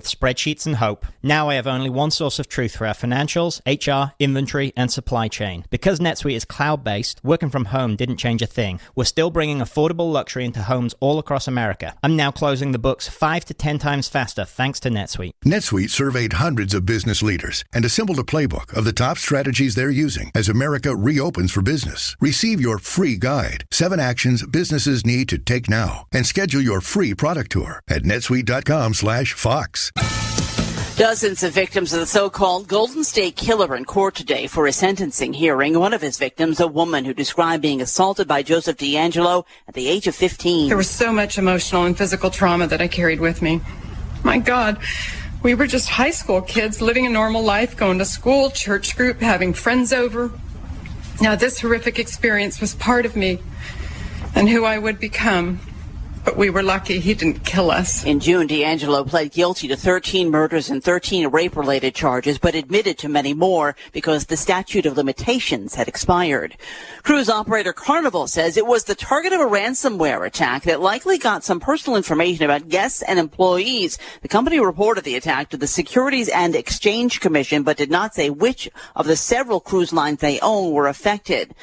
spreadsheets and hope. Now I have only one source of truth for our financials, HR, inventory, and supply chain. Because NetSuite is cloud-based, working from home didn't change a thing. We're still bringing affordable luxury into homes all across America. I'm now closing the books 5 to 10 times faster thanks to NetSuite. NetSuite surveyed hundreds of business leaders and assembled a playbook of the top strategies they're using as America reopens for business. Receive your free guide, 7 actions businesses need to take now, and schedule your free product tour at netsuite.com/Fox. Dozens of victims of the so-called Golden State Killer in court today for a sentencing hearing. One of his victims, a woman who described being assaulted by Joseph DeAngelo at the age of 15. There was so much emotional and physical trauma that I carried with me. My God, we were just high school kids living a normal life, going to school, church group, having friends over. Now, this horrific experience was part of me and who I would become. But we were lucky he didn't kill us. In June, DeAngelo pled guilty to 13 murders and 13 rape-related charges, but admitted to many more because the statute of limitations had expired. Cruise operator Carnival says it was the target of a ransomware attack that likely got some personal information about guests and employees. The company reported the attack to the Securities and Exchange Commission, but did not say which of the several cruise lines they own were affected.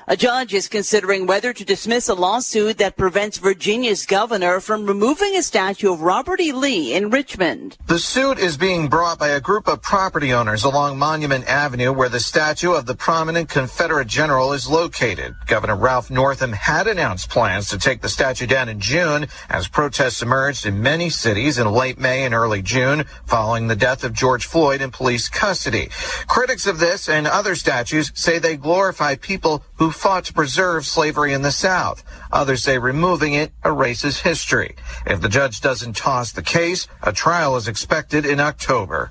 A judge is considering whether to dismiss a lawsuit that prevents Virginia's governor from removing a statue of Robert E. Lee in Richmond. The suit is being brought by a group of property owners along Monument Avenue where the statue of the prominent Confederate general is located. Governor Ralph Northam had announced plans to take the statue down in June as protests emerged in many cities in late May and early June following the death of George Floyd in police custody. Critics of this and other statues say they glorify people who fought to preserve slavery in the South. Others say removing it erases history. If the judge doesn't toss the case, a trial is expected in October.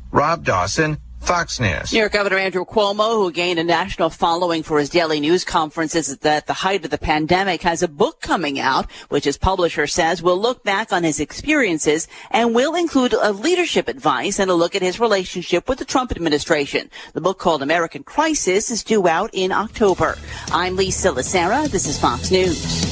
Rob Dawson, Fox News. New York Governor Andrew Cuomo, who gained a national following for his daily news conferences at the height of the pandemic, has a book coming out, which his publisher says will look back on his experiences and will include a leadership advice and a look at his relationship with the Trump administration. The book, called American Crisis, is due out in October. I'm Lisa Lacera. This is Fox News.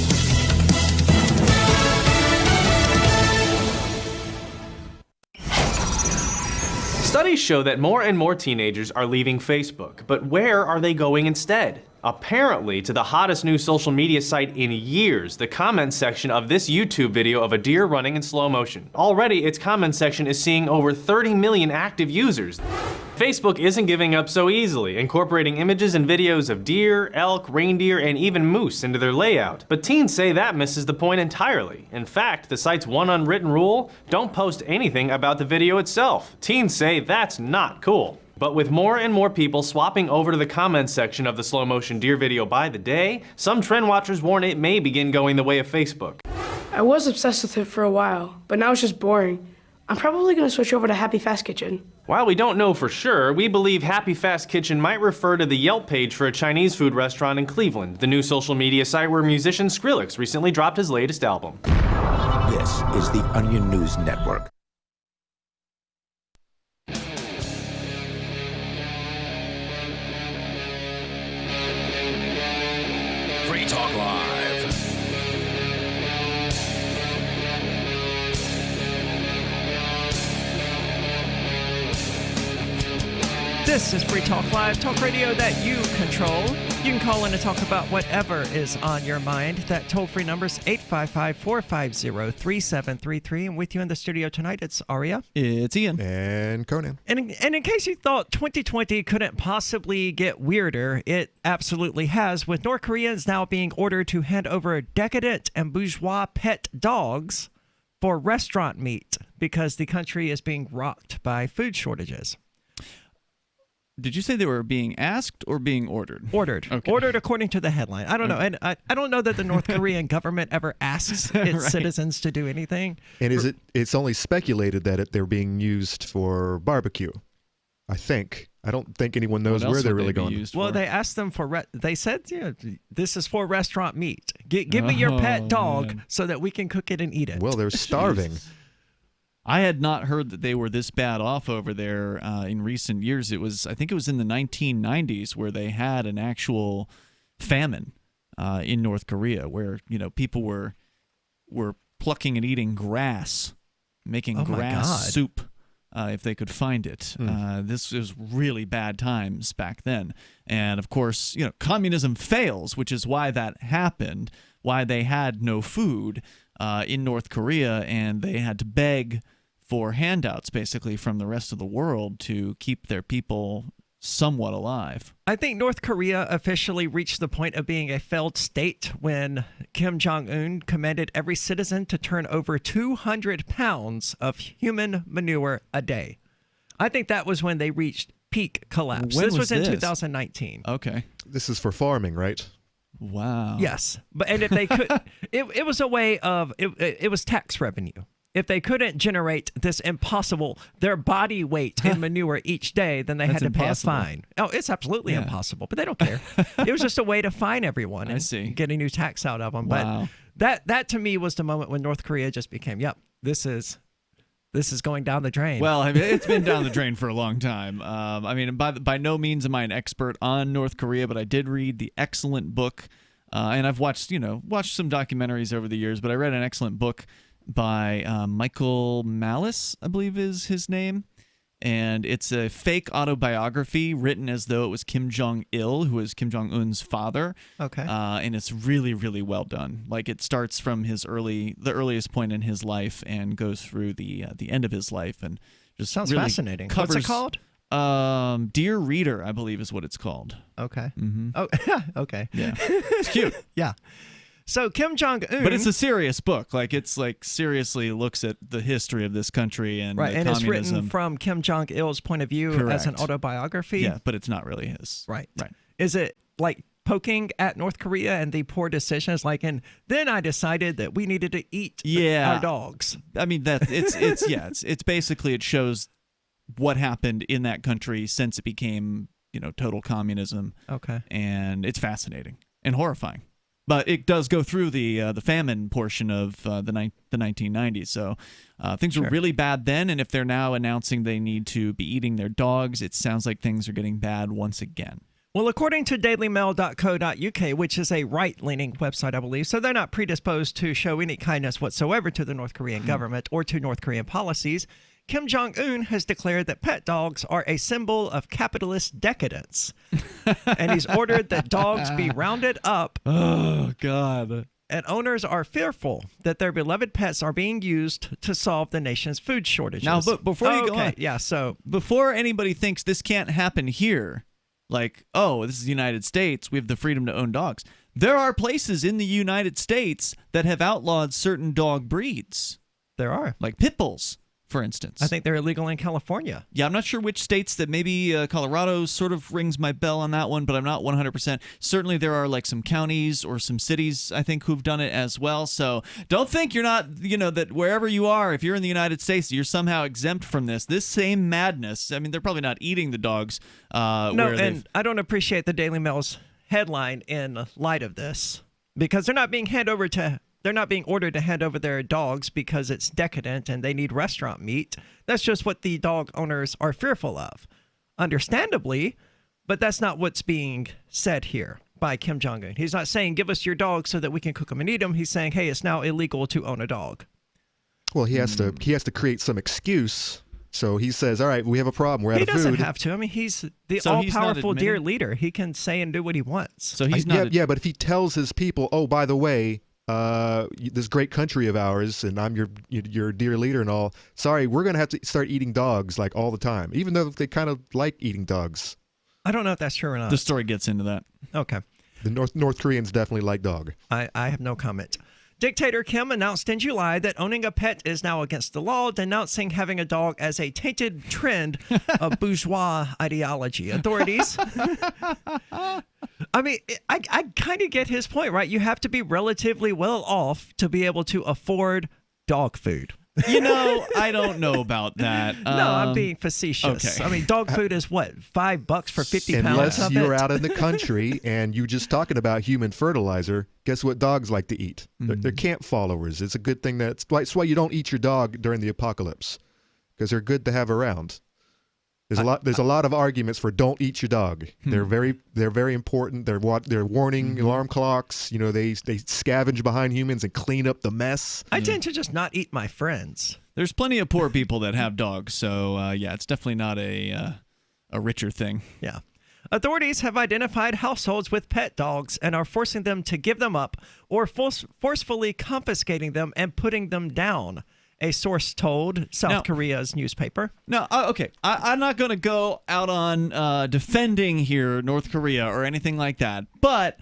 Studies show that more and more teenagers are leaving Facebook, but where are they going instead? Apparently to the hottest new social media site in years, the comments section of this YouTube video of a deer running in slow motion. Already, its comment section is seeing over 30 million active users. Facebook isn't giving up so easily, incorporating images and videos of deer, elk, reindeer, and even moose into their layout. But teens say that misses the point entirely. In fact, the site's one unwritten rule: don't post anything about the video itself. Teens say that's not cool. But with more and more people swapping over to the comments section of the slow motion deer video by the day, some trend watchers warn it may begin going the way of Facebook. I was obsessed with it for a while, but now it's just boring. I'm probably going to switch over to Happy Fast Kitchen. While we don't know for sure, we believe Happy Fast Kitchen might refer to the Yelp page for a Chinese food restaurant in Cleveland, the new social media site where musician Skrillex recently dropped his latest album. This is the Onion News Network. Free Talk Live. This is Free Talk Live, talk radio that you control. You can call in to talk about whatever is on your mind. That toll-free number is 855-450-3733. And with you in the studio tonight, it's Aria. It's Ian. And Conan. And in case you thought 2020 couldn't possibly get weirder, it absolutely has, with North Koreans now being ordered to hand over decadent and bourgeois pet dogs for restaurant meat because the country is being rocked by food shortages. Did you say they were being asked or being ordered? Ordered. Okay. Ordered according to the headline. I don't know. And I don't know that the North Korean government ever asks its citizens to do anything. And it's only speculated that they're being used for barbecue, I think. I don't think anyone knows where they're really going. Well, they asked them for, they said, this is for restaurant meat. Give me your pet dog so that we can cook it and eat it. Well, they're starving. I had not heard that they were this bad off over there in recent years. I think it was in the 1990s where they had an actual famine in North Korea, where people were plucking and eating grass making grass soup if they could find it. This was really bad times back then. And, of course, communism fails, which is why that happened, why they had no food in North Korea, and they had to beg for handouts, basically, from the rest of the world to keep their people somewhat alive. I think North Korea officially reached the point of being a failed state when Kim Jong-un commanded every citizen to turn over 200 pounds of human manure a day. I think that was when they reached peak collapse. When this was in this? 2019. Okay. This is for farming, right? Wow. Yes. And if they could, it was a way of, it was tax revenue. If they couldn't generate this impossible, their body weight in manure each day, then they had to pay a fine. Oh, it's absolutely impossible, but they don't care. It was just a way to fine everyone and get a new tax out of them. Wow. But that to me was the moment when North Korea just became, this is going down the drain. Well, I mean, it's been down the drain for a long time. I mean, by no means am I an expert on North Korea, but I did read the excellent book, and I've watched some documentaries over the years, but I read an excellent book by Michael Malice, I believe is his name. And it's a fake autobiography written as though it was Kim Jong-il, who was Kim Jong-un's father. Okay. And it's really, really well done. Like, it starts from the earliest point in his life and goes through the end of his life, and just sounds really fascinating. Covers, what's it called? Dear Reader, I believe is what it's called. Okay. Mm-hmm. Oh, okay. Yeah. It's cute. Yeah. So Kim Jong-un, but it's a serious book. Like, it's like seriously looks at the history of this country and right, and communism. it's written from Kim Jong-il's point of view. Correct. As an autobiography. Yeah, but it's not really his. Right. Right. Is it like poking at North Korea and the poor decisions? Like, and then I decided that we needed to eat our dogs. I mean, that it's basically, it shows what happened in that country since it became total communism. Okay. And it's fascinating and horrifying. But it does go through the famine portion of the 1990s. So things were really bad then, and if they're now announcing they need to be eating their dogs, it sounds like things are getting bad once again. Well, according to dailymail.co.uk, which is a right-leaning website, I believe, so they're not predisposed to show any kindness whatsoever to the North Korean government or to North Korean policies, Kim Jong-un has declared that pet dogs are a symbol of capitalist decadence. And he's ordered that dogs be rounded up. Oh, God. And owners are fearful that their beloved pets are being used to solve the nation's food shortages. Now, but before you go on, so before anybody thinks this can't happen here, like, oh, this is the United States, we have the freedom to own dogs. There are places in the United States that have outlawed certain dog breeds. There are. Like pit bulls, for instance. I think they're illegal in California. Yeah, I'm not sure which states that maybe Colorado sort of rings my bell on that one, but I'm not 100%. Certainly there are like some counties or some cities, I think, who've done it as well. So don't think you're not, that wherever you are, if you're in the United States, you're somehow exempt from this. This same madness, I mean, they're probably not eating the dogs. No, and I don't appreciate the Daily Mail's headline in light of this, because they're not being ordered to hand over their dogs because it's decadent and they need restaurant meat. That's just what the dog owners are fearful of. Understandably, but that's not what's being said here by Kim Jong-un. He's not saying, give us your dog so that we can cook them and eat them. He's saying, hey, it's now illegal to own a dog. Well, he has to create some excuse. So he says, all right, we have a problem. We're out of food. He doesn't have to. I mean, he's the all-powerful dear leader. He can say and do what he wants. So he's not. Yeah, but if he tells his people, oh, by the way, this great country of ours, and I'm your dear leader and all. Sorry, we're gonna have to start eating dogs like all the time, even though they kind of like eating dogs. I don't know if that's true or not. The story gets into that. Okay. The North Koreans definitely like dog. I have no comment. Dictator Kim announced in July that owning a pet is now against the law, denouncing having a dog as a tainted trend of bourgeois ideology. Authorities. I mean, I kind of get his point, right? You have to be relatively well off to be able to afford dog food. I don't know about that. No, I'm being facetious. Okay. I mean, dog food is what, $5 for 50 pounds Unless of you're it? out in the country and you just talking about human fertilizer, guess what dogs like to eat? They're camp followers. It's a good thing that's why you don't eat your dog during the apocalypse, because they're good to have around. There's a lot of arguments for don't eat your dog. They're very important. They're warning alarm clocks. You know, they scavenge behind humans and clean up the mess. I tend to just not eat my friends. There's plenty of poor people that have dogs, so yeah, it's definitely not a richer thing. Yeah. Authorities have identified households with pet dogs and are forcing them to give them up or forcefully confiscating them and putting them down, a source told South Korea's newspaper. No, okay. I'm not going to go out on defending here North Korea or anything like that, but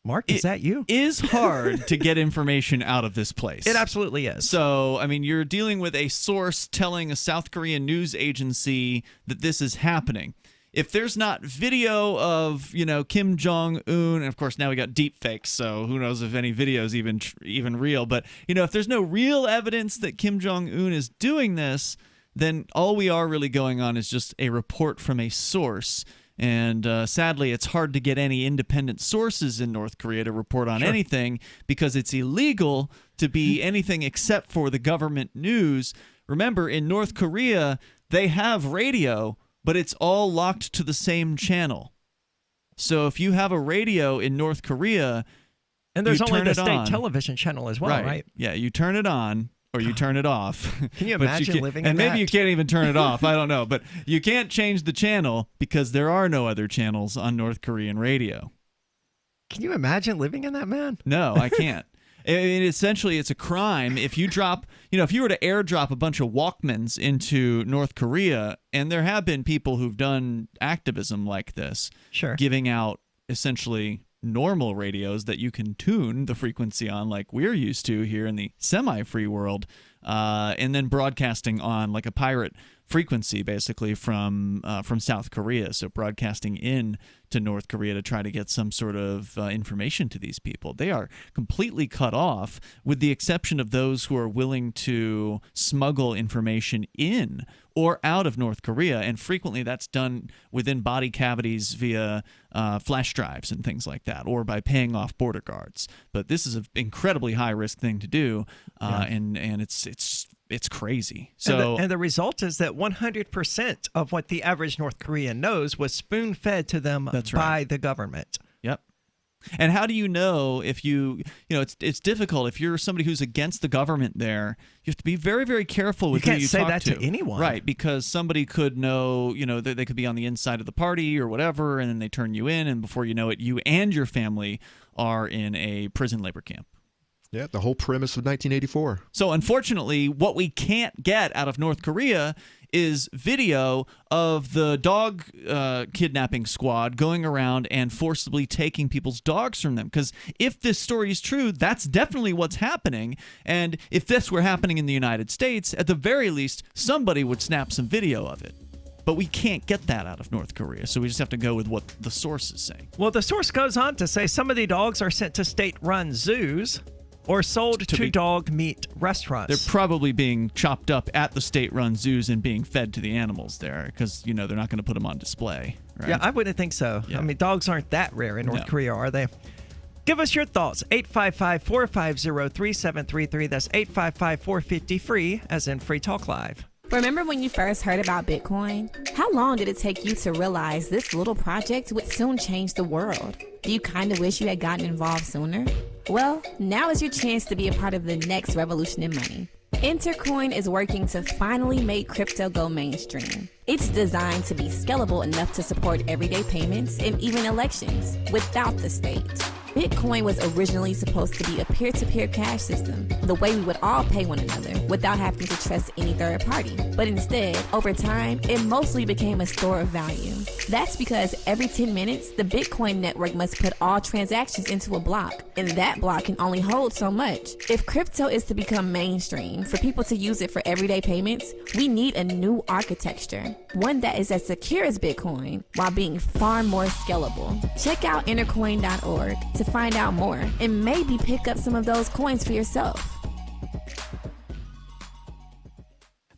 Mark, is that you? It is hard to get information out of this place. It absolutely is. So, I mean, you're dealing with a source telling a South Korean news agency that this is happening. If there's not video of, Kim Jong-un, and of course now we got deep fakes, so who knows if any video is even real, but, if there's no real evidence that Kim Jong-un is doing this, then all we are really going on is just a report from a source. And sadly, it's hard to get any independent sources in North Korea to report on anything because it's illegal to be anything except for the government news. Remember, in North Korea, they have radio, but it's all locked to the same channel. So if you have a radio in North Korea, and there's only the state television channel as well, right? Yeah, you turn it on. Or you turn it off. Can you imagine living in that? And maybe you can't even turn it off. I don't know. But you can't change the channel because there are no other channels on North Korean radio. Can you imagine living in that, man? No, I can't. Essentially, it's a crime if you drop, if you were to airdrop a bunch of Walkmans into North Korea, and there have been people who've done activism like this, giving out essentially normal radios that you can tune the frequency on like we're used to here in the semi-free world, and then broadcasting on like a pirate frequency basically from South Korea, so broadcasting in to North Korea to try to get some sort of information to these people. They are completely cut off with the exception of those who are willing to smuggle information in or out of North Korea, and frequently that's done within body cavities via flash drives and things like that, or by paying off border guards. But this is an incredibly high-risk thing to do, and it's crazy. So and the result is that 100% of what the average North Korean knows was spoon-fed to them by the government. Yep. And how do you know if it's difficult if you're somebody who's against the government there. You have to be very, very careful with who you talk to. You can't say that to anyone. Right, because somebody could know, they could be on the inside of the party or whatever, and then they turn you in, and before you know it, you and your family are in a prison labor camp. Yeah, the whole premise of 1984. So unfortunately, what we can't get out of North Korea is video of the dog kidnapping squad going around and forcibly taking people's dogs from them. Because if this story is true, that's definitely what's happening. And if this were happening in the United States, at the very least, somebody would snap some video of it. But we can't get that out of North Korea, so we just have to go with what the source is saying. Well, the source goes on to say some of the dogs are sent to state-run zoos or sold to dog meat restaurants. They're probably being chopped up at the state-run zoos and being fed to the animals there because, they're not going to put them on display. Right? Yeah, I wouldn't think so. Yeah. I mean, dogs aren't that rare in North Korea, are they? Give us your thoughts. 855-450-3733. That's 855-450-FREE, as in Free Talk Live. Remember when you first heard about Bitcoin? How long did it take you to realize this little project would soon change the world? Do you kind of wish you had gotten involved sooner? Well, now is your chance to be a part of the next revolution in money. Intercoin is working to finally make crypto go mainstream. It's designed to be scalable enough to support everyday payments and even elections without the state. Bitcoin was originally supposed to be a peer-to-peer cash system, the way we would all pay one another without having to trust any third party. But instead, over time, it mostly became a store of value. That's because every 10 minutes, the Bitcoin network must put all transactions into a block, and that block can only hold so much. If crypto is to become mainstream, for people to use it for everyday payments, we need a new architecture, one that is as secure as Bitcoin while being far more scalable. Check out intercoin.org to find out more and maybe pick up some of those coins for yourself.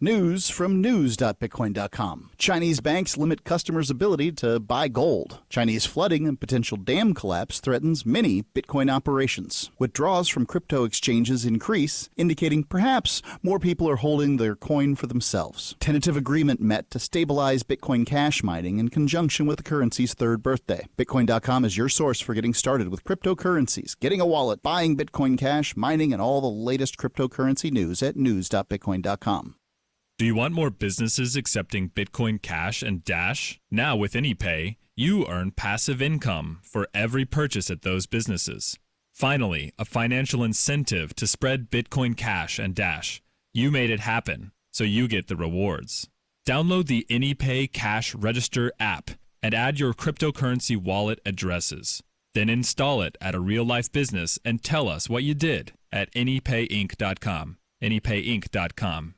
News from news.bitcoin.com. Chinese banks limit customers' ability to buy gold. Chinese flooding and potential dam collapse threatens many Bitcoin operations. Withdrawals from crypto exchanges increase, indicating perhaps more people are holding their coin for themselves. Tentative agreement met to stabilize Bitcoin Cash mining in conjunction with the currency's third birthday. Bitcoin.com is your source for getting started with cryptocurrencies, getting a wallet, buying Bitcoin Cash, mining, and all the latest cryptocurrency news at news.bitcoin.com. Do you want more businesses accepting Bitcoin Cash and Dash? Now with AnyPay, you earn passive income for every purchase at those businesses. Finally, a financial incentive to spread Bitcoin Cash and Dash. You made it happen, so you get the rewards. Download the AnyPay Cash Register app and add your cryptocurrency wallet addresses. Then install it at a real-life business and tell us what you did at anypayinc.com. anypayinc.com.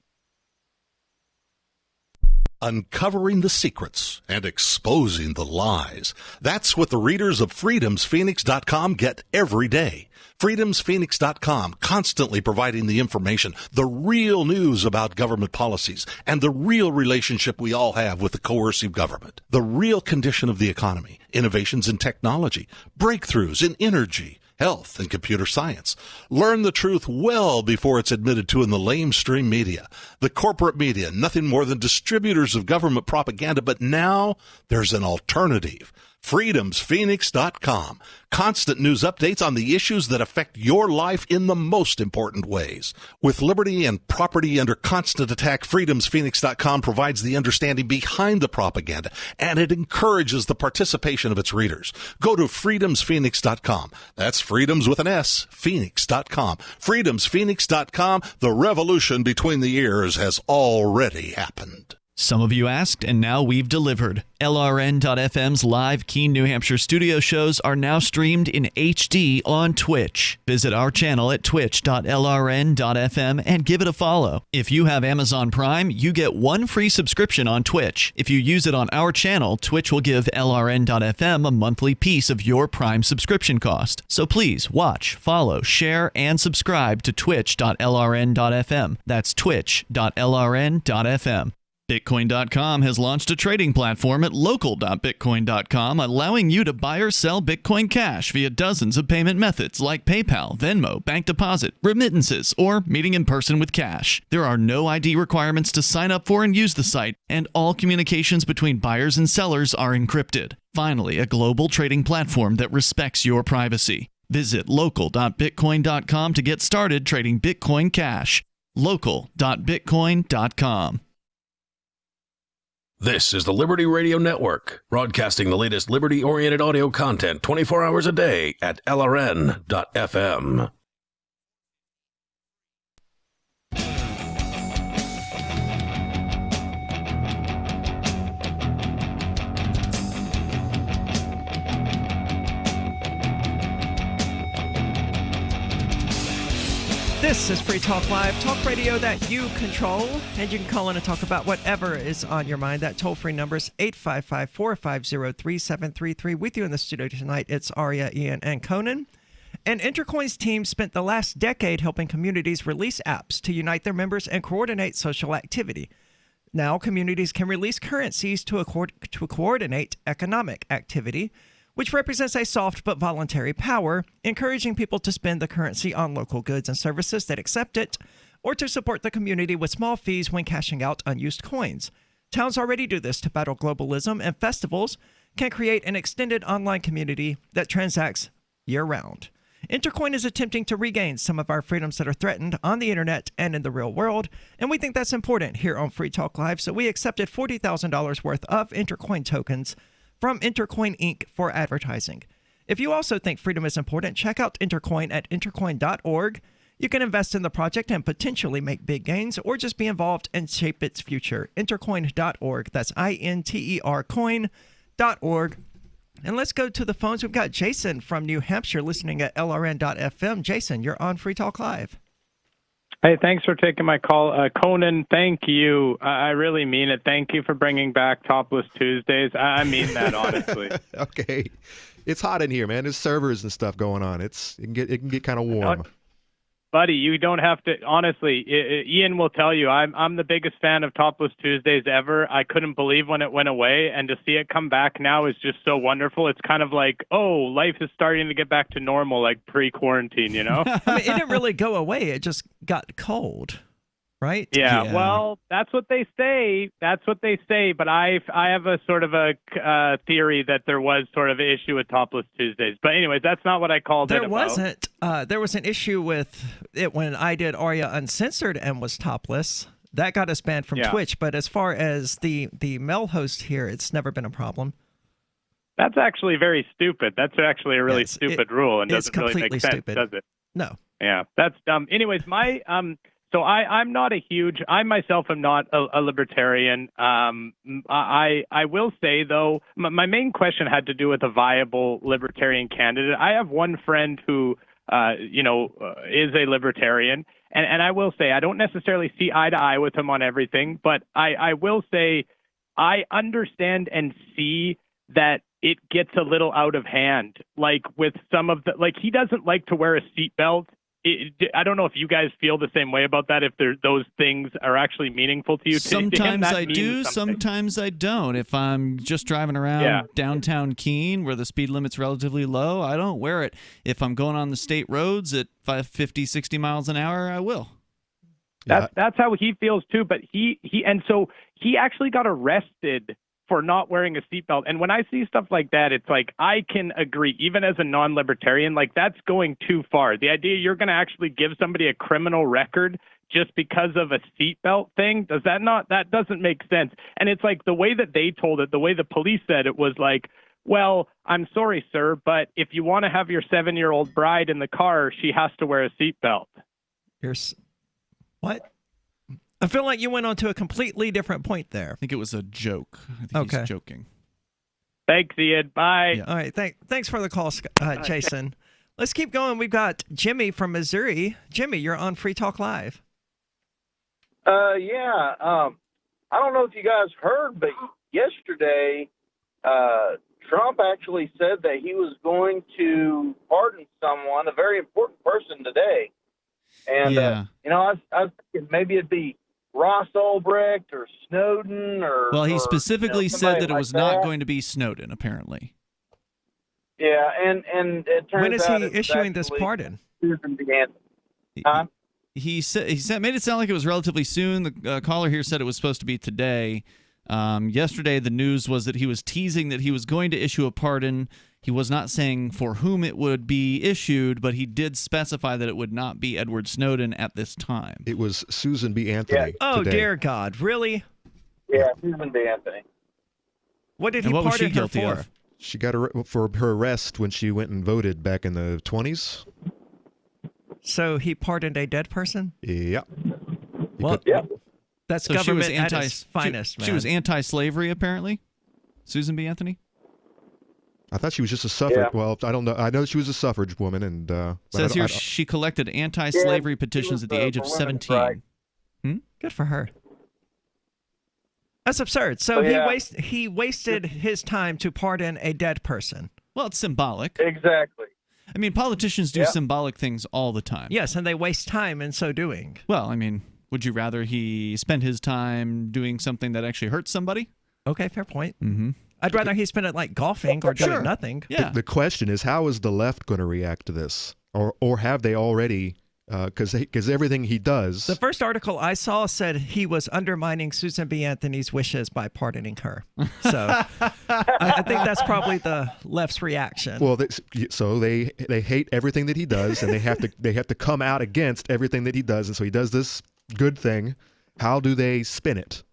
Uncovering the secrets and exposing the lies. That's what the readers of freedomsphoenix.com get every day. freedomsphoenix.com, constantly providing the information, the real news about government policies, and the real relationship we all have with the coercive government, the real condition of the economy, innovations in technology, breakthroughs in energy, health, and computer science. Learn the truth well before it's admitted to in the lamestream media. The corporate media, nothing more than distributors of government propaganda, but now there's an alternative. freedomsphoenix.com. Constant news updates on the issues that affect your life in the most important ways. With liberty and property under constant attack, freedomsphoenix.com provides the understanding behind the propaganda, and it encourages the participation of its readers. Go to freedomsphoenix.com. That's freedoms with an S, phoenix.com. freedomsphoenix.com. The revolution between the ears has already happened. Some of you asked, and now we've delivered. LRN.FM's live Keene, New Hampshire studio shows are now streamed in HD on Twitch. Visit our channel at twitch.lrn.fm and give it a follow. If you have Amazon Prime, you get one free subscription on Twitch. If you use it on our channel, Twitch will give LRN.FM a monthly piece of your Prime subscription cost. So please watch, follow, share, and subscribe to twitch.lrn.fm. That's twitch.lrn.fm. Bitcoin.com has launched a trading platform at local.bitcoin.com, allowing you to buy or sell Bitcoin Cash via dozens of payment methods like PayPal, Venmo, bank deposit, remittances, or meeting in person with cash. There are no ID requirements to sign up for and use the site, and all communications between buyers and sellers are encrypted. Finally, a global trading platform that respects your privacy. Visit local.bitcoin.com to get started trading Bitcoin Cash. local.bitcoin.com. This is the Liberty Radio Network, broadcasting the latest liberty-oriented audio content 24 hours a day at LRN.FM. This is Free Talk Live, talk radio that you control, and you can call in and talk about whatever is on your mind. That toll-free number is 855-450-3733. With you in the studio tonight, it's Aria, Ian, and Conan. And Intercoin's team spent the last decade helping communities release apps to unite their members and coordinate social activity. Now, communities can release currencies to coordinate economic activity, which represents a soft but voluntary power, encouraging people to spend the currency on local goods and services that accept it, or to support the community with small fees when cashing out unused coins. Towns already do this to battle globalism, and festivals can create an extended online community that transacts year-round. Intercoin is attempting to regain some of our freedoms that are threatened on the internet and in the real world, and we think that's important here on Free Talk Live, so we accepted $40,000 worth of Intercoin tokens from Intercoin Inc. for advertising. If you also think freedom is important, check out Intercoin at intercoin.org. You can invest in the project and potentially make big gains, or just be involved and shape its future. Intercoin.org. That's INTER coin.org. And let's go to the phones. We've got Jason from New Hampshire listening at LRN.FM. Jason, you're on Free Talk Live. Hey, thanks for taking my call. Conan, thank you. I really mean it. Thank you for bringing back Topless Tuesdays. I mean that, honestly. Okay. It's hot in here, man. There's servers and stuff going on. It can get kind of warm. Buddy, you don't have to. Honestly, Ian will tell you, I'm the biggest fan of Topless Tuesdays ever. I couldn't believe when it went away, and to see it come back now is just so wonderful. It's kind of like, oh, life is starting to get back to normal, like pre-quarantine, you know? I mean, it didn't really go away. It just got cold, right? Yeah, well, that's what they say. That's what they say. But I have a sort of a theory that there was sort of an issue with Topless Tuesdays. But anyways, that's not what I called it There about. wasn't. There was an issue with it when I did Aria Uncensored and was topless. That got us banned from Twitch. But as far as the male host here, it's never been a problem. That's actually very stupid. That's actually a really stupid rule and doesn't really make sense, stupid. does it? No. Yeah, that's dumb. Anyways, so I'm not I myself am not a libertarian. I will say, though, my main question had to do with a viable libertarian candidate. I have one friend who, is a libertarian. And I will say I don't necessarily see eye to eye with him on everything, but I will say I understand and see that it gets a little out of hand. Like with some of he doesn't like to wear a seatbelt. I don't know if you guys feel the same way about that, if those things are actually meaningful to you. Sometimes I do, sometimes I don't. If I'm just driving around downtown Keene where the speed limit's relatively low, I don't wear it. If I'm going on the state roads at 50, 60 miles an hour, I will. That's how he feels too, but he actually got arrested for not wearing a seatbelt. And when I see stuff like that, it's like, I can agree, even as a non-libertarian, like that's going too far. The idea you're going to actually give somebody a criminal record just because of a seatbelt thing, that doesn't make sense. And it's like the way that they told it, the way the police said it was like, well, I'm sorry, sir, but if you want to have your 7-year-old bride in the car, she has to wear a seatbelt. What? I feel like you went on to a completely different point there. I think it was a joke. I think he's joking. Thanks, Ian. Bye. Yeah. All right. Thanks for the call, Jason. Let's keep going. We've got Jimmy from Missouri. Jimmy, you're on Free Talk Live. I don't know if you guys heard, but yesterday, Trump actually said that he was going to pardon someone, a very important person today. And, I was thinking maybe it'd be Ross Ulbricht or Snowden or... Well, he specifically said that it was not that. going to be Snowden, apparently. Yeah, and it turns out... When is he issuing this pardon? Susan B. Anthony. He made it sound like it was relatively soon. The caller here said it was supposed to be today. Yesterday, the news was that he was teasing that he was going to issue a pardon. He was not saying for whom it would be issued, but he did specify that it would not be Edward Snowden at this time. It was Susan B. Anthony. Oh, today. dear God. Really? Yeah, Susan B. Anthony. What did he pardon her for? Of? She got for her arrest when she went and voted back in the 20s. So he pardoned a dead person? Yeah. Well, that's so government at its finest, man. She was anti-slavery, apparently? Susan B. Anthony? I thought she was just a suffrage. Yeah. Well, I don't know. I know she was a suffrage woman, and says here she collected anti-slavery petitions at the age of 17. Right. Good for her. That's absurd. So he wasted his time to pardon a dead person. Well, it's symbolic. Exactly. I mean, politicians do symbolic things all the time. Yes, and they waste time in so doing. Well, I mean, would you rather he spend his time doing something that actually hurts somebody? Okay, fair point. Mm-hmm. I'd rather he spend it like golfing or doing nothing. Yeah. The question is, how is the left going to react to this, or have they already? Because everything he does. The first article I saw said he was undermining Susan B. Anthony's wishes by pardoning her. So I think that's probably the left's reaction. Well, they hate everything that he does, and they have to come out against everything that he does, and so he does this good thing. How do they spin it?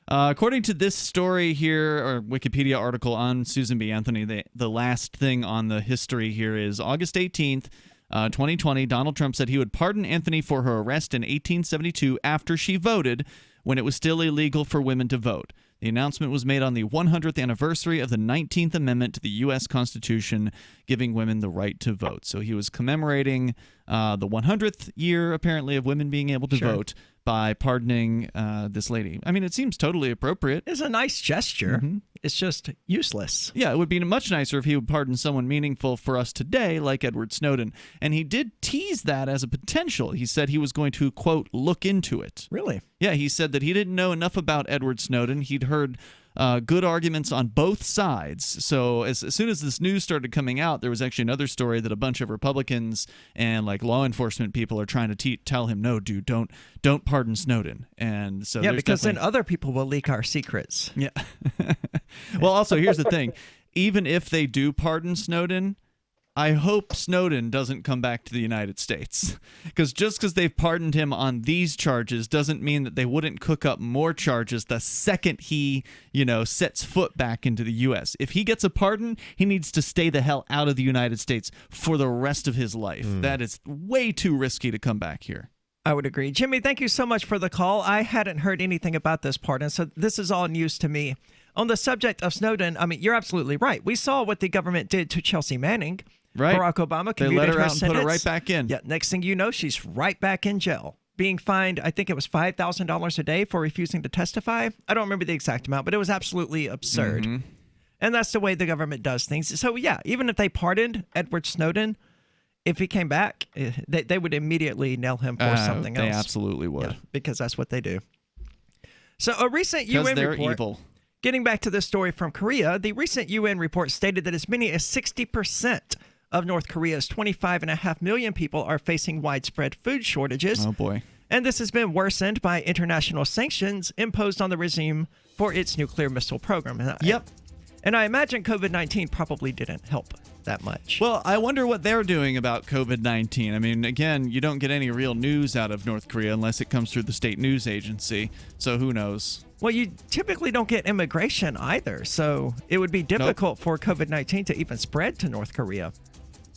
According to this story here, or Wikipedia article on Susan B. Anthony, the last thing on the history here is August 18th, 2020. Donald Trump said he would pardon Anthony for her arrest in 1872 after she voted when it was still illegal for women to vote. The announcement was made on the 100th anniversary of the 19th Amendment to the U.S. Constitution, giving women the right to vote. So he was commemorating the 100th year, apparently, of women being able to vote by pardoning this lady. I mean, it seems totally appropriate. It's a nice gesture. Mm-hmm. it's just useless. Yeah, it would be much nicer if he would pardon someone meaningful for us today, like Edward Snowden. And he did tease that as a potential. He said he was going to, quote, look into it. Really? Yeah, he said that he didn't know enough about Edward Snowden. He'd heard good arguments on both sides. So as soon as this news started coming out, there was actually another story that a bunch of Republicans and like law enforcement people are trying to tell him, no, dude, don't pardon Snowden. And so because then other people will leak our secrets. Yeah. Well, also here's the thing: even if they do pardon Snowden, I hope Snowden doesn't come back to the United States, because just because they've pardoned him on these charges doesn't mean that they wouldn't cook up more charges the second he, sets foot back into the U.S. If he gets a pardon, he needs to stay the hell out of the United States for the rest of his life. That is way too risky to come back here. I would agree. Jimmy, thank you so much for the call. I hadn't heard anything about this pardon, so this is all news to me. On the subject of Snowden, I mean, you're absolutely right. We saw what the government did to Chelsea Manning. Right. Barack Obama They let her out and put her right back in. Yeah, next thing you know, she's right back in jail, being fined, I think it was $5,000 a day for refusing to testify. I don't remember the exact amount, but it was absolutely absurd. Mm-hmm. And that's the way the government does things. So, yeah, even if they pardoned Edward Snowden, if he came back, they would immediately nail him for something else. They absolutely would. Yeah, because that's what they do. So a recent UN because they're report... evil. Getting back to this story from Korea, the recent UN report stated that as many as 60% of North Korea's 25.5 million people are facing widespread food shortages. Oh, boy. And this has been worsened by international sanctions imposed on the regime for its nuclear missile program. Yep. And I imagine COVID-19 probably didn't help that much. Well, I wonder what they're doing about COVID-19. I mean, again, you don't get any real news out of North Korea unless it comes through the state news agency. So who knows? Well, you typically don't get immigration either. So it would be difficult for COVID-19 to even spread to North Korea.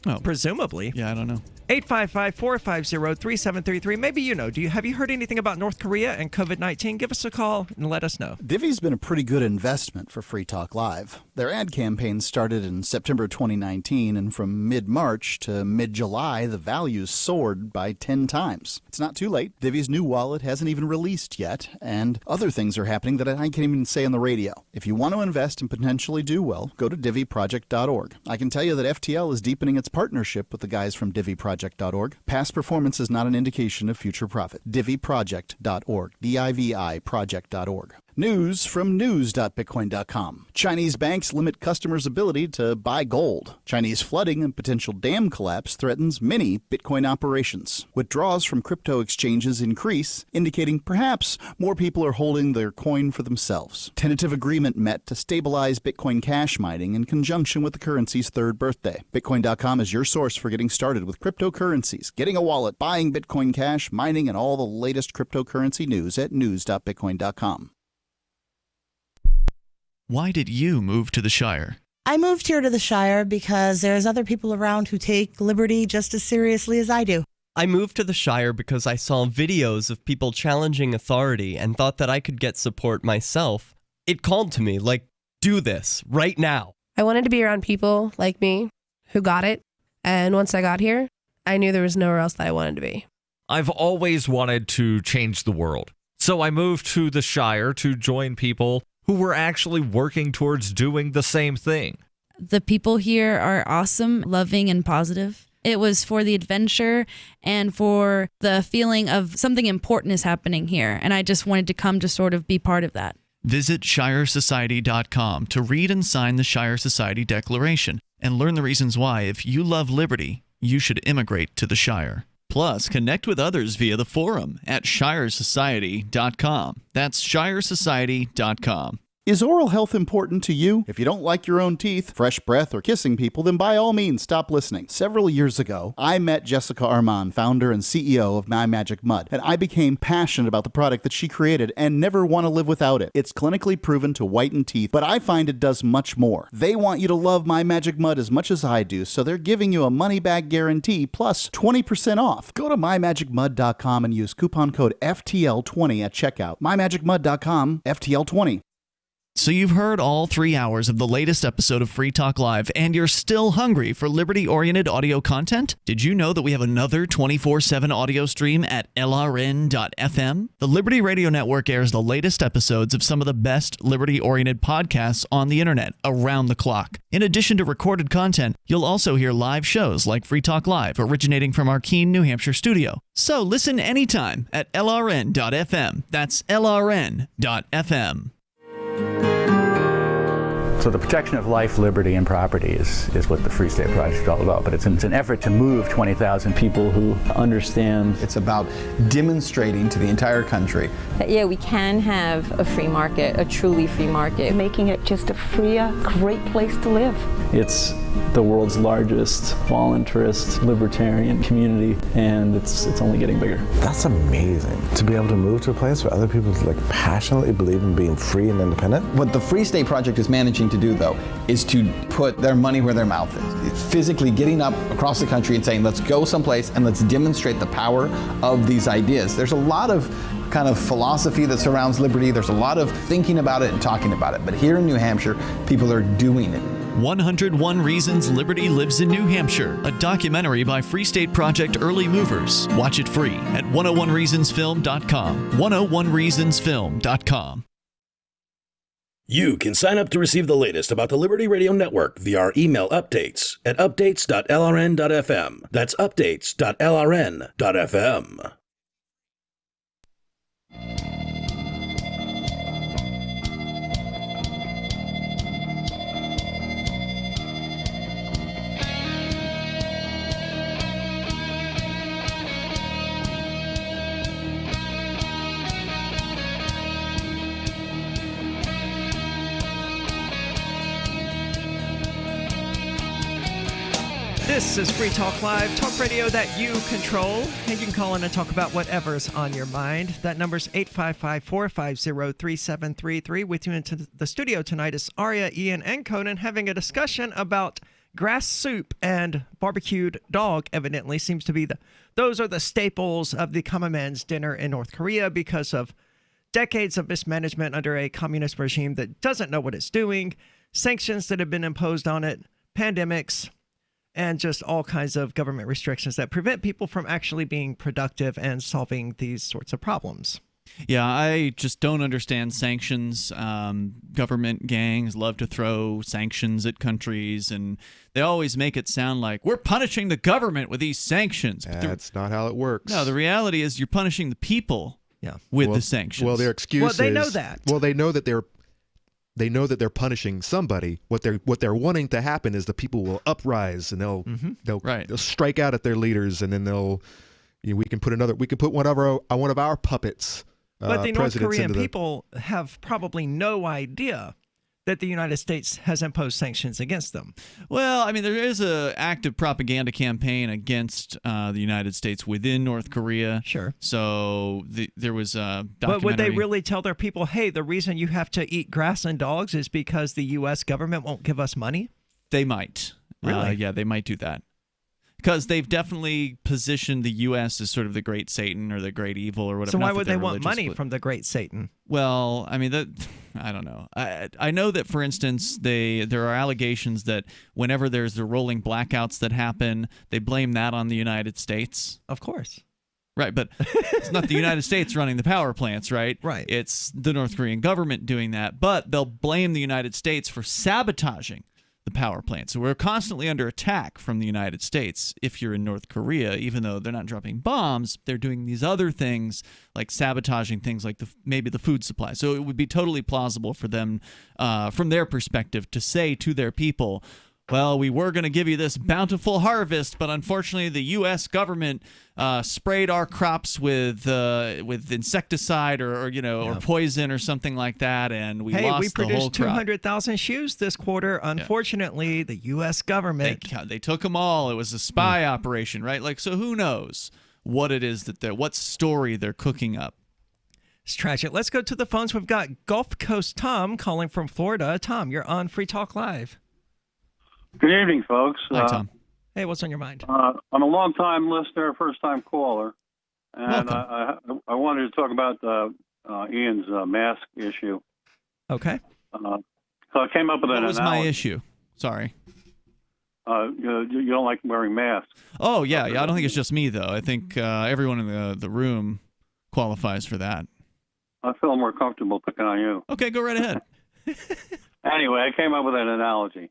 Oh, presumably. Yeah, I don't know. 855-450-3733. Maybe you know. Have you heard anything about North Korea and COVID-19? Give us a call and let us know. Divvy's been a pretty good investment for Free Talk Live. Their ad campaign started in September 2019, and from mid-March to mid-July, the values soared by 10 times. It's not too late. Divvy's new wallet hasn't even released yet, and other things are happening that I can't even say on the radio. If you want to invest and potentially do well, go to DivvyProject.org. I can tell you that FTL is deepening its partnership with the guys from DivvyProject.org. Past performance is not an indication of future profit. DivvyProject.org. DIVI Project.org. News from news.bitcoin.com. Chinese banks limit customers' ability to buy gold. Chinese flooding and potential dam collapse threatens many Bitcoin operations. Withdrawals from crypto exchanges increase, indicating perhaps more people are holding their coin for themselves. Tentative agreement met to stabilize Bitcoin Cash mining in conjunction with the currency's third birthday. Bitcoin.com is your source for getting started with cryptocurrencies, getting a wallet, buying Bitcoin Cash, mining, and all the latest cryptocurrency news at news.bitcoin.com. Why did you move to the Shire? I moved here to the Shire because there's other people around who take liberty just as seriously as I do. I moved to the Shire because I saw videos of people challenging authority and thought that I could get support myself. It called to me, like, do this, right now. I wanted to be around people like me who got it, and once I got here, I knew there was nowhere else that I wanted to be. I've always wanted to change the world, so I moved to the Shire to join people who were actually working towards doing the same thing. The people here are awesome, loving, and positive. It was for the adventure and for the feeling of something important is happening here, and I just wanted to come to sort of be part of that. Visit ShireSociety.com to read and sign the Shire Society Declaration and learn the reasons why, if you love liberty, you should immigrate to the Shire. Plus, connect with others via the forum at ShireSociety.com. That's ShireSociety.com. Is oral health important to you? If you don't like your own teeth, fresh breath, or kissing people, then by all means, stop listening. Several years ago, I met Jessica Armand, founder and CEO of My Magic Mud, and I became passionate about the product that she created and never want to live without it. It's clinically proven to whiten teeth, but I find it does much more. They want you to love My Magic Mud as much as I do, so they're giving you a money-back guarantee plus 20% off. Go to MyMagicMud.com and use coupon code FTL20 at checkout. MyMagicMud.com, FTL20. So you've heard all 3 hours of the latest episode of Free Talk Live, and you're still hungry for liberty-oriented audio content? Did you know that we have another 24/7 audio stream at LRN.FM? The Liberty Radio Network airs the latest episodes of some of the best liberty-oriented podcasts on the internet around the clock. In addition to recorded content, you'll also hear live shows like Free Talk Live, originating from our Keene, New Hampshire studio. So listen anytime at LRN.FM. That's LRN.FM. So the protection of life, liberty, and property is what the Free State Project is all about. But it's an effort to move 20,000 people who understand. It's about demonstrating to the entire country that, yeah, we can have a free market, a truly free market. Making it just a freer, great place to live. It's the world's largest voluntarist libertarian community, and it's only getting bigger. That's amazing, to be able to move to a place where other people passionately believe in being free and independent. What the Free State Project is managing to do, though, is to put their money where their mouth is. It's physically getting up across the country and saying, let's go someplace and let's demonstrate the power of these ideas. There's a lot of kind of philosophy that surrounds liberty. There's a lot of thinking about it and talking about it. But here in New Hampshire, people are doing it. 101 Reasons Liberty Lives in New Hampshire, a documentary by Free State Project Early Movers. Watch it free at 101reasonsfilm.com. 101reasonsfilm.com. You can sign up to receive the latest about the Liberty Radio Network via our email updates at updates.lrn.fm. That's updates.lrn.fm. This is Free Talk Live, talk radio that you control, and you can call in and talk about whatever's on your mind. That number's 855-450-3733. With you into the studio tonight is Aria, Ian, and Conan having a discussion about grass soup and barbecued dog. Evidently seems to be those are the staples of the common man's dinner in North Korea because of decades of mismanagement under a communist regime that doesn't know what it's doing, sanctions that have been imposed on it, pandemics, and just all kinds of government restrictions that prevent people from actually being productive and solving these sorts of problems. Yeah, I just don't understand sanctions. Government gangs love to throw sanctions at countries, and they always make it sound like we're punishing the government with these sanctions. That's not how it works. No, the reality is you're punishing the people with the sanctions. Well, their excuse is... Well, they know that. Well, they know that they're punishing somebody. What they're wanting to happen is the people will uprise and they'll strike out at their leaders, and then we can put one of our puppets. But the North Korean people have probably no idea that the United States has imposed sanctions against them. Well, I mean, there is an active propaganda campaign against the United States within North Korea. Sure. So there was a documentary. But would they really tell their people, hey, the reason you have to eat grass and dogs is because the U.S. government won't give us money? They might. Really? Yeah, they might do that. Because they've definitely positioned the U.S. as sort of the great Satan or the great evil or whatever. So why would they want money from the great Satan? Well, I mean, I don't know. I know that, for instance, there are allegations that whenever there's the rolling blackouts that happen, they blame that on the United States. Of course. Right, but it's not the United States running the power plants, right? Right. It's the North Korean government doing that, but they'll blame the United States for sabotaging the power plant. So we're constantly under attack from the United States if you're in North Korea, even though they're not dropping bombs, they're doing these other things like sabotaging things like maybe the food supply. So it would be totally plausible for them, from their perspective, to say to their people, well, we were going to give you this bountiful harvest, but unfortunately the U.S. government sprayed our crops with insecticide or poison or something like that, and we lost the whole crop. Hey, we produced 200,000 shoes this quarter. Unfortunately, the U.S. government... They took them all. It was a spy operation, right? So who knows what it is what story they're cooking up. It's tragic. Let's go to the phones. We've got Gulf Coast Tom calling from Florida. Tom, you're on Free Talk Live. Good evening, folks. Hi, Tom. Hey, what's on your mind? I'm a long-time listener, first-time caller, and I wanted to talk about Ian's mask issue. Okay. So I came up with an What was analogy. my issue? Sorry. You don't like wearing masks. Oh, yeah. I don't think it's just me, though. I think everyone in the room qualifies for that. I feel more comfortable picking on you. Okay, go right ahead. Anyway, I came up with an analogy.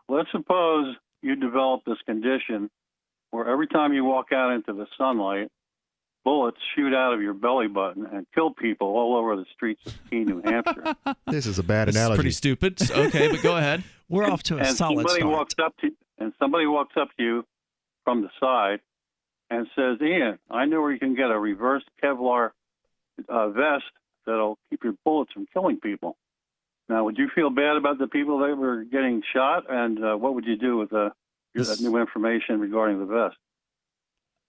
Let's suppose you develop this condition where every time you walk out into the sunlight, bullets shoot out of your belly button and kill people all over the streets of Keene, New Hampshire. This is a bad This is analogy. pretty stupid. Okay, but go ahead. We're off to a And solid somebody start. somebody walks up to you from the side and says, "Ian, I know where you can get a reverse Kevlar vest that'll keep your bullets from killing people." Now, would you feel bad about the people that were getting shot, and what would you do with that new information regarding the vest?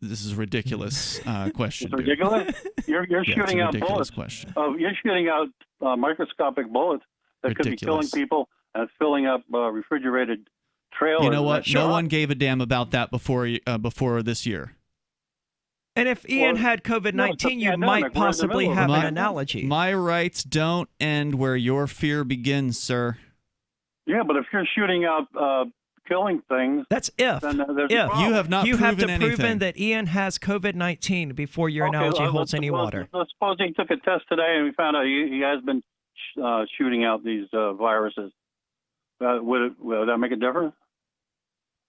This is a ridiculous question. It's ridiculous. You're Yeah, it's a shooting out ridiculous bullets. question. You're shooting out microscopic bullets that could be killing Ridiculous. people and filling up refrigerated trailers. You know what? Sure. No one gave a damn about that before this year. And if Ian had COVID-19, you might possibly have an analogy. My rights don't end where your fear begins, sir. Yeah, but if you're shooting out killing things, that's if. Then there's a problem. You have not You have to proven proven anything. that Ian has COVID-19 before your analogy holds any water. Let's suppose he took a test today and we found out he has been shooting out these viruses. Would that make a difference?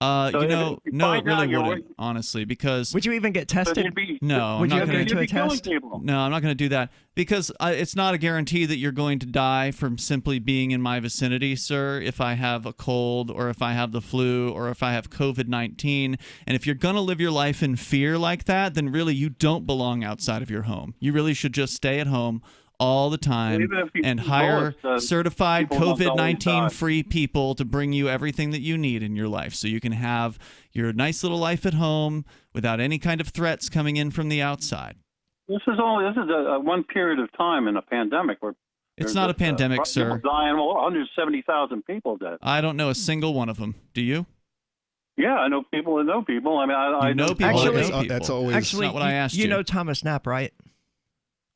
So No, if you it find really out you're wouldn't, honestly, because... Would you even get tested? No, Would I'm you not go going to a test? No, I'm not going to do that because it's not a guarantee that you're going to die from simply being in my vicinity, sir, if I have a cold or if I have the flu or if I have COVID-19. And if you're going to live your life in fear like that, then really you don't belong outside of your home. You really should just stay at home all the time Even if you and see hire bullets, certified people don't always COVID-19 die. free people to bring you everything that you need in your life so you can have your nice little life at home without any kind of threats coming in from the outside. This is a one period of time in a pandemic where It's not a pandemic, sir. People dying, 170,000 people dead. I don't know a single one of them. Do you? Yeah, I know people that know people. I mean, I know people. Actually, that know people. that's always Actually, not what I asked you. know Thomas Knapp, right?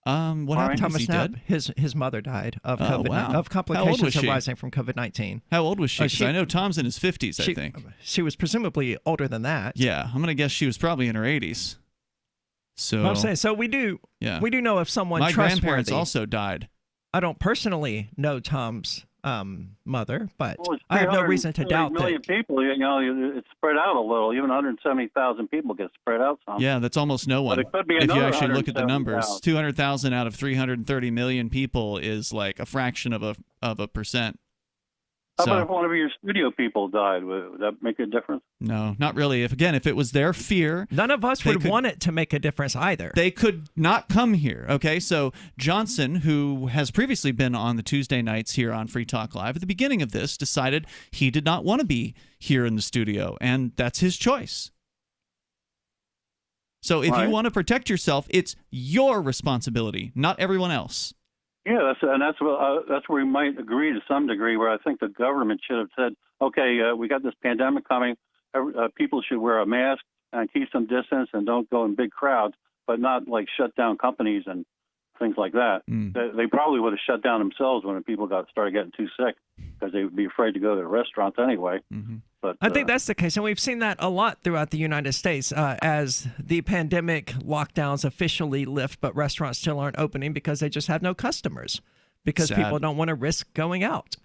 What happened? Thomas Is he Knapp, dead? his mother died of Oh, COVID, wow. of How old complications was she? arising from COVID-19. How old was she? 'Cause she- I know Tom's in his 50s, I She, think. she was presumably older than that. Yeah, I'm going to guess she was probably in her 80s. So I'm saying, so we do know if someone my grandparents trustworthy. also died. I don't personally know Tom's mother, but Well, it's I have no reason to 330 doubt million that. people, it's spread out a little. Even 170,000 people get spread out some. Yeah, that's almost no one. But it could be if you another actually look at the numbers, 170,000. 200,000 out of 330 million people is like a fraction of a percent. How So- about if one of your studio people died? Would that make a difference? No, not really. If it was their fear, none of us would want it to make a difference either. They could not come here. Okay, so Johnson, who has previously been on the Tuesday nights here on Free Talk Live, at the beginning of this decided he did not want to be here in the studio, and that's his choice. So if Right. you want to protect yourself, it's your responsibility, not everyone else. Yeah, that's where we might agree to some degree. Where I think the government should have said, okay, we got this pandemic coming. People should wear a mask and keep some distance and don't go in big crowds, but not like shut down companies and things like that. They probably would have shut down themselves when people started getting too sick because they would be afraid to go to the restaurants anyway. But I think that's the case, and we've seen that a lot throughout the United States as the pandemic lockdowns officially lift, but restaurants still aren't opening because they just have no customers because Sad. people don't want to risk going out.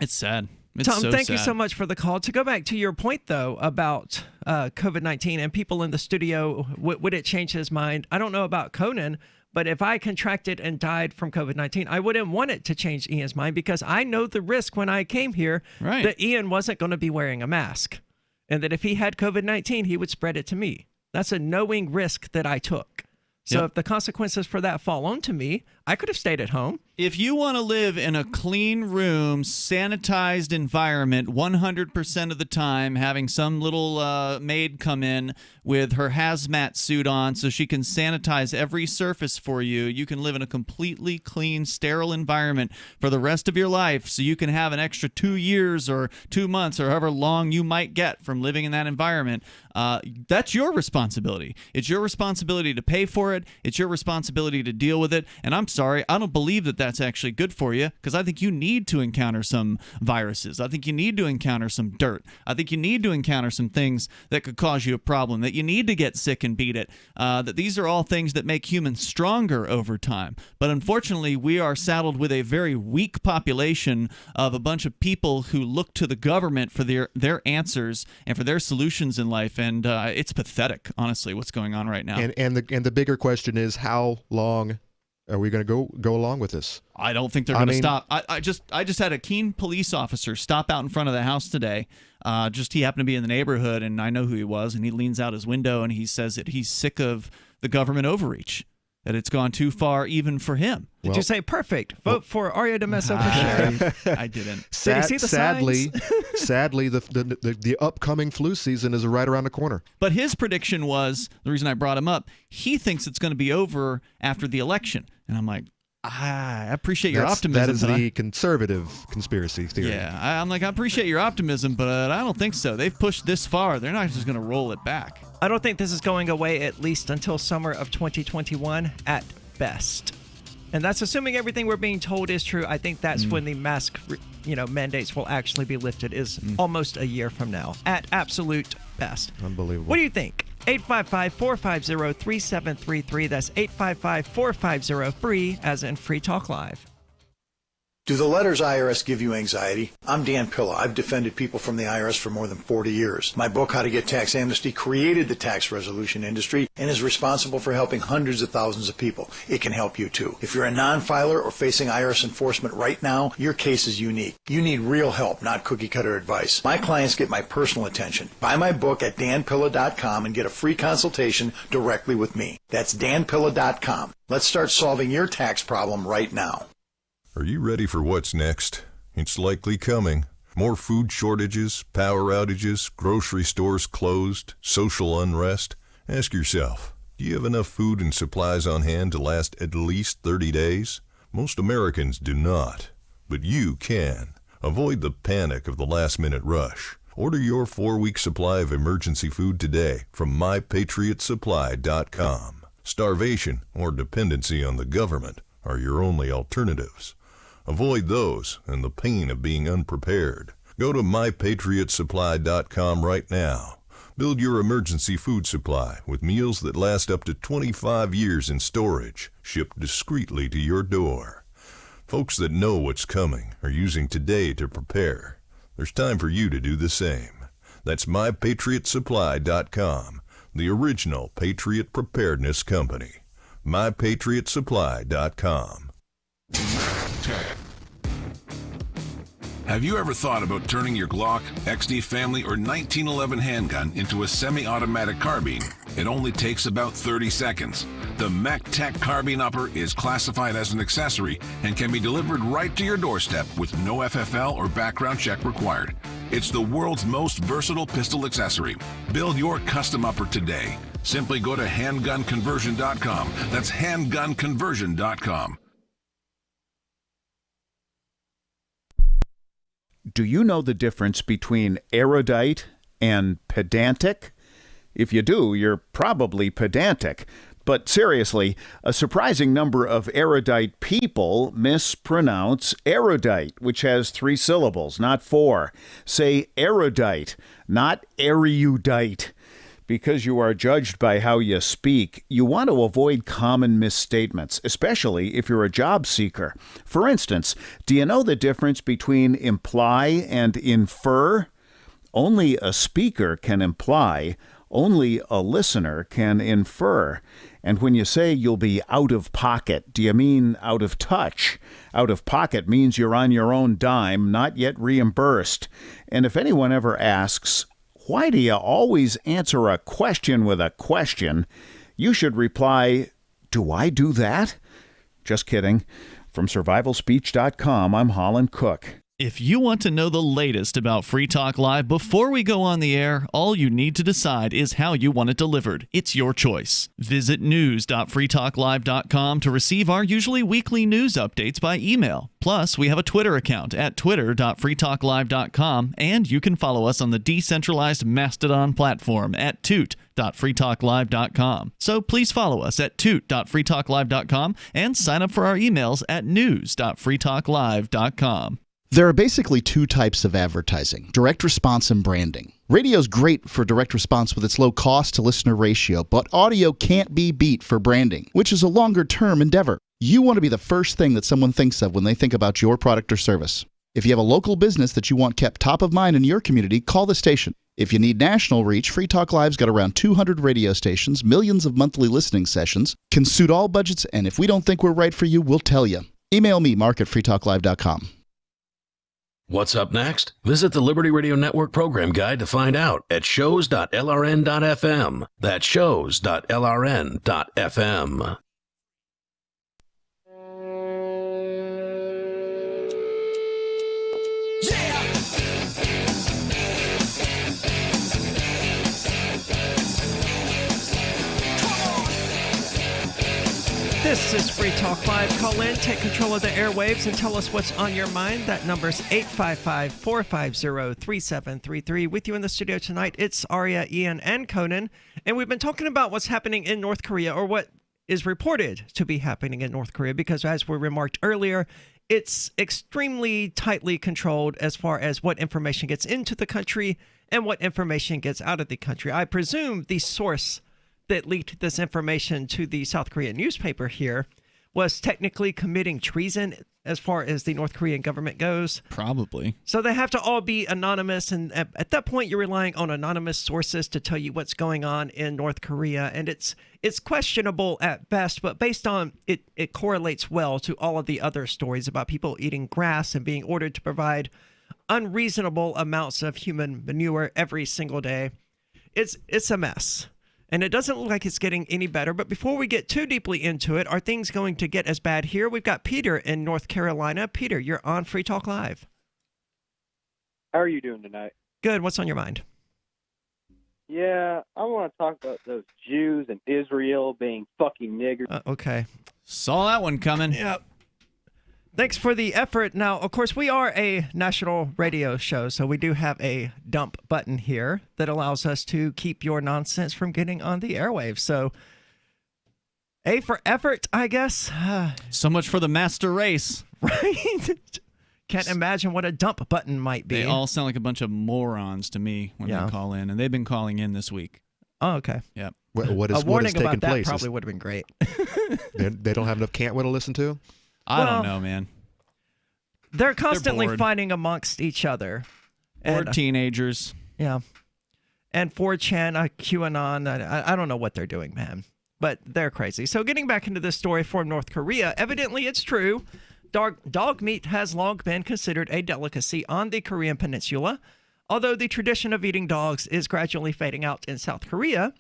It's sad. It's Tom, so thank you sad. so much for the call. To go back to your point, though, about COVID-19 and people in the studio, would it change his mind? I don't know about Conan, but if I contracted and died from COVID-19, I wouldn't want it to change Ian's mind because I know the risk when I came here that Ian wasn't going to be wearing a mask and that if he had COVID-19, he would spread it to me. That's a knowing risk that I took. So if the consequences for that fall onto me, I could have stayed at home. If you want to live in a clean room, sanitized environment 100% of the time, having some little maid come in with her hazmat suit on so she can sanitize every surface for you, you can live in a completely clean, sterile environment for the rest of your life so you can have an extra 2 years or 2 months or however long you might get from living in that environment. That's your responsibility. It's your responsibility to pay for it. It's your responsibility to deal with it. And I'm sorry. I don't believe that that's actually good for you, because I think you need to encounter some viruses. I think you need to encounter some dirt. I think you need to encounter some things that could cause you a problem, that you need to get sick and beat it, that these are all things that make humans stronger over time. But unfortunately, we are saddled with a very weak population of a bunch of people who look to the government for their answers and for their solutions in life, and it's pathetic, honestly, what's going on right now. And the bigger question is, how long are we going to go along with this? I don't think they're going to stop. I just had a keen police officer stop out in front of the house today. He happened to be in the neighborhood, and I know who he was, and he leans out his window and he says that he's sick of the government overreach, that it's gone too far even for him. Did you say perfect? Vote for Aria DeMesso for sheriff. I didn't. Did you see the sadly, signs? sadly, the upcoming flu season is right around the corner. But his prediction was, the reason I brought him up, he thinks it's going to be over after the election. And I'm like, I appreciate your optimism. That is the conservative conspiracy theory. Yeah, I'm like, I appreciate your optimism, but I don't think so. They've pushed this far. They're not just going to roll it back. I don't think this is going away at least until summer of 2021 at best. And that's assuming everything we're being told is true. I think that's when the mask mandates will actually be lifted, is almost a year from now at absolute best. Unbelievable. What do you think? 855-450-3733. That's 855-450-FREE, as in Free Talk Live. Do the letters IRS give you anxiety? I'm Dan Pilla. I've defended people from the IRS for more than 40 years. My book, How to Get Tax Amnesty, created the tax resolution industry and is responsible for helping hundreds of thousands of people. It can help you too. If you're a non-filer or facing IRS enforcement right now, your case is unique. You need real help, not cookie-cutter advice. My clients get my personal attention. Buy my book at danpilla.com and get a free consultation directly with me. That's danpilla.com. Let's start solving your tax problem right now. Are you ready for what's next? It's likely coming. More food shortages, power outages, grocery stores closed, social unrest. Ask yourself, do you have enough food and supplies on hand to last at least 30 days? Most Americans do not, but you can. Avoid the panic of the last-minute rush. Order your 4-week supply of emergency food today from mypatriotsupply.com. Starvation or dependency on the government are your only alternatives. Avoid those and the pain of being unprepared. Go to mypatriotsupply.com right now. Build your emergency food supply with meals that last up to 25 years in storage, shipped discreetly to your door. Folks that know what's coming are using today to prepare. There's time for you to do the same. That's mypatriotsupply.com, the original Patriot Preparedness Company. mypatriotsupply.com. Have you ever thought about turning your Glock, XD Family, or 1911 handgun into a semi-automatic carbine? It only takes about 30 seconds. The MacTech Carbine Upper is classified as an accessory and can be delivered right to your doorstep with no FFL or background check required. It's the world's most versatile pistol accessory. Build your custom upper today. Simply go to handgunconversion.com. That's handgunconversion.com. Do you know the difference between erudite and pedantic? If you do, you're probably pedantic. But seriously, a surprising number of erudite people mispronounce erudite, which has 3 syllables, not 4. Say erudite, not erudite. Because you are judged by how you speak, you want to avoid common misstatements, especially if you're a job seeker. For instance, do you know the difference between imply and infer? Only a speaker can imply. Only a listener can infer. And when you say you'll be out of pocket, do you mean out of touch? Out of pocket means you're on your own dime, not yet reimbursed. And if anyone ever asks, why do you always answer a question with a question? You should reply, do I do that? Just kidding. From survivalspeech.com, I'm Holland Cook. If you want to know the latest about Free Talk Live before we go on the air, all you need to decide is how you want it delivered. It's your choice. Visit news.freetalklive.com to receive our usually weekly news updates by email. Plus, we have a Twitter account at twitter.freetalklive.com, and you can follow us on the decentralized Mastodon platform at toot.freetalklive.com. So please follow us at toot.freetalklive.com and sign up for our emails at news.freetalklive.com. There are basically two types of advertising, direct response and branding. Radio's great for direct response with its low cost to listener ratio, but audio can't be beat for branding, which is a longer-term endeavor. You want to be the first thing that someone thinks of when they think about your product or service. If you have a local business that you want kept top of mind in your community, call the station. If you need national reach, Free Talk Live's got around 200 radio stations, millions of monthly listening sessions, can suit all budgets, and if we don't think we're right for you, we'll tell you. Email me, mark@freetalklive.com. What's up next? Visit the Liberty Radio Network program guide to find out at shows.lrn.fm. That's shows.lrn.fm. This is Free Talk Live. Call in, take control of the airwaves, and tell us what's on your mind. That number's 855-450-3733. With you in the studio tonight, it's Aria, Ian, and Conan. And we've been talking about what's happening in North Korea, or what is reported to be happening in North Korea, because as we remarked earlier, it's extremely tightly controlled as far as what information gets into the country and what information gets out of the country. I presume the source that leaked this information to the South Korean newspaper here was technically committing treason as far as the North Korean government goes. Probably. So they have to all be anonymous, and at that point you're relying on anonymous sources to tell you what's going on in North Korea, and it's questionable at best, but based on it correlates well to all of the other stories about people eating grass and being ordered to provide unreasonable amounts of human manure every single day. It's a mess. And it doesn't look like it's getting any better. But before we get too deeply into it, are things going to get as bad here? We've got Peter in North Carolina. Peter, you're on Free Talk Live. How are you doing tonight? Good. What's on your mind? Yeah, I want to talk about those Jews and Israel being fucking niggers. Okay. Saw that one coming. Yep. Thanks for the effort. Now, of course, we are a national radio show, so we do have a dump button here that allows us to keep your nonsense from getting on the airwaves. So, A for effort, I guess. So much for the master race. Right? Can't imagine what a dump button might be. They all sound like a bunch of morons to me when they call in, and they've been calling in this week. Oh, okay. Yep. What is taking about that place? Probably would have been great. They don't have enough Cantwell to listen to? I don't know, man. They're constantly bored. fighting amongst each other. Or teenagers. Yeah. And 4chan, QAnon, I don't know what they're doing, man. But they're crazy. So getting back into this story from North Korea, evidently it's true. Dog meat has long been considered a delicacy on the Korean peninsula. Although the tradition of eating dogs is gradually fading out in South Korea,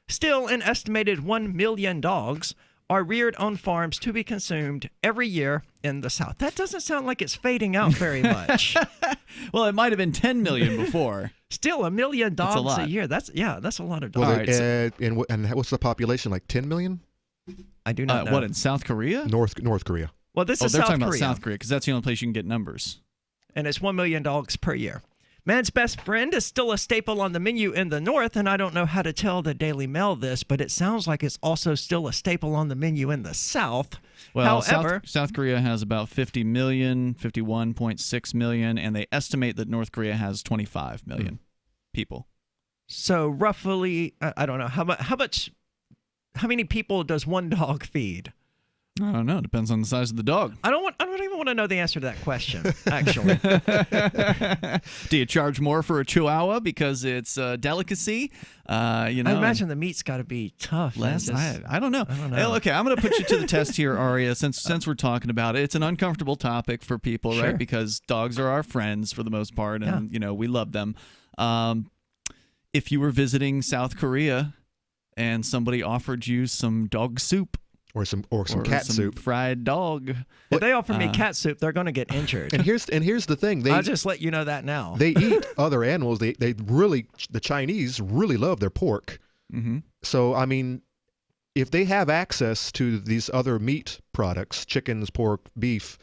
still an estimated 1 million dogs are reared on farms to be consumed every year in the South. That doesn't sound like it's fading out very much. Well, it might have been 10 million before. Still, 1 million dogs a year. That's a lot of dogs. Well, and what's the population, like 10 million? I do not know. What, in South Korea? North Korea. Well, this is they're South talking Korea. about South Korea, because that's the only place you can get numbers. And it's 1 million dogs per year. Man's best friend is still a staple on the menu in the North, and I don't know how to tell the Daily Mail this, but it sounds like it's also still a staple on the menu in the South. Well, however, South Korea has about 50 million, 51.6 million, and they estimate that North Korea has 25 million people. So roughly, I don't know, how many people does one dog feed? I don't know. It depends on the size of the dog. I don't even want to know the answer to that question, actually. Do you charge more for a Chihuahua because it's a delicacy? I imagine the meat's got to be tough. Less. I don't know. I don't know. Okay, I'm going to put you to the test here, Aria, since we're talking about it. It's an uncomfortable topic for people, Sure. right? Because dogs are our friends for the most part, and we love them. If you were visiting South Korea and somebody offered you some dog soup, or some cat soup, fried dog. If they offer me cat soup, they're going to get injured. And here's the thing. I'll just let you know that now. They eat other animals. They really, the Chinese really love their pork. Mm-hmm. So I mean, if they have access to these other meat products, chickens, pork, beef,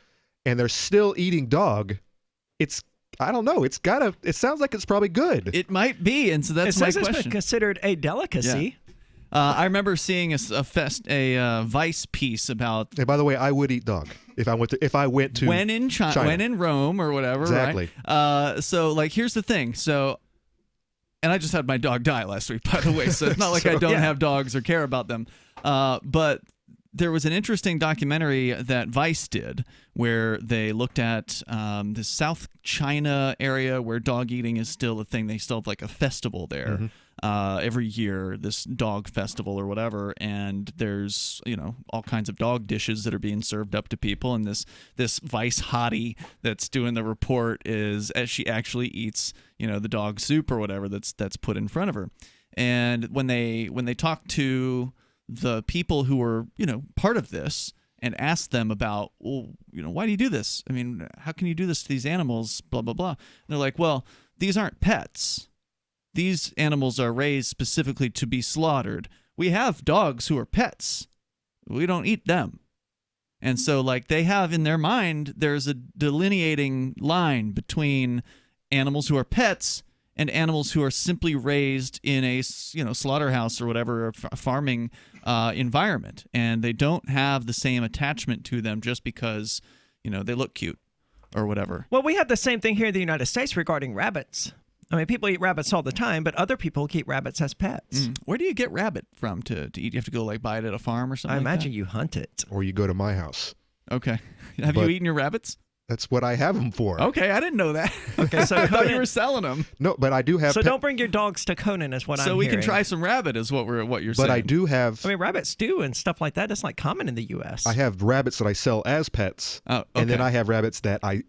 and they're still eating dog, I don't know. It sounds like it's probably good. It might be, and so that's my question. It's been considered a delicacy. Yeah. I remember seeing a Vice piece about. Hey, by the way, I would eat dog if I went to when in China. When in Rome or whatever. Exactly. Right? So like, here's the thing. So, and I just had my dog die last week, by the way. So it's not like I don't have dogs or care about them. But there was an interesting documentary that Vice did where they looked at the South China area where dog eating is still a thing. They still have like a festival there every year, this dog festival or whatever. And there's, all kinds of dog dishes that are being served up to people. And this Vice hottie that's doing the report she actually eats, the dog soup or whatever that's put in front of her. And when they talk to the people who were, part of this and asked them about, well, why do you do this? I mean, how can you do this to these animals? Blah, blah, blah. And they're like, well, these aren't pets. These animals are raised specifically to be slaughtered. We have dogs who are pets. We don't eat them. And so, like, they have in their mind, there's a delineating line between animals who are pets and animals who are simply raised in a slaughterhouse or whatever, farming environment, and they don't have the same attachment to them just because they look cute or whatever. Well, we have the same thing here in the United States regarding rabbits. I mean, people eat rabbits all the time, but other people keep rabbits as pets. Where do you get rabbit from to eat? You have to go buy it at a farm or something. I imagine you hunt it, or you go to my house. Okay, have you eaten your rabbits? That's what I have them for. Okay, I didn't know that. Okay, so I thought you were selling them. No, but I do have. So don't bring your dogs to Conan, is what I'm hearing. So we can try some rabbit, is what you're saying. But I do have. I mean, rabbit stew and stuff like that. That's like common in the U.S. I have rabbits that I sell as pets, and then I have rabbits that I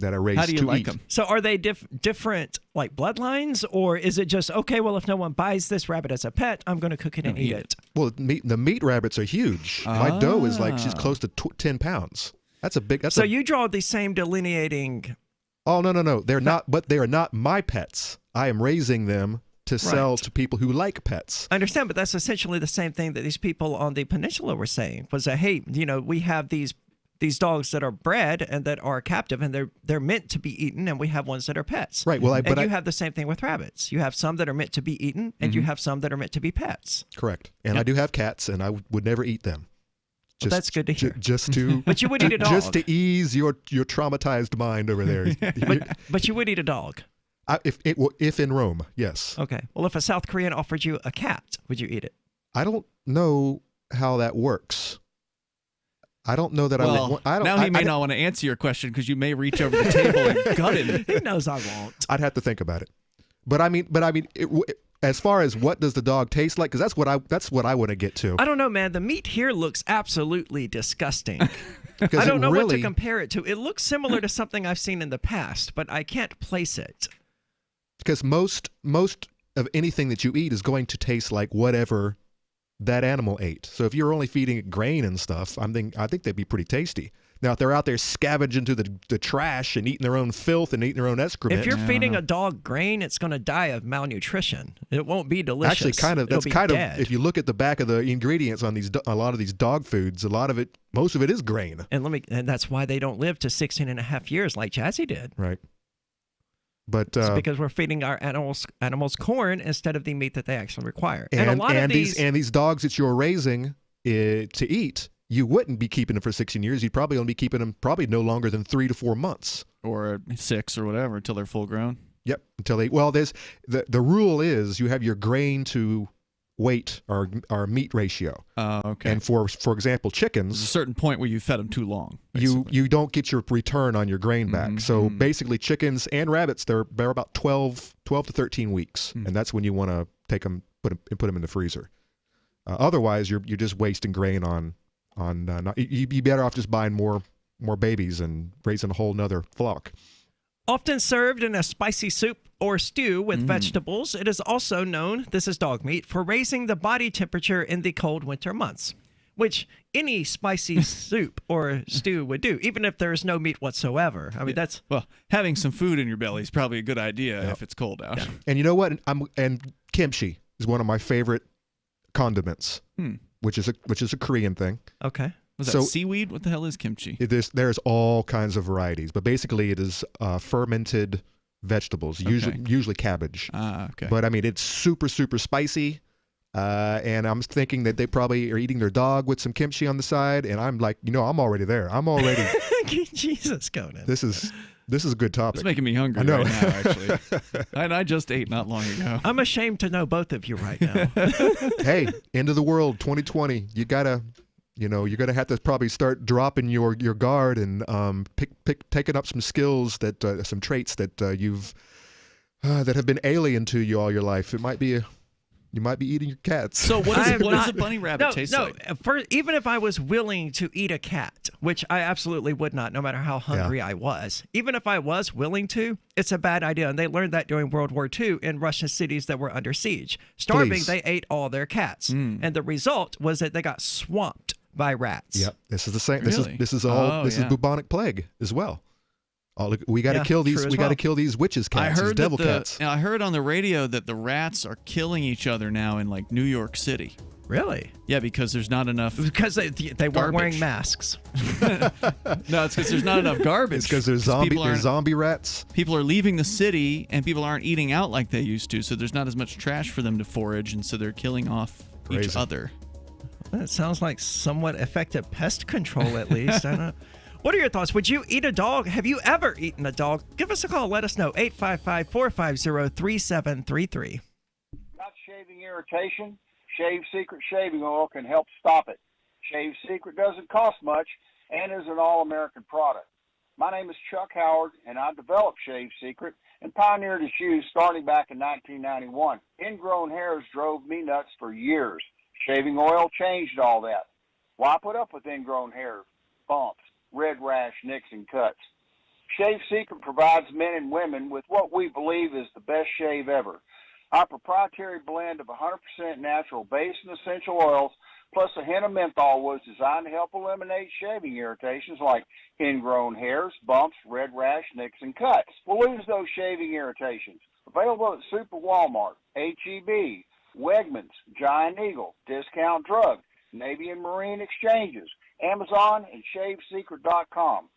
raise to eat. How do you like them? So are they different like bloodlines, or is it just okay? Well, if no one buys this rabbit as a pet, I'm going to cook it and eat it. Well, the meat rabbits are huge. My doe is she's close to 10 pounds. That's a big. So you draw the same delineating. Oh no! They're not. But they are not my pets. I am raising them to sell to people who like pets. I understand, but that's essentially the same thing that these people on the peninsula were saying. Was that hey, we have these dogs that are bred and that are captive, and they're meant to be eaten, and we have ones that are pets. Right. Well, you have the same thing with rabbits. You have some that are meant to be eaten, and you have some that are meant to be pets. Correct. And I do have cats, and I would never eat them. Well, that's good to hear. Just to, but you would eat a dog. Just to ease your traumatized mind over there. but you would eat a dog. If in Rome, yes. Okay. Well, if a South Korean offered you a cat, would you eat it? I don't know how that works. I don't know that I would. Now he may not want to answer your question because you may reach over the table and gut it. He knows I won't. I'd have to think about it. But I mean, as far as what does the dog taste like, because that's what I want to get to. I don't know, man. The meat here looks absolutely disgusting. I don't know what to compare it to. It looks similar to something I've seen in the past, but I can't place it. Because most of anything that you eat is going to taste like whatever that animal ate. So if you're only feeding it grain and stuff, I think they'd be pretty tasty. Now, if they're out there scavenging through the trash and eating their own filth and eating their own excrement. If you're feeding a dog grain, it's going to die of malnutrition. It won't be delicious. Actually, that's kind of, if you look at the back of the ingredients on a lot of these dog foods, most of it is grain. And that's why they don't live to 16 and a half years like Jazzy did. Right. But it's because we're feeding our animals corn instead of the meat that they actually require. And these dogs that you're raising to eat, you wouldn't be keeping them for 16 years. You'd probably only be keeping them no longer than 3 to 4 months. Or 6 or whatever until they're full grown. Yep. There's the rule is you have your grain to weight or meat ratio. Okay. And for example, chickens. There's a certain point where you fed them too long. You don't get your return on your grain back. So basically chickens and rabbits, they're about 12 to 13 weeks. And that's when you want to take them, put them in the freezer. Otherwise, you're just wasting grain on you'd be better off just buying more babies and raising a whole nother flock. Often served in a spicy soup or stew with vegetables, it is also known, this is dog meat, for raising the body temperature in the cold winter months. which any spicy soup or stew would do, even if there's no meat whatsoever. I mean, that's... Well, having some food in your belly is probably a good idea if it's cold out. Yeah. And you know what? And kimchi is one of my favorite condiments, which is a Korean thing. Okay. Was that seaweed? What the hell is kimchi? There's all kinds of varieties, but basically it is fermented vegetables, usually cabbage. Okay. But I mean, it's super, super spicy. And I'm thinking that they probably are eating their dog with some kimchi on the side, and I'm like, I'm already there. I'm already. Jesus, Conan. This is a good topic. It's making me hungry right now, actually. And I just ate not long ago. I'm ashamed to know both of you right now. Hey, end of the world, 2020. You gotta. You're gonna have to probably start dropping your guard and taking up some skills some traits that you've that have been alien to you all your life. It might be you might be eating your cats. So what does a bunny rabbit taste like? Even if I was willing to eat a cat, which I absolutely would not, no matter how hungry I was, even if I was willing to, it's a bad idea. And they learned that during World War II in Russian cities that were under siege. Starving, they ate all their cats. And the result was that they got swamped by rats. Yep, this is the same. Really? This is bubonic plague as well. We got to kill these. We got to kill these witches cats. These devil cats. I heard on the radio that the rats are killing each other now in like New York City. Really? Yeah, because there's not enough. Because they weren't wearing masks. No, it's because there's not enough garbage. It's because there's zombie rats. People are leaving the city, and people aren't eating out like they used to. So there's not as much trash for them to forage, and so they're killing off each other. That sounds like somewhat effective pest control, at least. I don't know. What are your thoughts? Would you eat a dog? Have you ever eaten a dog? Give us a call. Let us know. 855-450-3733. Got shaving irritation? Shave Secret shaving oil can help stop it. Shave Secret doesn't cost much and is an all-American product. My name is Chuck Howard, and I developed Shave Secret and pioneered its use starting back in 1991. Ingrown hairs drove me nuts for years. Shaving oil changed all that. Why put up with ingrown hair, bumps, red rash, nicks, and cuts? Shave Secret provides men and women with what we believe is the best shave ever. Our proprietary blend of 100% natural base and essential oils plus a hint of menthol was designed to help eliminate shaving irritations like ingrown hairs, bumps, red rash, nicks, and cuts. We'll lose those shaving irritations. Available at Super Walmart, H-E-B, Wegmans, Giant Eagle, Discount Drug, Navy and Marine Exchanges, Amazon, and ShaveSecret.com.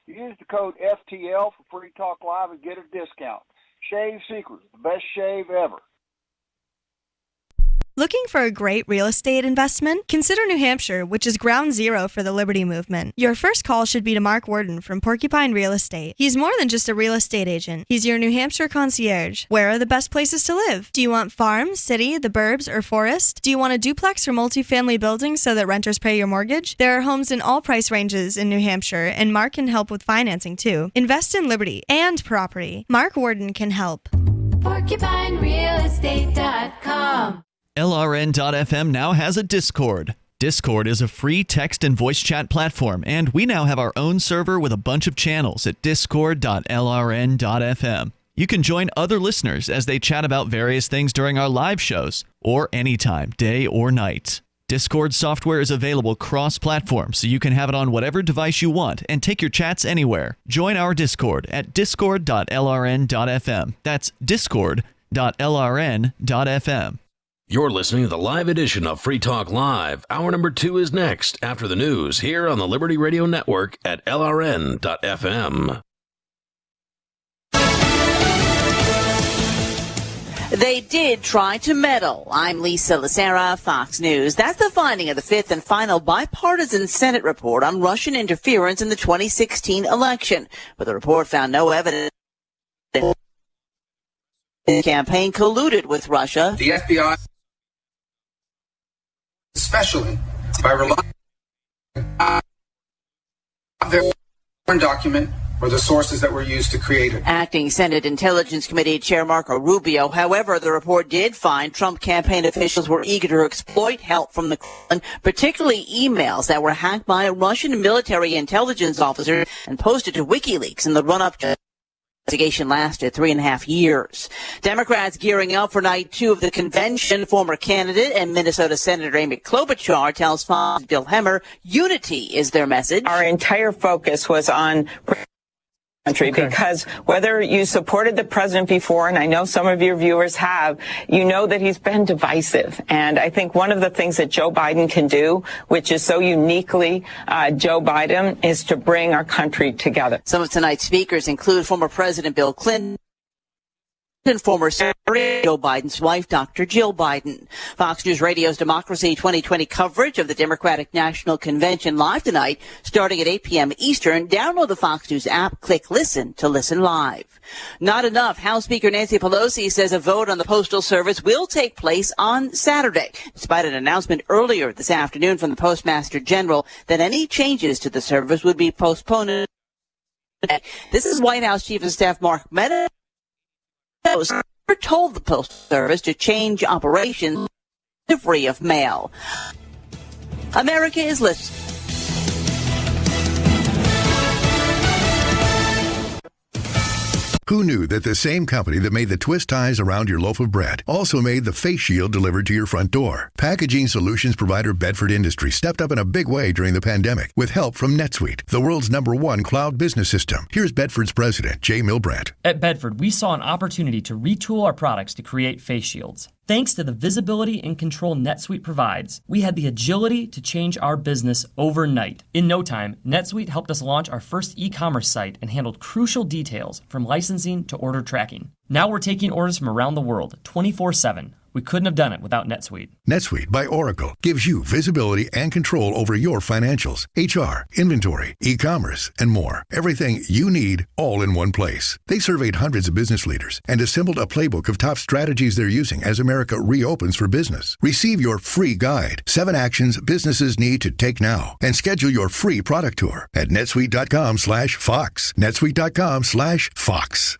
Use the code FTL for Free Talk Live and get a discount. Shave Secret, the best shave ever. Looking for a great real estate investment? Consider New Hampshire, which is ground zero for the Liberty Movement. Your first call should be to Mark Worden from Porcupine Real Estate. He's more than just a real estate agent. He's your New Hampshire concierge. Where are the best places to live? Do you want farm, city, the burbs, or forest? Do you want a duplex or multifamily building so that renters pay your mortgage? There are homes in all price ranges in New Hampshire, and Mark can help with financing too. Invest in Liberty and property. Mark Worden can help. PorcupineRealEstate.com. LRN.FM now has a Discord. Discord is a free text and voice chat platform, and we now have our own server with a bunch of channels at discord.lrn.fm. You can join other listeners as they chat about various things during our live shows, or anytime, day or night. Discord software is available cross-platform, so you can have it on whatever device you want and take your chats anywhere. Join our Discord at discord.lrn.fm. That's discord.lrn.fm. You're listening to the live edition of Free Talk Live. Hour number 2 is next after the news here on the Liberty Radio Network at LRN.FM. They did try to meddle. I'm Lisa Lacera, Fox News. That's the finding of the fifth and final bipartisan Senate report on Russian interference in the 2016 election. But the report found no evidence that the campaign colluded with Russia. The FBI, especially by relying on their document or the sources that were used to create it. Acting Senate Intelligence Committee Chair Marco Rubio. However, the report did find Trump campaign officials were eager to exploit help from the Kremlin, particularly emails that were hacked by Russian military intelligence officers and posted to WikiLeaks in the run-up to investigation lasted 3.5 years. Democrats gearing up for night 2 of the convention. Former candidate and Minnesota Senator Amy Klobuchar tells Fox Bill Hemmer unity is their message. Our entire focus was on country, because whether you supported the president before, and I know some of your viewers have, you know that he's been divisive. And I think one of the things that Joe Biden can do, which is so uniquely Joe Biden, is to bring our country together. Some of tonight's speakers include former President Bill Clinton and former Secretary Joe Biden's wife, Dr. Jill Biden. Fox News Radio's Democracy 2020 coverage of the Democratic National Convention live tonight, starting at 8 p.m. Eastern. Download the Fox News app, click Listen to listen live. Not enough. House Speaker Nancy Pelosi says a vote on the Postal Service will take place on Saturday, despite an announcement earlier this afternoon from the Postmaster General that any changes to the service would be postponed. This is White House Chief of Staff Mark Meadows told the Postal Service to change operations delivery of mail. America is listening. Who knew that the same company that made the twist ties around your loaf of bread also made the face shield delivered to your front door? Packaging solutions provider Bedford Industries stepped up in a big way during the pandemic with help from NetSuite, the world's #1 cloud business system. Here's Bedford's president, Jay Milbrandt. At Bedford, we saw an opportunity to retool our products to create face shields. Thanks to the visibility and control NetSuite provides, we had the agility to change our business overnight. In no time, NetSuite helped us launch our first e-commerce site and handled crucial details from licensing to order tracking. Now we're taking orders from around the world 24/7. We couldn't have done it without NetSuite. NetSuite by Oracle gives you visibility and control over your financials, HR, inventory, e-commerce, and more. Everything you need all in one place. They surveyed hundreds of business leaders and assembled a playbook of top strategies they're using as America reopens for business. Receive your free guide, 7 actions businesses need to take now, and schedule your free product tour at netsuite.com/Fox. netsuite.com/Fox.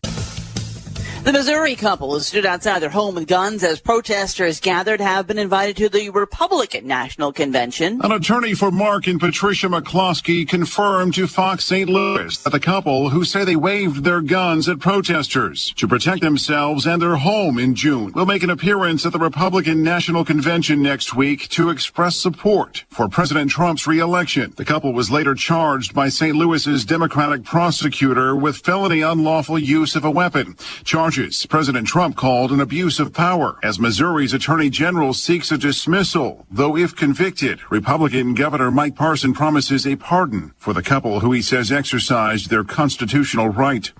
The Missouri couple who stood outside their home with guns as protesters gathered have been invited to the Republican National Convention. An attorney for Mark and Patricia McCloskey confirmed to Fox St. Louis that the couple, who say they waved their guns at protesters to protect themselves and their home in June, will make an appearance at the Republican National Convention next week to express support for President Trump's re-election. The couple was later charged by St. Louis's Democratic prosecutor with felony unlawful use of a weapon. Charges President Trump called an abuse of power as Missouri's Attorney General seeks a dismissal, though if convicted, Republican Governor Mike Parson promises a pardon for the couple who he says exercised their constitutional right.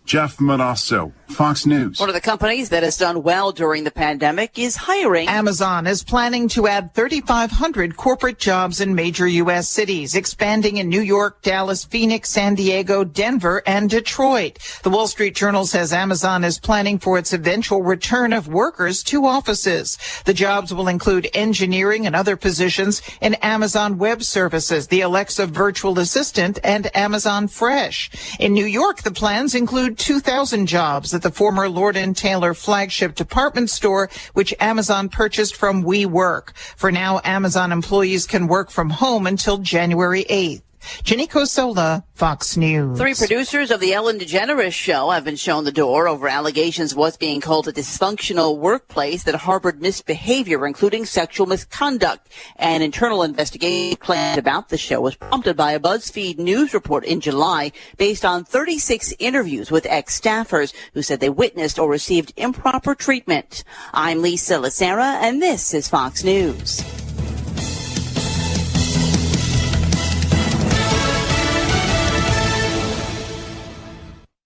Jeff Manasso, Fox News. One of the companies that has done well during the pandemic is hiring. Amazon is planning to add 3,500 corporate jobs in major U.S. cities, expanding in New York, Dallas, Phoenix, San Diego, Denver, and Detroit. The Wall Street Journal says Amazon is planning for its eventual return of workers to offices. The jobs will include engineering and other positions in Amazon Web Services, the Alexa virtual assistant, and Amazon Fresh. In New York, the plans include 2,000 jobs at the former Lord & Taylor flagship department store, which Amazon purchased from WeWork. For now, Amazon employees can work from home until January 8th. Jenny Cosola, Fox News. 3 producers of the Ellen DeGeneres show have been shown the door over allegations of what's being called a dysfunctional workplace that harbored misbehavior, including sexual misconduct. An internal investigation planned about the show was prompted by a BuzzFeed News report in July based on 36 interviews with ex-staffers who said they witnessed or received improper treatment. I'm Lisa Lacera, and this is Fox News.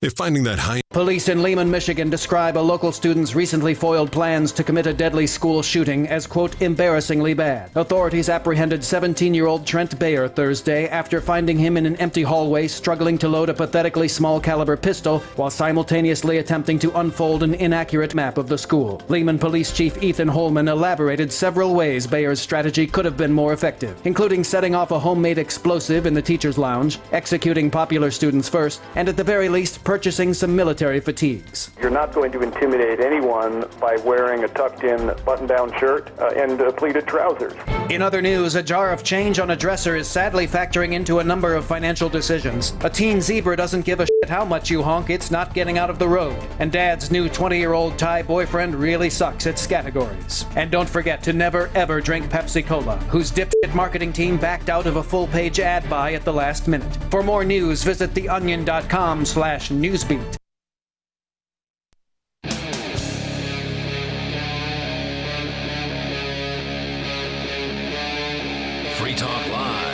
If finding that high... Police in Lehman, Michigan describe a local student's recently foiled plans to commit a deadly school shooting as, quote, embarrassingly bad. Authorities apprehended 17-year-old Trent Bayer Thursday after finding him in an empty hallway struggling to load a pathetically small caliber pistol while simultaneously attempting to unfold an inaccurate map of the school. Lehman Police Chief Ethan Holman elaborated several ways Bayer's strategy could have been more effective, including setting off a homemade explosive in the teacher's lounge, executing popular students first, and at the very least purchasing some military fatigues. You're not going to intimidate anyone by wearing a tucked-in button-down shirt and pleated trousers. In other news, a jar of change on a dresser is sadly factoring into a number of financial decisions. A teen zebra doesn't give a shit how much you honk, it's not getting out of the road. And Dad's new 20-year-old Thai boyfriend really sucks at categories. And don't forget to never ever drink Pepsi Cola, whose dipshit marketing team backed out of a full-page ad buy at the last minute. For more news, visit theonion.com/newsbeat. Free Talk Live.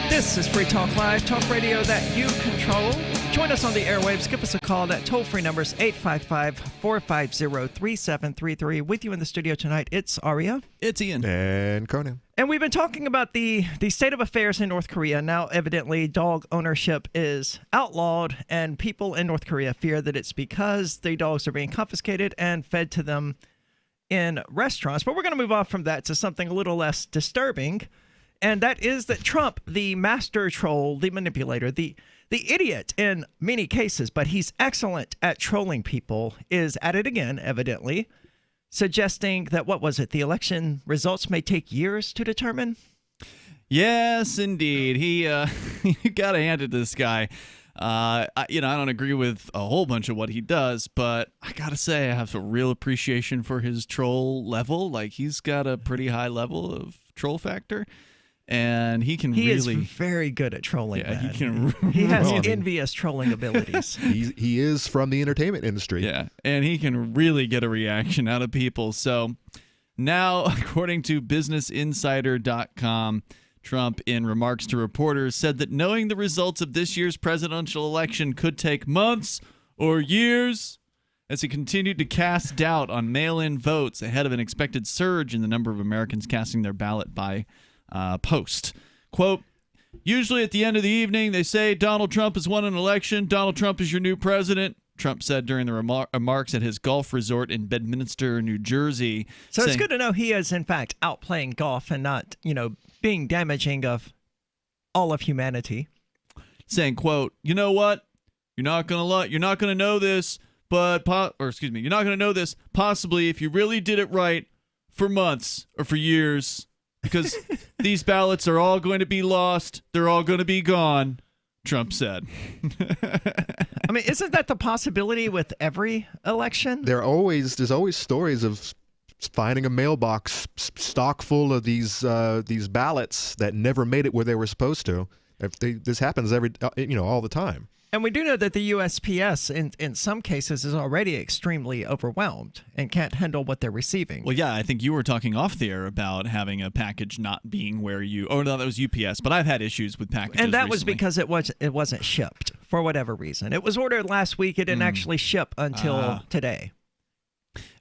This is Free Talk Live, talk radio that you control. Join us on the airwaves. Give us a call. That toll-free number is 855-450-3733. With you in the studio tonight, it's Aria. It's Ian. And Conan. And we've been talking about the state of affairs in North Korea. Now, evidently, dog ownership is outlawed, and people in North Korea fear that it's because the dogs are being confiscated and fed to them in restaurants. But we're going to move on from that to something a little less disturbing. And that is that Trump, the master troll, the manipulator, the idiot in many cases, but he's excellent at trolling people, is at it again, evidently, suggesting that, what was it, the election results may take years to determine? Yes, indeed. He, you got to hand it to this guy. I don't agree with a whole bunch of what he does, but I got to say I have a real appreciation for his troll level. Like, he's got a pretty high level of troll factor. And he is very good at trolling. Yeah, he has envious trolling abilities. He is from the entertainment industry. Yeah, and he can really get a reaction out of people. So now, according to BusinessInsider.com, Trump, in remarks to reporters, said that knowing the results of this year's presidential election could take months or years, as he continued to cast doubt on mail-in votes ahead of an expected surge in the number of Americans casting their ballot by post. Quote, usually at the end of the evening, they say Donald Trump has won an election. Donald Trump is your new president, Trump said during the remarks at his golf resort in Bedminster, New Jersey. So it's good to know he is, in fact, out playing golf and not, being damaging of all of humanity. Saying, quote, you know what? You're not going to know this, you're not going to know this possibly if you really did it right for months or for years. Because these ballots are all going to be lost. They're all going to be gone, Trump said. I mean, isn't that the possibility with every election? There's always stories of finding a mailbox stock full of these ballots that never made it where they were supposed to. This happens all the time. And we do know that the USPS, in some cases, is already extremely overwhelmed and can't handle what they're receiving. Well, yeah, I think you were talking off the air about having a package not being where you... Oh, no, that was UPS, but I've had issues with packages And that recently. was because it wasn't shipped for whatever reason. It was ordered last week. It didn't actually ship until today.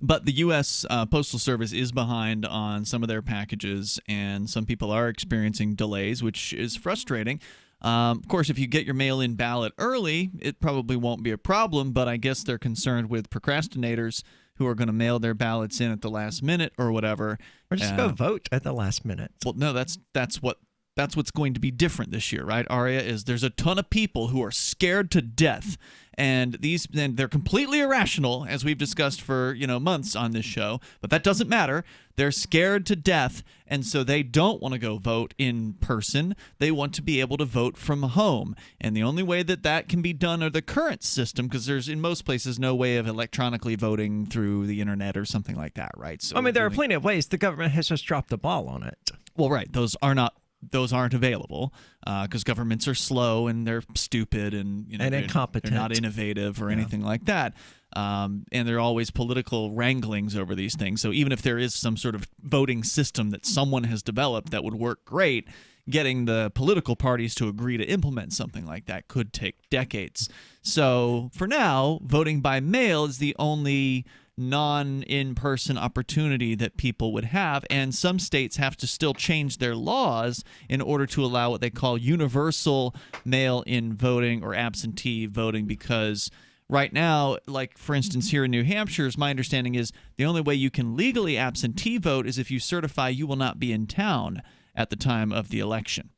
But the U.S. Postal Service is behind on some of their packages, and some people are experiencing delays, which is frustrating. Of course, if you get your mail-in ballot early, it probably won't be a problem, but I guess they're concerned with procrastinators who are going to mail their ballots in at the last minute or whatever. Or just go vote at the last minute. Well, no, that's what's going to be different this year, right, Aria? Is there's a ton of people who are scared to death, and they're completely irrational, as we've discussed for months on this show. But that doesn't matter. They're scared to death, and so they don't want to go vote in person. They want to be able to vote from home, and the only way that can be done under the current system, because there's in most places no way of electronically voting through the internet or something like that, right? So there are plenty of ways. The government has just dropped the ball on it. Well, right. Those aren't available because governments are slow and they're stupid and incompetent. They're not innovative or anything like that. And there are always political wranglings over these things. So even if there is some sort of voting system that someone has developed that would work great, getting the political parties to agree to implement something like that could take decades. So for now, voting by mail is the only non-in-person opportunity that people would have, and some states have to still change their laws in order to allow what they call universal mail-in voting or absentee voting, because right now, like for instance here in New Hampshire, my understanding is the only way you can legally absentee vote is if you certify you will not be in town at the time of the election.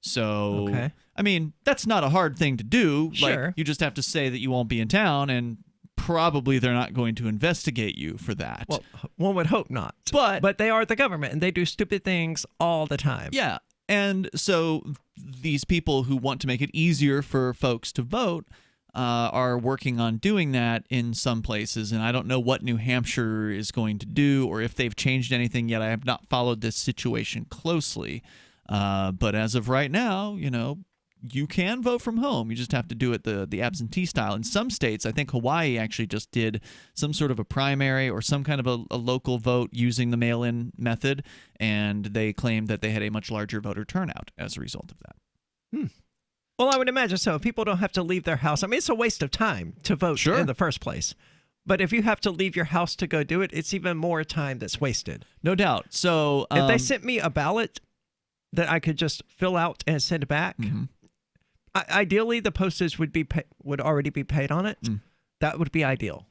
So, okay. I mean, that's not a hard thing to do. Sure. Like, you just have to say that you won't be in town, and probably they're not going to investigate you for that. Well, one would hope not. But they are the government, and they do stupid things all the time. Yeah. And so these people who want to make it easier for folks to vote are working on doing that in some places. And I don't know what New Hampshire is going to do or if they've changed anything yet. I have not followed this situation closely. But as of right now, you can vote from home. You just have to do it the absentee style. In some states, I think Hawaii actually just did some sort of a primary or some kind of a local vote using the mail-in method, and they claimed that they had a much larger voter turnout as a result of that. Well, I would imagine so. People don't have to leave their house. I mean, it's a waste of time to vote in the first place. But if you have to leave your house to go do it, it's even more time that's wasted. No doubt. So if they sent me a ballot that I could just fill out and send back, ideally the postage would already be paid on it. That would be ideal.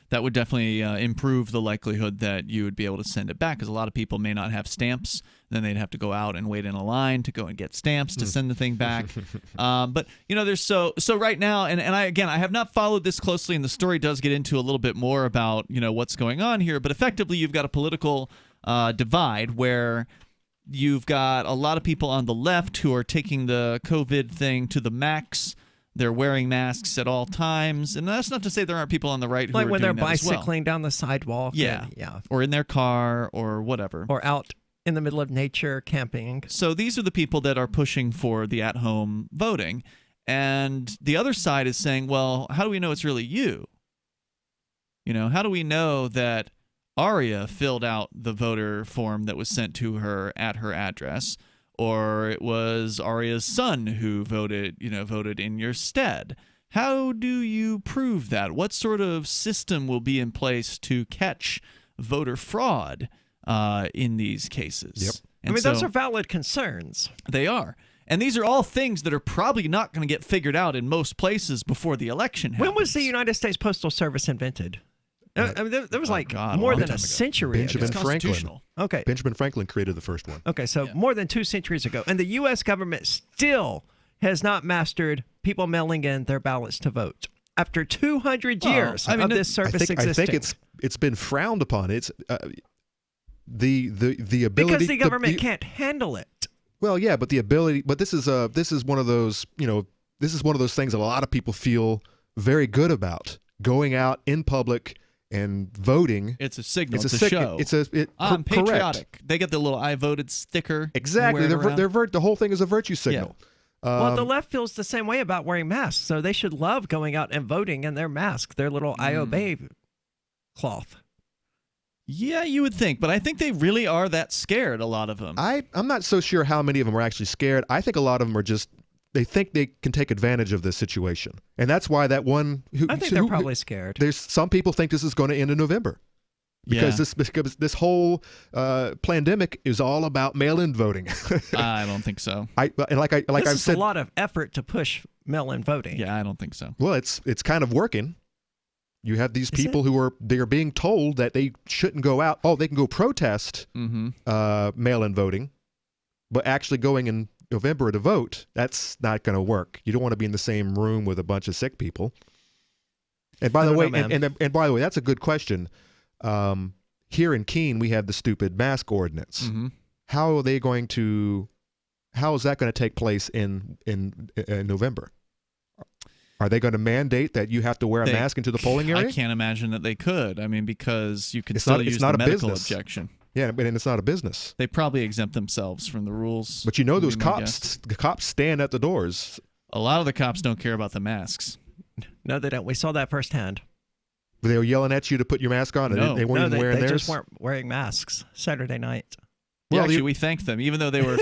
That would definitely improve the likelihood that you would be able to send it back, because a lot of people may not have stamps. Then they'd have to go out and wait in a line to go and get stamps to send the thing back. But there's so right now, and I have not followed this closely, and the story does get into a little bit more about what's going on here. But effectively, you've got a political divide where you've got a lot of people on the left who are taking the COVID thing to the max. They're wearing masks at all times. And that's not to say there aren't people on the right who are doing that as well. Like when they're bicycling down the sidewalk. Yeah. Or in their car or whatever. Or out in the middle of nature camping. So these are the people that are pushing for the at-home voting. And the other side is saying, well, how do we know it's really you? How do we know that Aria filled out the voter form that was sent to her at her address, or it was Aria's son who voted in your stead? How do you prove that? What sort of system will be in place to catch voter fraud in these cases? Yep. And those are valid concerns. They are. And these are all things that are probably not going to get figured out in most places before the election happens. When was the United States Postal Service invented? There was more than a century ago. Benjamin Franklin. Okay. Benjamin Franklin created the first one. Okay, so more than 2 centuries ago. And the U.S. government still has not mastered people mailing in their ballots to vote. After 200 years of this service existing. I think it's been frowned upon. It's the ability. Because the government can't handle it. Well, yeah, but the ability. But this is one of those this is one of those things that a lot of people feel very good about, going out in public and voting. It's a signal. It's a show. I'm patriotic. Correct. They get the little "I voted" sticker. Exactly. The whole thing is a virtue signal. Yeah. Well, the left feels the same way about wearing masks, so they should love going out and voting in their mask, their little "I obey" cloth. Yeah, you would think, but I think they really are that scared. A lot of them. I'm not so sure how many of them are actually scared. I think a lot of them are just. They think they can take advantage of this situation, and that's why that one. I think they're probably scared. There's some people think this is going to end in November, because this whole pandemic is all about mail-in voting. I don't think so. This is a lot of effort to push mail-in voting. Yeah, I don't think so. Well, it's kind of working. You have these people who are being told that they shouldn't go out. Oh, they can go protest mail-in voting, but actually going in November to vote, that's not going to work. You don't want to be in the same room with a bunch of sick people. And by the way, and by the way, that's a good question. Here in Keene, we have the stupid mask ordinance. Mm-hmm. How is that going to take place in November? Are they going to mandate that you have to wear a mask into the polling area? I can't imagine that they could. I mean, because you can still use the medical objection. Yeah, but it's not a business. They probably exempt themselves from the rules. But those cops, the cops stand at the doors. A lot of the cops don't care about the masks. No, they don't. We saw that firsthand. They were yelling at you to put your mask on, and no. they weren't even wearing theirs? They just weren't wearing masks Saturday night. Well, actually, we thanked them, even though they were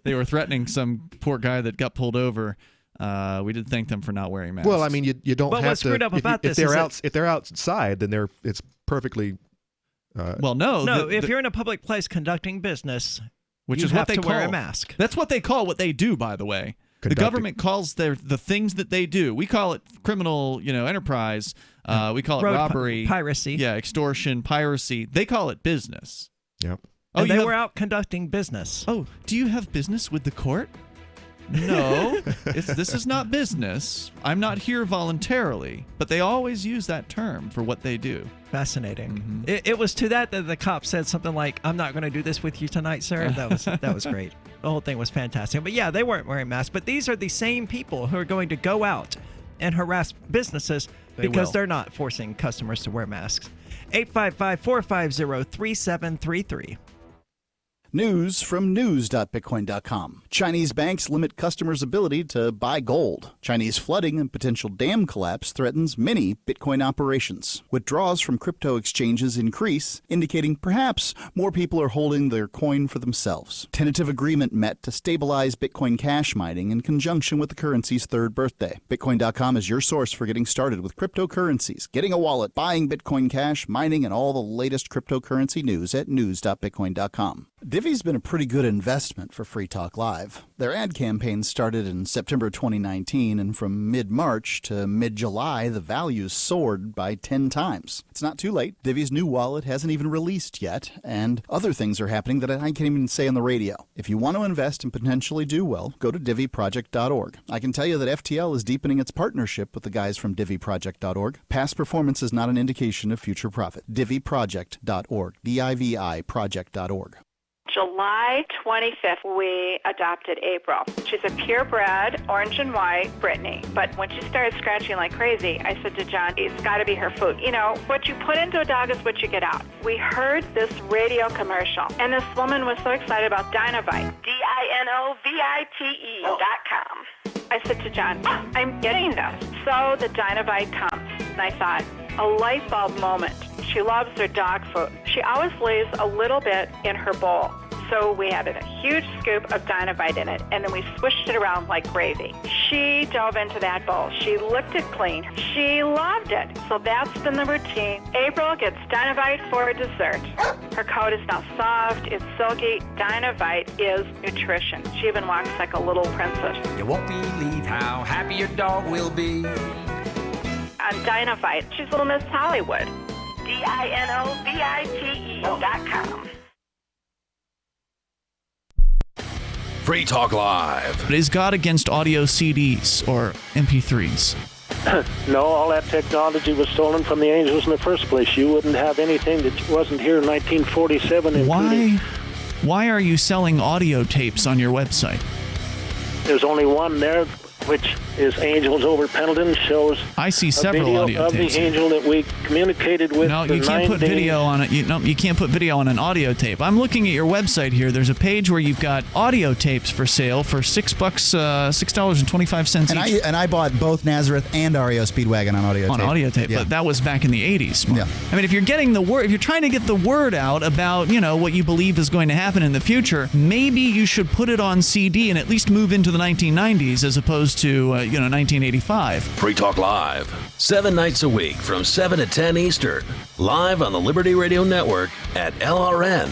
they were threatening some poor guy that got pulled over. We did thank them for not wearing masks. Well, I mean, you don't have to. What's screwed up about this if they're outside, then it's perfectly. If you're in a public place conducting business, which you is have what they to call wear a mask. That's what they call what they do, by the way. The government calls the things that they do. We call it criminal, enterprise. We call it robbery, piracy. Yeah, extortion, piracy. They call it business. Yep. And they were out conducting business. Oh, do you have business with the court? No, this is not business. I'm not here voluntarily. But they always use that term for what they do. Fascinating. It was to that the cop said something like, "I'm not going to do this with you tonight, sir." That was great. The whole thing was fantastic. But yeah, they weren't wearing masks. But these are the same people who are going to go out and harass businesses because they're not forcing customers to wear masks. 855-450-3733. News from news.bitcoin.com. Chinese banks limit customers' ability to buy gold. Chinese flooding and potential dam collapse threatens many Bitcoin operations. Withdrawals from crypto exchanges increase, indicating perhaps more people are holding their coin for themselves. Tentative agreement met to stabilize Bitcoin Cash mining in conjunction with the currency's third birthday. Bitcoin.com is your source for getting started with cryptocurrencies, getting a wallet, buying Bitcoin Cash, mining, and all the latest cryptocurrency news at news.bitcoin.com. Divi's been a pretty good investment for Free Talk Live. Their ad campaign started in September 2019, and from mid-March to mid-July, the values soared by 10 times. It's not too late. Divi's new wallet hasn't even released yet, and other things are happening that I can't even say on the radio. If you want to invest and potentially do well, go to diviproject.org. I can tell you that FTL is deepening its partnership with the guys from diviproject.org. Past performance is not an indication of future profit. diviproject.org. D-I-V-I project.org. July 25th, we adopted April. She's a purebred, orange and white Brittany. But when she started scratching like crazy, I said to John, it's got to be her food. You know, what you put into a dog is what you get out. We heard this radio commercial, and this woman was so excited about Dinovite, DINOVITE.com. I said to John, I'm getting this. So the Dinovite comes, and I thought, a light bulb moment. She loves her dog food. She always leaves a little bit in her bowl. So we had a huge scoop of Dinovite in it, and then we swished it around like gravy. She dove into that bowl. She licked it clean. She loved it. So that's been the routine. April gets Dinovite for dessert. Her coat is now soft. It's silky. Dinovite is nutrition. She even walks like a little princess. You won't believe how happy your dog will be. On Dinovite, she's Little Miss Hollywood. DINOVITE.com. Free Talk Live. Is God against audio CDs or MP3s? No, all that technology was stolen from the angels in the first place. You wouldn't have anything that wasn't here in 1947. Why are you selling audio tapes on your website? There's only one there, which is Angels Over Pendleton, shows I see several audio of tapes the angel that we communicated with. No, you can't put video on it. You can't put video on an audio tape. I'm looking at your website here. There's a page where you've got audio tapes for sale for $6.25 each. And I bought both Nazareth and Aria Speedwagon on audio tape. On audio tape, yeah. But that was back in the 80s. Yeah. I mean, if you're getting the word, if you're trying to get the word out about, what you believe is going to happen in the future, maybe you should put it on CD and at least move into the 1990s as opposed to 1985. Free Talk Live, 7 nights a week from 7 to 10 Eastern, live on the Liberty Radio Network at LRN.FM.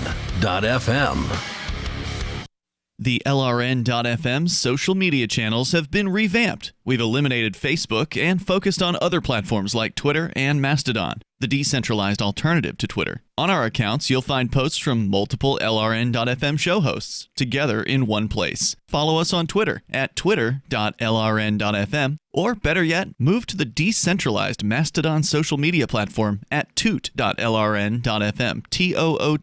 The LRN.FM social media channels have been revamped. We've eliminated Facebook and focused on other platforms like Twitter and Mastodon, the decentralized alternative to Twitter. On our accounts, you'll find posts from multiple LRN.FM show hosts together in one place. Follow us on Twitter at twitter.lrn.fm, or better yet, move to the decentralized Mastodon social media platform at toot.lrn.fm, toot.lrn.fm.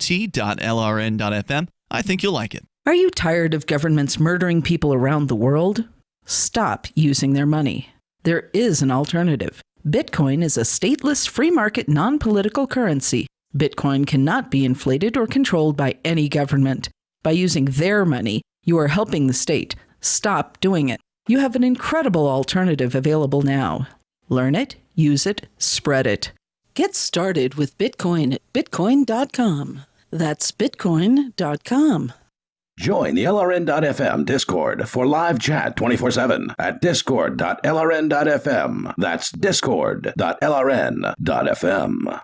I think you'll like it. Are you tired of governments murdering people around the world? Stop using their money. There is an alternative. Bitcoin is a stateless, free market, non-political currency. Bitcoin cannot be inflated or controlled by any government. By using their money, you are helping the state. Stop doing it. You have an incredible alternative available now. Learn it, use it, spread it. Get started with Bitcoin at bitcoin.com. That's bitcoin.com. Join the LRN.FM Discord for live chat 24/7 at discord.lrn.fm. That's discord.lrn.fm.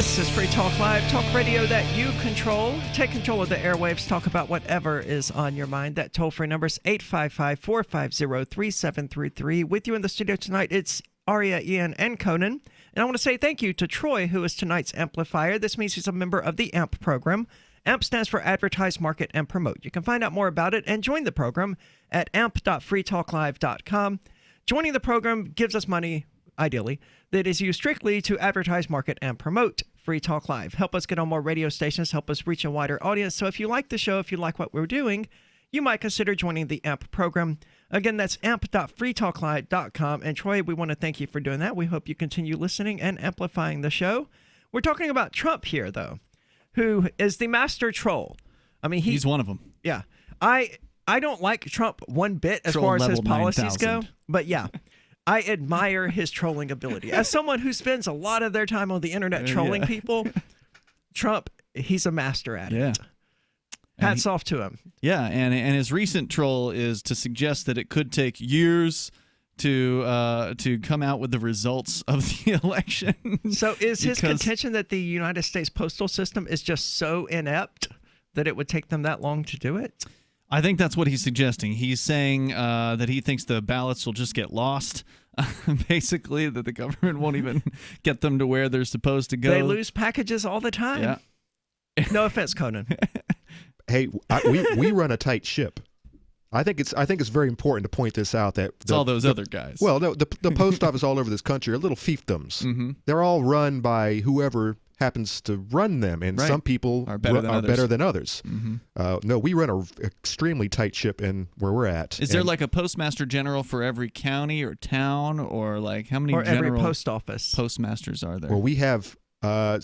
This is Free Talk Live, talk radio that you control. Take control of the airwaves. Talk about whatever is on your mind. That toll-free number is 855-450-3733. With you in the studio tonight, it's Aria, Ian, and Conan. And I want to say thank you to Troy, who is tonight's amplifier. This means he's a member of the AMP program. AMP stands for Advertise, Market, and Promote. You can find out more about it and join the program at amp.freetalklive.com. Joining the program gives us money, ideally, that is used strictly to advertise, market, and promote Free Talk Live. Help us get on more radio stations, help us reach a wider audience. So if you like the show, if you like what we're doing, you might consider joining the AMP program. Again, that's amp.freetalklive.com. And Troy, we want to thank you for doing that. We hope you continue listening and amplifying the show. We're talking about Trump here, though, who is the master troll. I mean, he's one of them. Yeah. I don't like Trump one bit as Troll far as his level policies 9,000. go, but yeah. I admire his trolling ability. As someone who spends a lot of their time on the internet trolling people, Trump, he's a master at it. Hats off to him. Yeah, and his recent troll is to suggest that it could take years to come out with the results of the election. So is his contention that the United States postal system is just so inept that it would take them that long to do it? I think that's what he's suggesting. He's saying that he thinks the ballots will just get lost. Basically, that the government won't even get them to where they're supposed to go. They lose packages all the time. Yeah. No offense, Conan. Hey, we run a tight ship. I think it's very important to point this out that it's all those other guys. Well, the post office all over this country are little fiefdoms. Mm-hmm. They're all run by whoever happens to run them, and some people are better than others. Mm-hmm. No, we run an extremely tight ship in where we're at. Is there like a postmaster general for every county or town, or like how many every post office postmasters are there? Well, we have I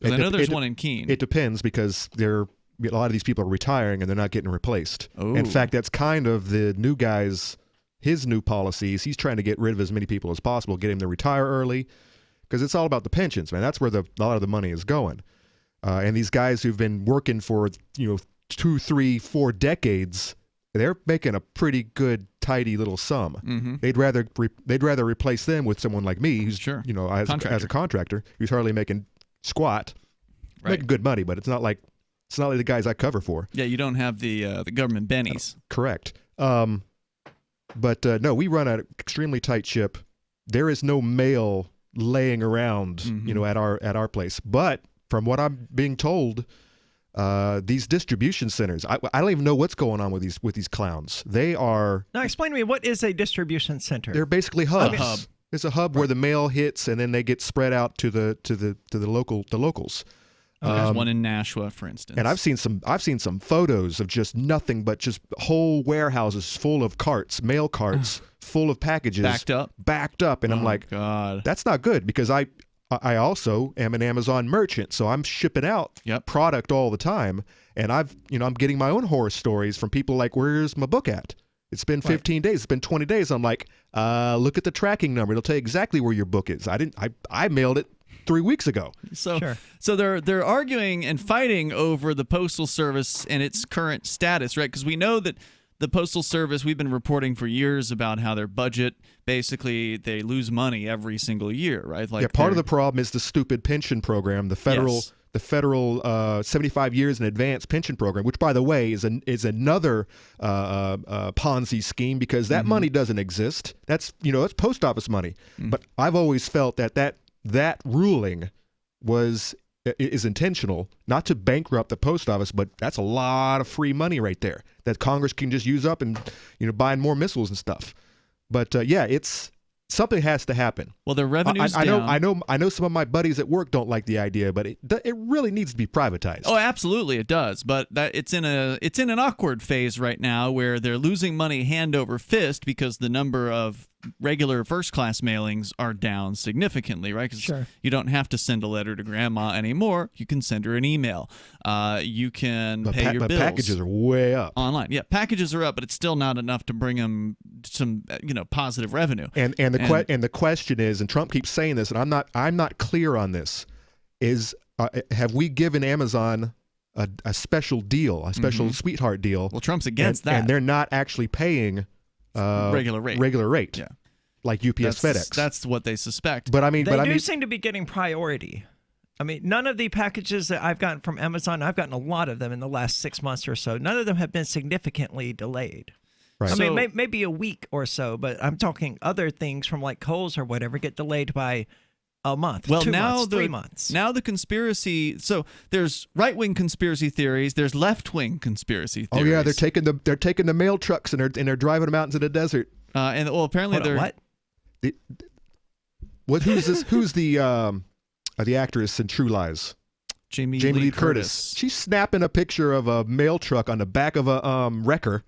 know there's one in Keene. It depends because a lot of these people are retiring and they're not getting replaced. Oh. In fact, that's kind of the new guy's his new policies. He's trying to get rid of as many people as possible, get him to retire early. Because it's all about the pensions, man. That's where a lot of the money is going. And these guys who've been working for 2, 3, 4 decades, they're making a pretty good, tidy little sum. Mm-hmm. They'd rather replace them with someone like me, who's as a contractor, who's hardly making squat, making good money, but it's not like the guys I cover for. Yeah, you don't have the government bennies. Correct. But no, we run an extremely tight ship. There is no mail laying around, at our place. But from what I'm being told, these distribution centers, I don't even know what's going on with these clowns. They are. Now, explain to me, what is a distribution center? They're basically hubs. It's a hub where the mail hits, and then they get spread out to the locals. There's one in Nashua, for instance. And I've seen some photos of just nothing but just whole warehouses full of carts, mail carts, full of packages backed up, and I'm like, God, that's not good, because I also am an Amazon merchant, so I'm shipping out product all the time, and I'm getting my own horror stories from people like, where's my book at? It's been 15 days. It's been 20 days. I'm like, look at the tracking number. It'll tell you exactly where your book is. I mailed it 3 weeks ago. So they're arguing and fighting over the Postal Service and its current status, right? Because we know that the Postal Service, we've been reporting for years about how their budget, basically, they lose money every single year, right? Like part of the problem is the stupid pension program, the federal 75 years in advance pension program, which, by the way, is another Ponzi scheme, because that money doesn't exist. That's it's post office money. But I've always felt that ruling is intentional, not to bankrupt the post office, but that's a lot of free money right there that Congress can just use up and buying more missiles and stuff. But it's something has to happen. Well, the revenue's down. I know some of my buddies at work don't like the idea, but it really needs to be privatized. Oh, absolutely, it does. But it's in an awkward phase right now where they're losing money hand over fist because the number of regular first-class mailings are down significantly, right? Because you don't have to send a letter to grandma anymore. You can send her an email. You can pay your bills. Packages are way up online. Yeah, packages are up, but it's still not enough to bring them some positive revenue. And the question is, and Trump keeps saying this, and I'm not clear on this, is have we given Amazon a special deal, a special sweetheart deal? Well, Trump's against that, and they're not actually paying regular rate. Yeah. like UPS, FedEx. That's what they suspect. But I mean, they do seem to be getting priority. I mean, none of the packages that I've gotten from Amazon, I've gotten a lot of them in the last 6 months or so. None of them have been significantly delayed. Right. I mean, maybe a week or so, but I'm talking other things from like Kohl's or whatever get delayed by a month, well, 2 now months, 3 months. Now the conspiracy. So there's right-wing conspiracy theories. There's left-wing conspiracy theories. Oh yeah, they're taking the mail trucks and they're driving them out into the desert. And well, apparently they're what? Who's the actress in True Lies? Jamie Lee Curtis. She's snapping a picture of a mail truck on the back of a wrecker.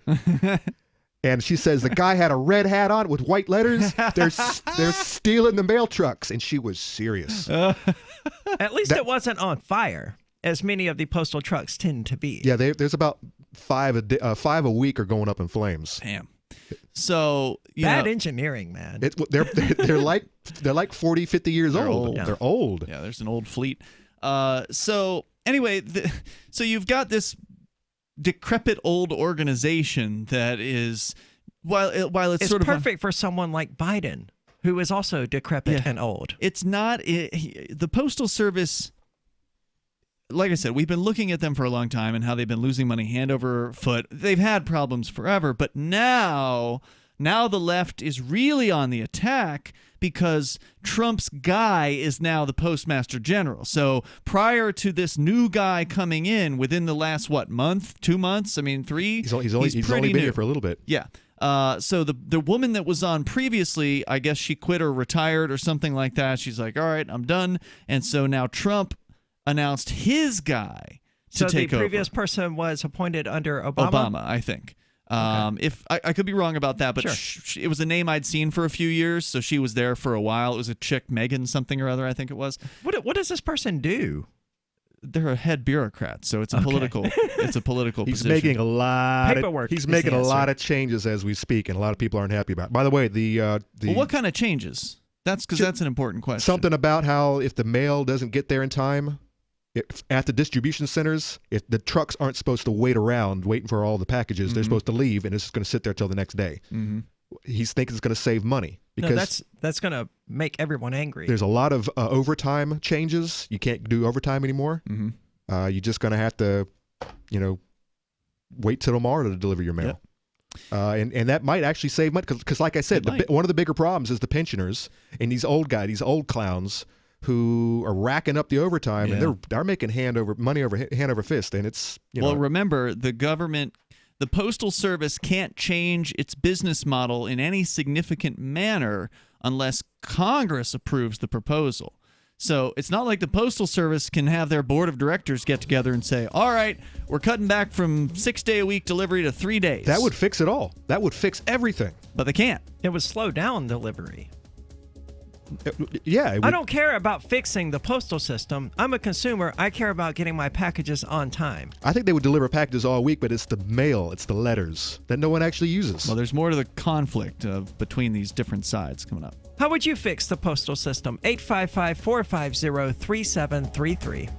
And she says the guy had a red hat on with white letters. They're stealing the mail trucks, and she was serious. At least it wasn't on fire, as many of the postal trucks tend to be. Yeah, there's about 5 a week are going up in flames. Damn. So bad engineering, man. They're like 40, 50 years old. Yeah. They're old. Yeah, there's an old fleet. So anyway, so you've got this decrepit old organization that is while it's sort of perfect for someone like Biden, who is also decrepit and old. It's not the Postal Service. Like I said, we've been looking at them for a long time and how they've been losing money hand over foot. They've had problems forever, but now the left is really on the attack because Trump's guy is now the Postmaster General. So prior to this new guy coming in within the last, month, 2 months? I mean, 3? He's only been here for a little bit. Yeah. So the woman that was on previously, I guess she quit or retired or something like that. She's like, all right, I'm done. And so now Trump announced his guy to take over. So the previous person was appointed under Obama? Obama, I think. If I could be wrong about that, but sure. It was a name I'd seen for a few years, so she was there for a while. It was a chick, Megan something or other, I think it was. What does this person do? They're a head bureaucrat, so it's a political. It's a political He's position. making a lot. Paperwork. He's making a lot of changes as we speak, and a lot of people aren't happy about it. By the way, well, what kind of changes? That's because that's an important question. Something about how if the mail doesn't get there in time. At the distribution centers, if the trucks aren't supposed to wait around waiting for all the packages, they're supposed to leave, and it's just going to sit there till the next day. Mm-hmm. He's thinking it's going to save money because that's going to make everyone angry. There's a lot of overtime changes. You can't do overtime anymore. Mm-hmm. You're just going to have to, wait till tomorrow to deliver your mail. Yep. And that might actually save money because, like I said, one of the bigger problems is the pensioners and these old clowns who are racking up the overtime, and they're making hand over fist, and it's Well, remember, the government, the Postal Service can't change its business model in any significant manner unless Congress approves the proposal. So it's not like the Postal Service can have their board of directors get together and say, all right, we're cutting back from 6-day-a-week delivery to 3 days. That would fix it all. That would fix everything. But they can't. It would slow down delivery. Yeah. I don't care about fixing the postal system. I'm a consumer. I care about getting my packages on time. I think they would deliver packages all week, but it's the mail, it's the letters that no one actually uses. Well, there's more to the conflict between these different sides coming up. How would you fix the postal system? 855-450-3733.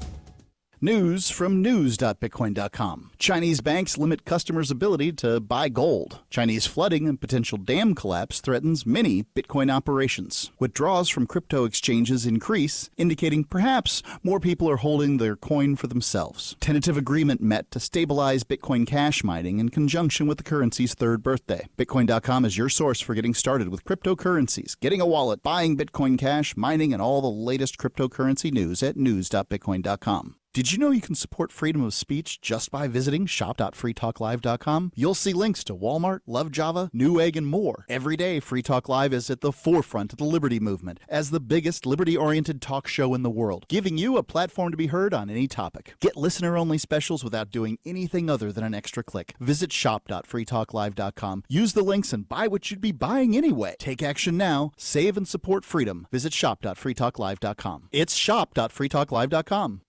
News from news.bitcoin.com. Chinese banks limit customers' ability to buy gold. Chinese flooding and potential dam collapse threatens many Bitcoin operations. Withdrawals from crypto exchanges increase, indicating perhaps more people are holding their coin for themselves. Tentative agreement met to stabilize Bitcoin Cash mining in conjunction with the currency's third birthday. Bitcoin.com is your source for getting started with cryptocurrencies, getting a wallet, buying Bitcoin Cash, mining, and all the latest cryptocurrency news at news.bitcoin.com. Did you know you can support freedom of speech just by visiting shop.freetalklive.com? You'll see links to Walmart, Love Java, Newegg, and more. Every day, Free Talk Live is at the forefront of the liberty movement as the biggest liberty-oriented talk show in the world, giving you a platform to be heard on any topic. Get listener-only specials without doing anything other than an extra click. Visit shop.freetalklive.com. Use the links and buy what you'd be buying anyway. Take action now. Save and support freedom. Visit shop.freetalklive.com. It's shop.freetalklive.com.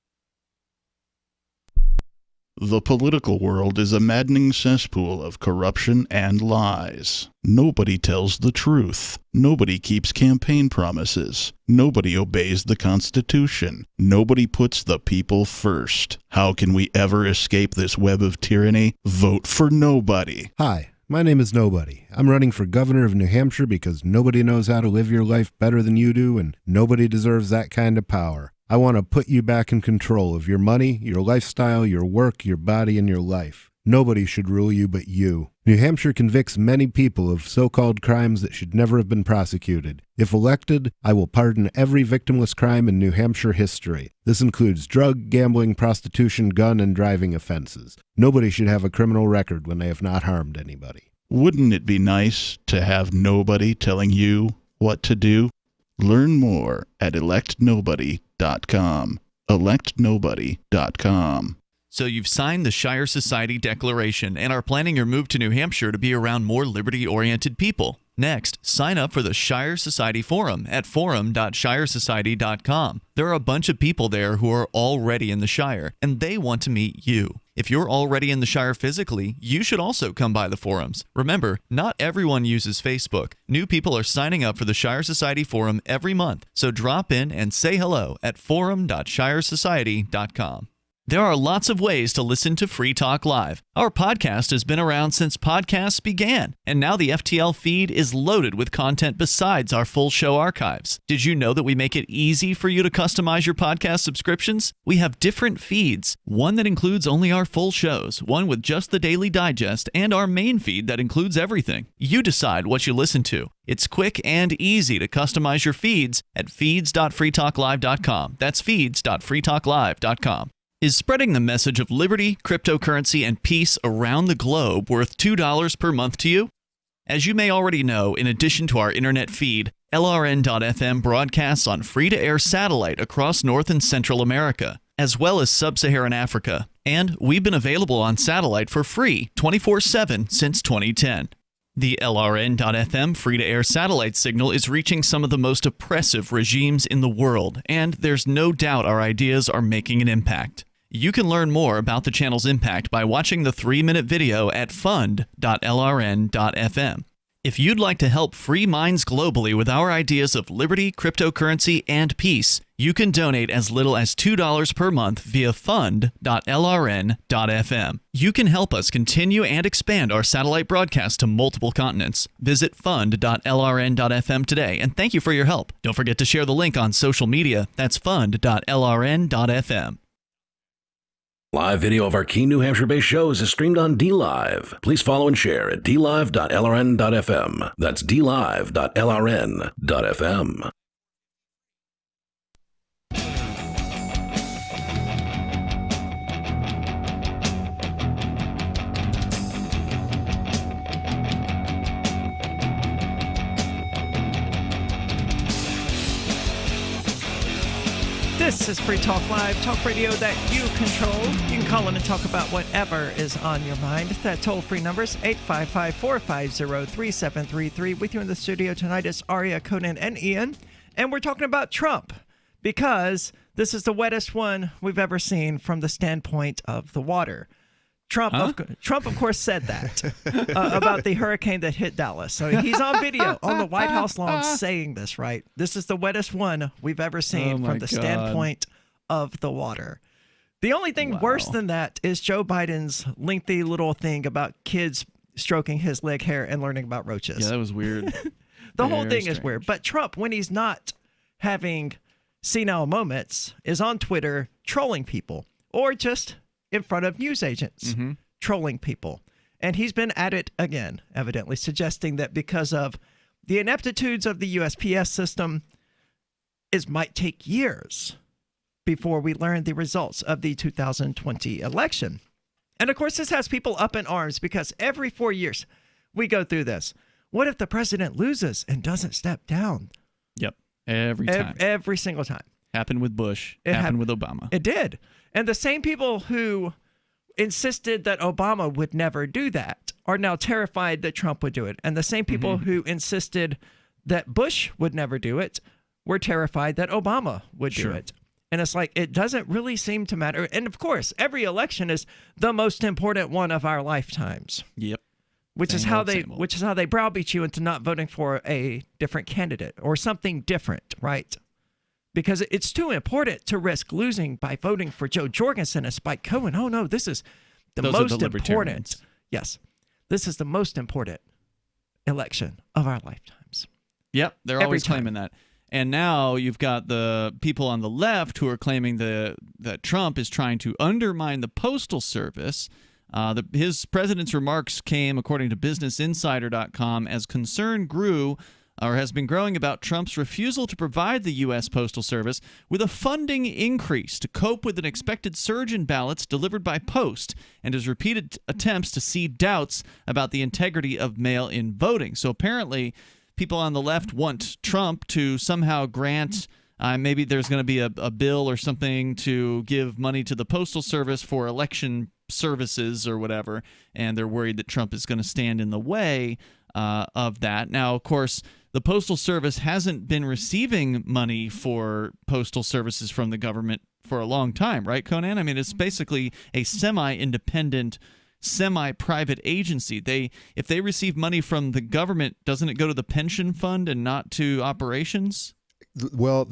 The political world is a maddening cesspool of corruption and lies. Nobody tells the truth. Nobody keeps campaign promises. Nobody obeys the Constitution. Nobody puts the people first. How can we ever escape this web of tyranny? Vote for nobody. Hi. My name is Nobody. I'm running for governor of New Hampshire because nobody knows how to live your life better than you do, and nobody deserves that kind of power. I want to put you back in control of your money, your lifestyle, your work, your body, and your life. Nobody should rule you but you. New Hampshire convicts many people of so-called crimes that should never have been prosecuted. If elected, I will pardon every victimless crime in New Hampshire history. This includes drug, gambling, prostitution, gun, and driving offenses. Nobody should have a criminal record when they have not harmed anybody. Wouldn't it be nice to have nobody telling you what to do? Learn more at electnobody.com. electnobody.com. So you've signed the Shire Society Declaration and are planning your move to New Hampshire to be around more liberty-oriented people. Next, sign up for the Shire Society Forum at forum.shiresociety.com. There are a bunch of people there who are already in the Shire, and they want to meet you. If you're already in the Shire physically, you should also come by the forums. Remember, not everyone uses Facebook. New people are signing up for the Shire Society Forum every month, so drop in and say hello at forum.shiresociety.com. There are lots of ways to listen to Free Talk Live. Our podcast has been around since podcasts began, and now the FTL feed is loaded with content besides our full show archives. Did you know that we make it easy for you to customize your podcast subscriptions? We have different feeds, one that includes only our full shows, one with just the Daily Digest, and our main feed that includes everything. You decide what you listen to. It's quick and easy to customize your feeds at feeds.freetalklive.com. That's feeds.freetalklive.com. Is spreading the message of liberty, cryptocurrency, and peace around the globe worth $2 per month to you? As you may already know, in addition to our internet feed, LRN.FM broadcasts on free-to-air satellite across North and Central America, as well as Sub-Saharan Africa. And we've been available on satellite for free 24/7 since 2010. The LRN.FM free-to-air satellite signal is reaching some of the most oppressive regimes in the world, and there's no doubt our ideas are making an impact. You can learn more about the channel's impact by watching the 3-minute video at fund.lrn.fm. If you'd like to help free minds globally with our ideas of liberty, cryptocurrency, and peace, you can donate as little as $2 per month via fund.lrn.fm. You can help us continue and expand our satellite broadcast to multiple continents. Visit fund.lrn.fm today, and thank you for your help. Don't forget to share the link on social media. That's fund.lrn.fm. Live video of our key New Hampshire-based shows is streamed on DLive. Please follow and share at dlive.lrn.fm. That's dlive.lrn.fm. This is Free Talk Live, talk radio that you control. You can call in and talk about whatever is on your mind. That toll-free number is 855-450-3733. With you in the studio tonight is Aria, Conan, and Ian. And we're talking about Trump because this is the wettest one we've ever seen from the standpoint of the water. Trump, of course, said that about the hurricane that hit Dallas. So he's on video on the White House lawn saying this, right? This is the wettest one we've ever seen from the standpoint of the water. The only thing worse than that is Joe Biden's lengthy little thing about kids stroking his leg hair and learning about roaches. Yeah, that was weird. The whole thing is weird. But Trump, when he's not having senile moments, is on Twitter trolling people or just in front of news agents, trolling people. And he's been at it again, evidently, suggesting that because of the ineptitudes of the USPS system, it might take years before we learn the results of the 2020 election. And of course, this has people up in arms because every 4 years we go through this. What if the president loses and doesn't step down? Yep, every time. Every single time. Happened with Bush. Happened with Obama. It did. And the same people who insisted that Obama would never do that are now terrified that Trump would do it. And the same people who insisted that Bush would never do it were terrified that Obama would do it. And it's like, it doesn't really seem to matter. And of course, every election is the most important one of our lifetimes. Yep. Which is how they browbeat you into not voting for a different candidate or something different, right? Because it's too important to risk losing by voting for Joe Jorgensen and Spike Cohen. Oh, no, this is the most important. Yes. This is the most important election of our lifetimes. Yep, they're Every always time. claiming that. And now you've got the people on the left who are claiming that Trump is trying to undermine the Postal Service. His president's remarks came, according to BusinessInsider.com, as concern grew or has been growing about Trump's refusal to provide the U.S. Postal Service with a funding increase to cope with an expected surge in ballots delivered by post and his repeated attempts to seed doubts about the integrity of mail-in voting. So apparently people on the left want Trump to somehow grant maybe there's going to be a bill or something to give money to the Postal Service for election services or whatever, and they're worried that Trump is going to stand in the way of that. Now, of course, the Postal Service hasn't been receiving money for postal services from the government for a long time, right, Conan? I mean, it's basically a semi-independent, semi-private agency. If they receive money from the government, doesn't it go to the pension fund and not to operations? Well,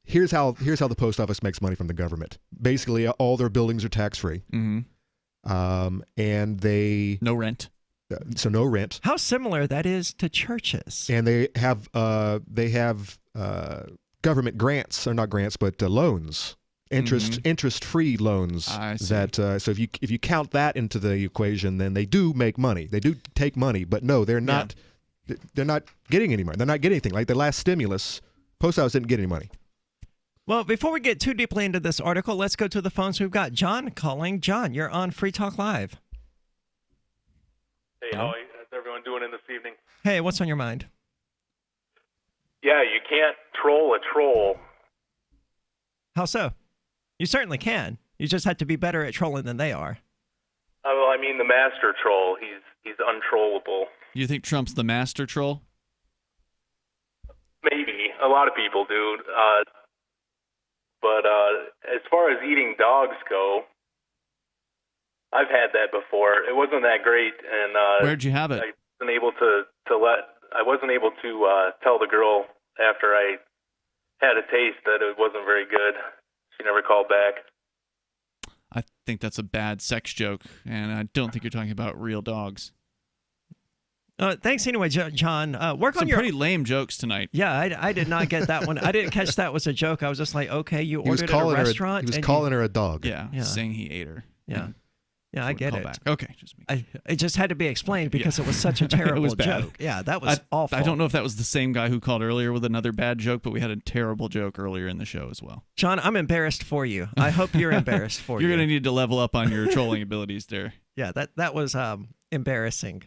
here's how the post office makes money from the government. Basically, all their buildings are tax-free, and they no rent. So no rent. How similar that is to churches. And they have government grants, or not grants, but loans, interest-free loans. I see. That so if you count that into the equation, then they do make money. They do take money, but no, they're not. Yeah. They're not getting any money. They're not getting anything. Like the last stimulus, post office didn't get any money. Well, before we get too deeply into this article, let's go to the phones. We've got John calling. John, you're on Free Talk Live. Hey, how's everyone doing in this evening? Hey, what's on your mind? Yeah, you can't troll a troll. How so? You certainly can. You just have to be better at trolling than they are. Well, I mean the master troll. He's untrollable. You think Trump's the master troll? Maybe. A lot of people do. But as far as eating dogs go, I've had that before. It wasn't that great, and where'd you have it? I wasn't able to tell the girl after I had a taste that it wasn't very good. She never called back. I think that's a bad sex joke, and I don't think you're talking about real dogs. Thanks anyway, John. Work on your pretty lame jokes tonight. Yeah, I did not get that one. I didn't catch that was a joke. I was just like, okay, you ordered at a restaurant. He was calling her a dog. Yeah, saying he ate her. Yeah. Yeah, I get it. Back. Okay. It just had to be explained because it was such a terrible joke. Yeah, that was awful. I don't know if that was the same guy who called earlier with another bad joke, but we had a terrible joke earlier in the show as well. John, I'm embarrassed for you. I hope you're embarrassed for you. You're going to need to level up on your trolling abilities there. Yeah, that was embarrassing.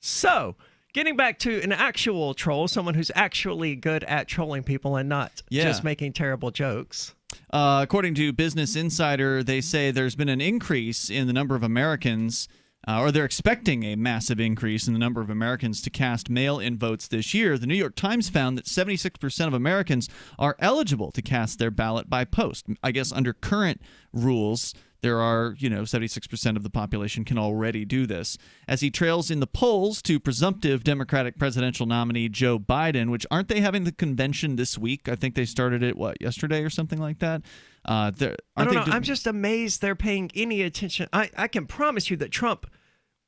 So, getting back to an actual troll, someone who's actually good at trolling people and not just making terrible jokes. According to Business Insider, they say there's been an increase in the number of Americans, or they're expecting a massive increase in the number of Americans to cast mail-in votes this year. The New York Times found that 76% of Americans are eligible to cast their ballot by post. I guess under current rules, there are, 76% of the population can already do this. As he trails in the polls to presumptive Democratic presidential nominee Joe Biden, which aren't they having the convention this week? I think they started it, yesterday or something like that? I don't know. I'm just amazed they're paying any attention. I can promise you that Trump,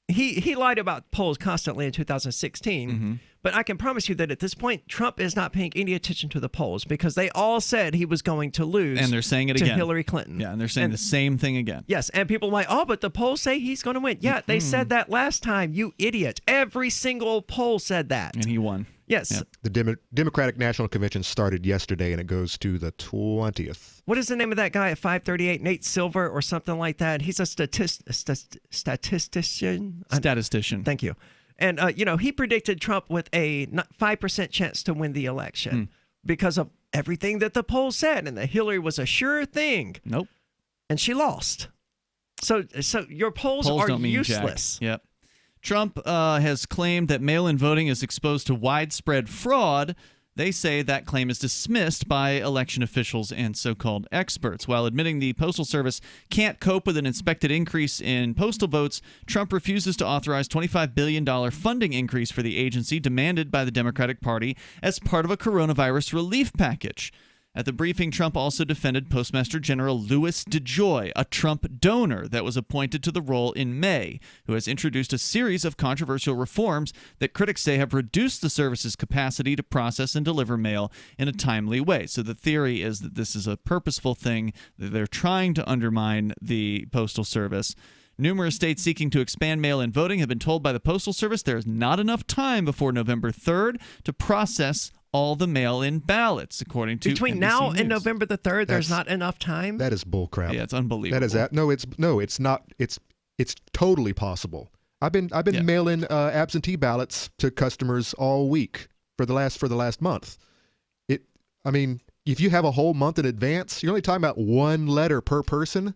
he lied about polls constantly in 2016. But I can promise you that at this point, Trump is not paying any attention to the polls because they all said he was going to lose. And they're saying it to again. Hillary Clinton. Yeah, and they're saying the same thing again. Yes, and people are like, oh, but the polls say he's going to win. Yeah, they said that last time, you idiot. Every single poll said that. And he won. Yes. Yep. The Democratic National Convention started yesterday, and it goes to the 20th. What is the name of that guy at 538? Nate Silver or something like that? He's a statistician. Statistician. Thank you. And, he predicted Trump with a 5% chance to win the election because of everything that the polls said, and that Hillary was a sure thing. Nope. And she lost. So your polls are don't mean useless. Jack. Yep. Trump has claimed that mail-in voting is exposed to widespread fraud. They say that claim is dismissed by election officials and so-called experts. While admitting the Postal Service can't cope with an expected increase in postal votes, Trump refuses to authorize $25 billion funding increase for the agency demanded by the Democratic Party as part of a coronavirus relief package. At the briefing, Trump also defended Postmaster General Louis DeJoy, a Trump donor that was appointed to the role in May, who has introduced a series of controversial reforms that critics say have reduced the service's capacity to process and deliver mail in a timely way. So the theory is that this is a purposeful thing, that they're trying to undermine the Postal Service. Numerous states seeking to expand mail-in voting have been told by the Postal Service there is not enough time before November 3rd to process all the mail-in ballots, according to Between NBC now News. and November the 3rd, there's not enough time? That is bullcrap. Yeah, it's unbelievable. That is it's not. It's totally possible. I've been mailing absentee ballots to customers all week for the last month. I mean, if you have a whole month in advance, you're only talking about one letter per person.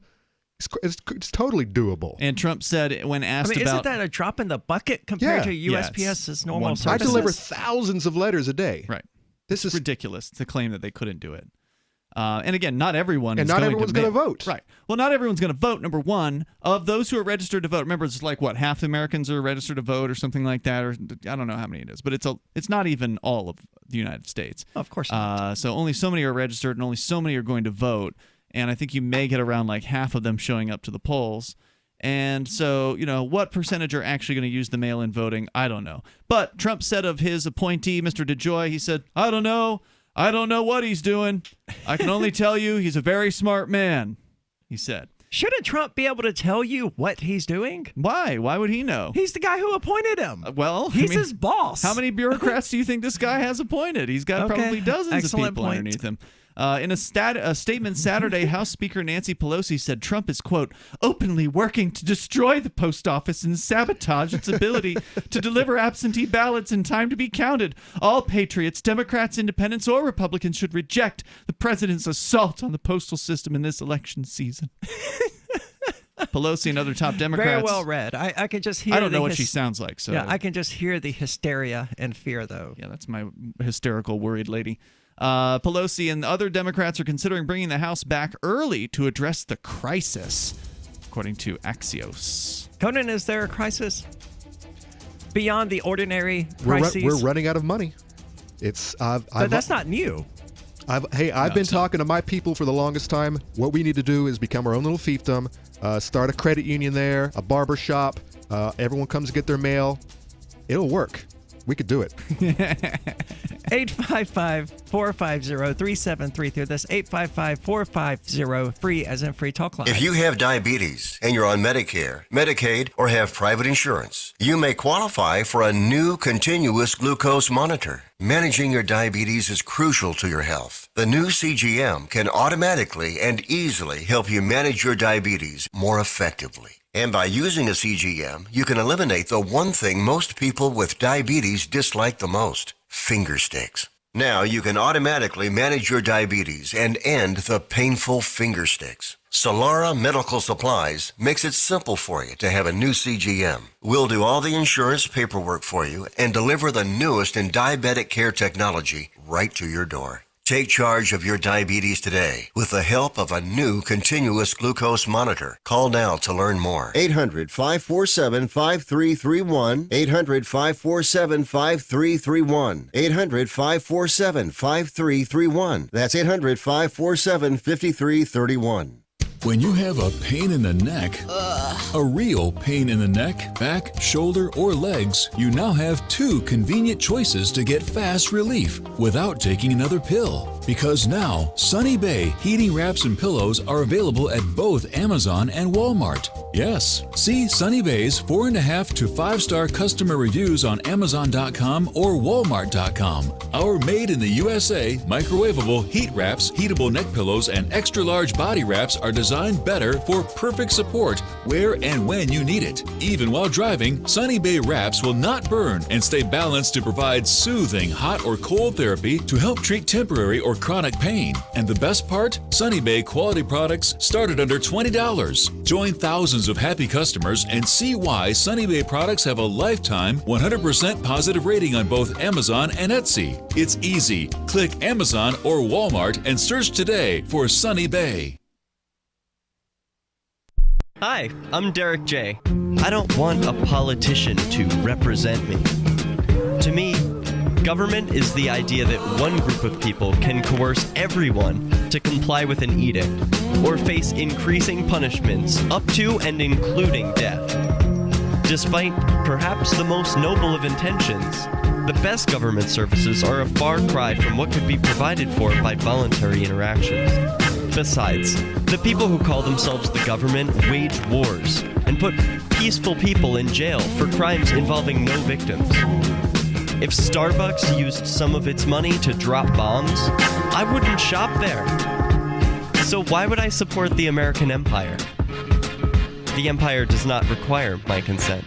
It's totally doable. And Trump said when asked about... isn't that a drop in the bucket compared to USPS's normal services? I deliver thousands of letters a day. Right. This is ridiculous to claim that they couldn't do it. And again, not everyone is everyone's going to vote. Right. Well, not everyone's going to vote, number one. Of those who are registered to vote, remember, it's like, what, half the Americans are registered to vote or something like that, or I don't know how many it is, but it's not even all of the United States. Of course not. So only so many are registered and only so many are going to vote. And I think you may get around like half of them showing up to the polls. And so, what percentage are actually going to use the mail-in voting? I don't know. But Trump said of his appointee, Mr. DeJoy, he said, I don't know what he's doing. I can only tell you he's a very smart man, he said. Shouldn't Trump be able to tell you what he's doing? Why? Why would he know? He's the guy who appointed him. He's his boss. How many bureaucrats do you think this guy has appointed? He's got probably dozens of people underneath him. In a statement Saturday, House Speaker Nancy Pelosi said Trump is, quote, openly working to destroy the post office and sabotage its ability to deliver absentee ballots in time to be counted. All patriots, Democrats, Independents, or Republicans should reject the president's assault on the postal system in this election season. Pelosi and other top Democrats. Very well read. I can just hear. I don't know what she sounds like. So yeah, I can just hear the hysteria and fear, though. Yeah, that's my hysterical, worried lady. Pelosi and other Democrats are considering bringing the House back early to address the crisis, according to Axios. Conan, is there a crisis beyond the ordinary crises? We're running out of money. But that's not new. I've been talking to my people for the longest time. What we need to do is become our own little fiefdom, start a credit union there, a barber shop. Everyone comes to get their mail. It'll work. We could do it. 855-450-3733. That's 855-450-FREE, as in free talk line. If you have diabetes and you're on Medicare, Medicaid, or have private insurance, you may qualify for a new continuous glucose monitor. Managing your diabetes is crucial to your health. The new CGM can automatically and easily help you manage your diabetes more effectively. And by using a CGM, you can eliminate the one thing most people with diabetes dislike the most: finger sticks. Now you can automatically manage your diabetes and end the painful finger sticks. Solara Medical Supplies makes it simple for you to have a new CGM. We'll do all the insurance paperwork for you and deliver the newest in diabetic care technology right to your door. Take charge of your diabetes today with the help of a new continuous glucose monitor. Call now to learn more. 800-547-5331. 800-547-5331. 800-547-5331. That's 800-547-5331. When you have a pain in the neck, a real pain in the neck, back, shoulder, or legs, you now have two convenient choices to get fast relief without taking another pill. Because now, Sunny Bay heating wraps and pillows are available at both Amazon and Walmart. Yes, see Sunny Bay's 4.5 to 5-star customer reviews on Amazon.com or Walmart.com. Our made in the USA microwavable heat wraps, heatable neck pillows, and extra large body wraps are designed better for perfect support where and when you need it. Even while driving, Sunny Bay wraps will not burn and stay balanced to provide soothing hot or cold therapy to help treat temporary or chronic pain. And the best part? Sunny Bay quality products start at under $20. Join thousands of happy customers and see why Sunny Bay products have a lifetime 100% positive rating on both Amazon and Etsy. It's easy. Click Amazon or Walmart and search today for Sunny Bay. Hi, I'm Derek J. I don't want a politician to represent me. To me, Government is the idea that one group of people can coerce everyone to comply with an edict or face increasing punishments up to and including death. Despite perhaps the most noble of intentions, the best government services are a far cry from what could be provided for by voluntary interactions. Besides, the people who call themselves the government wage wars and put peaceful people in jail for crimes involving no victims. If Starbucks used some of its money to drop bombs, I wouldn't shop there. So why would I support the American empire? The empire does not require my consent.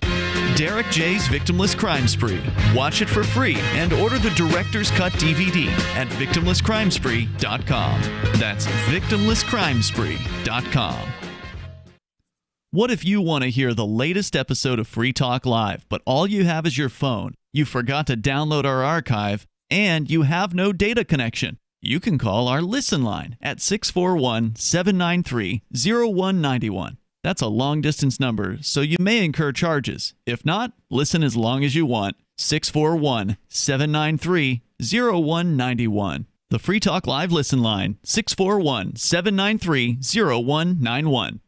Derek J's Victimless Crime Spree. Watch it for free and order the Director's Cut DVD at victimlesscrimespree.com. That's victimlesscrimespree.com. What if you want to hear the latest episode of Free Talk Live, but all you have is your phone, you forgot to download our archive, and you have no data connection? You can call our Listen line at 641-793-0191. That's a long-distance number, so you may incur charges. If not, listen as long as you want. 641-793-0191. The Free Talk Live Listen line, 641-793-0191.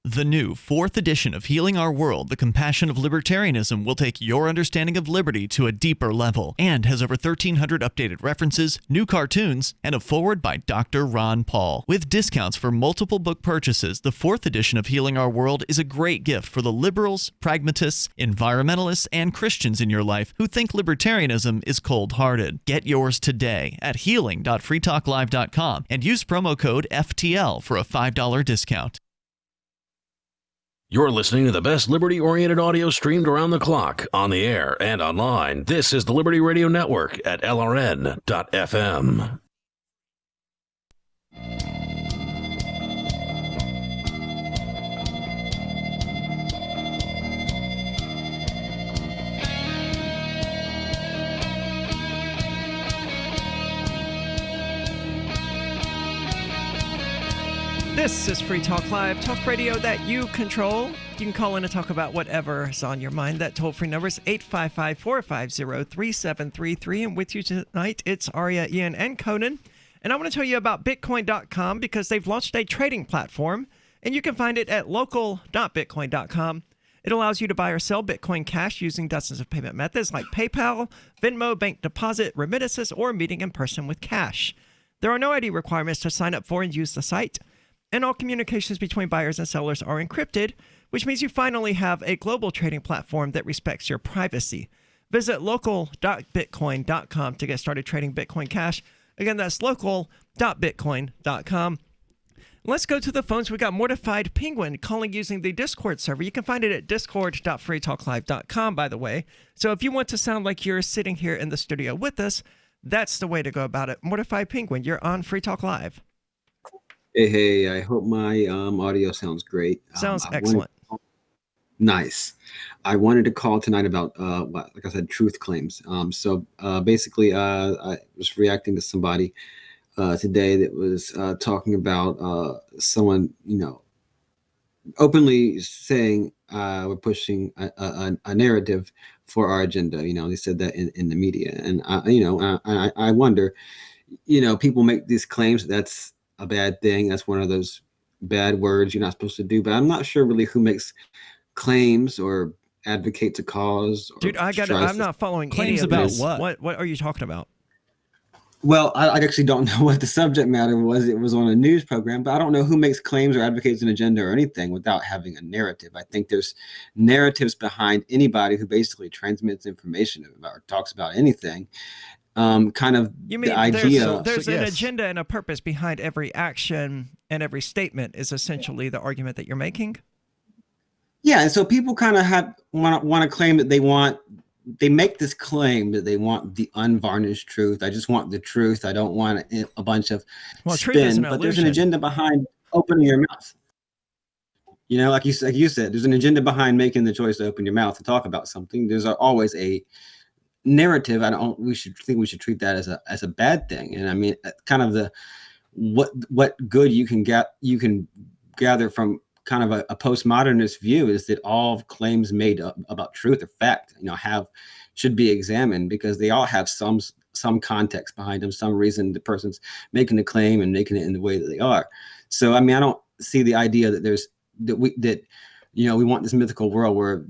The new 4th edition of Healing Our World, The Compassion of Libertarianism, will take your understanding of liberty to a deeper level and has over 1,300 updated references, new cartoons, and a foreword by Dr. Ron Paul. With discounts for multiple book purchases, the 4th edition of Healing Our World is a great gift for the liberals, pragmatists, environmentalists, and Christians in your life who think libertarianism is cold-hearted. Get yours today at healing.freetalklive.com and use promo code FTL for a $5 discount. You're listening to the best liberty-oriented audio streamed around the clock, on the air and online. This is the Liberty Radio Network at LRN.FM. This is Free Talk Live, talk radio that you control. You can call in and talk about whatever is on your mind. That toll-free number is 855-450-3733. And with you tonight, it's Aria, Ian, and Conan. And I want to tell you about Bitcoin.com because they've launched a trading platform, and you can find it at local.bitcoin.com. It allows you to buy or sell Bitcoin Cash using dozens of payment methods like PayPal, Venmo, bank deposit, remittances, or meeting in person with cash. There are no ID requirements to sign up for and use the site. And all communications between buyers and sellers are encrypted, which means you finally have a global trading platform that respects your privacy. Visit local.bitcoin.com to get started trading Bitcoin Cash. Again, that's local.bitcoin.com. Let's go to the phones. We got Mortified Penguin calling using the Discord server. You can find it at discord.freetalklive.com, by the way. So if you want to sound like you're sitting here in the studio with us, that's the way to go about it. Mortified Penguin, you're on Free Talk Live. Hey, I hope my audio sounds great. Sounds excellent. Nice. I wanted to call tonight about, like I said, truth claims. Basically, I was reacting to somebody today that was talking about someone, openly saying we're pushing a narrative for our agenda. They said that in the media. And, I wonder, people make these claims. That's a bad thing. That's one of those bad words you're not supposed to do. But I'm not sure really who makes claims or advocates a cause. Or dude, I'm not following claims any of about this. what? What are you talking about? Well, I actually don't know what the subject matter was. It was on a news program, but I don't know who makes claims or advocates an agenda or anything without having a narrative. I think there's narratives behind anybody who basically transmits information or talks about anything. Kind of you mean the idea. There's an agenda and a purpose behind every action and every statement is essentially the argument that you're making. Yeah, and so people kind of want to claim that they make this claim that they want the unvarnished truth. I just want the truth. I don't want a bunch of spin. But there's an agenda behind opening your mouth. Like you said, there's an agenda behind making the choice to open your mouth to talk about something. There's always a narrative. We should treat that as a bad thing. And I mean, kind of what good you can gather from kind of a postmodernist view is that all claims made about truth or fact, should be examined because they all have some context behind them, some reason the person's making the claim and making it in the way that they are. So, I don't see the idea that we want this mythical world where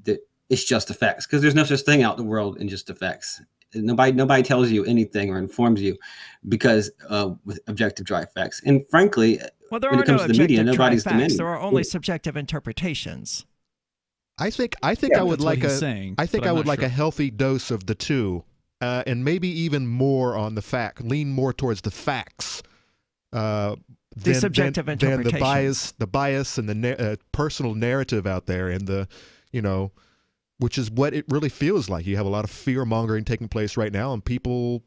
it's just effects, because there's no such thing out in the world in just effects. Nobody tells you anything or informs you because with objective dry facts. And frankly, well, there when are it comes no to the media, objective dry nobody's facts. demanding. There are only subjective interpretations. I think Yeah, I would that's like what he's saying, I think but I I'm would not like sure. a healthy dose of the two, and maybe even more on the fact, lean more towards the facts. The subjective than interpretations. the bias and the personal narrative out there, and which is what it really feels like. You have a lot of fear mongering taking place right now, and people,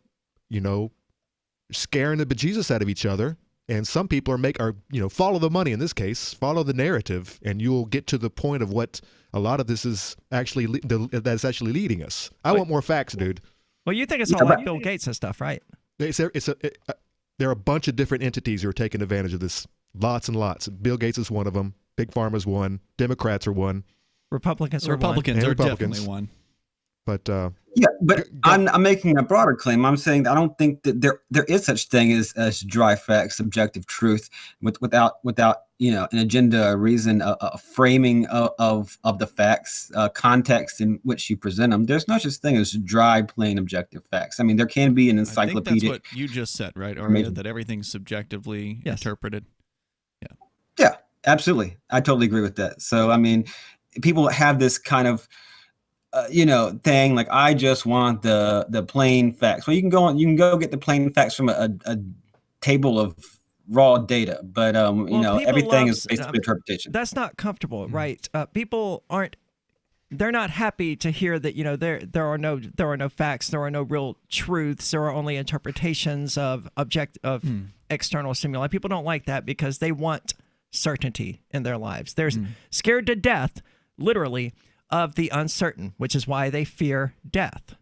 scaring the bejesus out of each other. And some people are follow the money in this case, follow the narrative, and you'll get to the point of what a lot of this is actually that's actually leading us. I want more facts, dude. Well, you think it's all like Bill Gates and stuff, right? There are a bunch of different entities who are taking advantage of this. Lots and lots. Bill Gates is one of them. Big Pharma's one. Democrats are one. Republicans are definitely one. But I'm making a broader claim. I'm saying that I don't think that there is such thing as dry facts, subjective truth, without an agenda, a reason, a framing of the facts, context in which you present them. There's no such thing as dry, plain, objective facts. There can be an encyclopedic. I think that's what you just said, right, Aria? That everything's subjectively interpreted. Yeah, absolutely. I totally agree with that. So, people have this kind of thing like, I just want the plain facts. Well, you can go get the plain facts from a table of raw data, but everything is based on interpretation. That's not comfortable, right? People they're not happy to hear that there are no facts, there are no real truths, there are only interpretations of external stimuli. People don't like that because they want certainty in their lives. They're scared to death, literally, of the uncertain, which is why they fear death.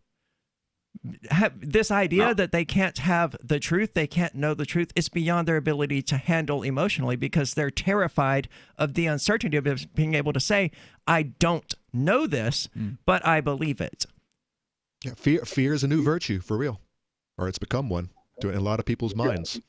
This idea that they can't have the truth, they can't know the truth, it's beyond their ability to handle emotionally, because they're terrified of the uncertainty of being able to say, I don't know this, but I believe it. Yeah, fear is a new virtue, for real. Or it's become one in a lot of people's minds.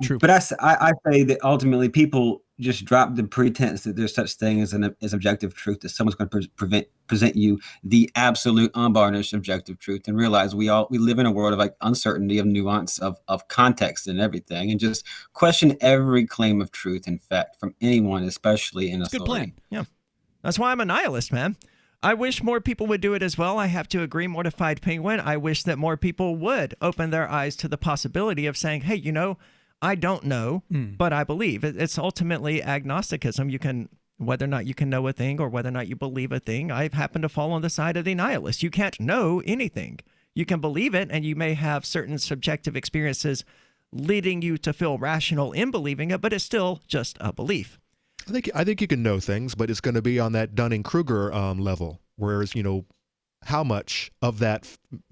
True. But I say that ultimately people just drop the pretense that there's such thing as objective truth, that someone's going to present you the absolute unvarnished objective truth, and realize we live in a world of uncertainty, of nuance, of context and everything, and just question every claim of truth and fact from anyone, especially in authority. Good plan. Yeah. That's why I'm a nihilist, man. I wish more people would do it as well. I have to agree, Mortified Penguin. I wish that more people would open their eyes to the possibility of saying, hey, I don't know, but I believe. It's ultimately agnosticism. Whether or not you can know a thing or whether or not you believe a thing. I've happened to fall on the side of the nihilist. You can't know anything. You can believe it, and you may have certain subjective experiences leading you to feel rational in believing it, but it's still just a belief. I think you can know things, but it's going to be on that Dunning-Kruger level. Whereas, how much of that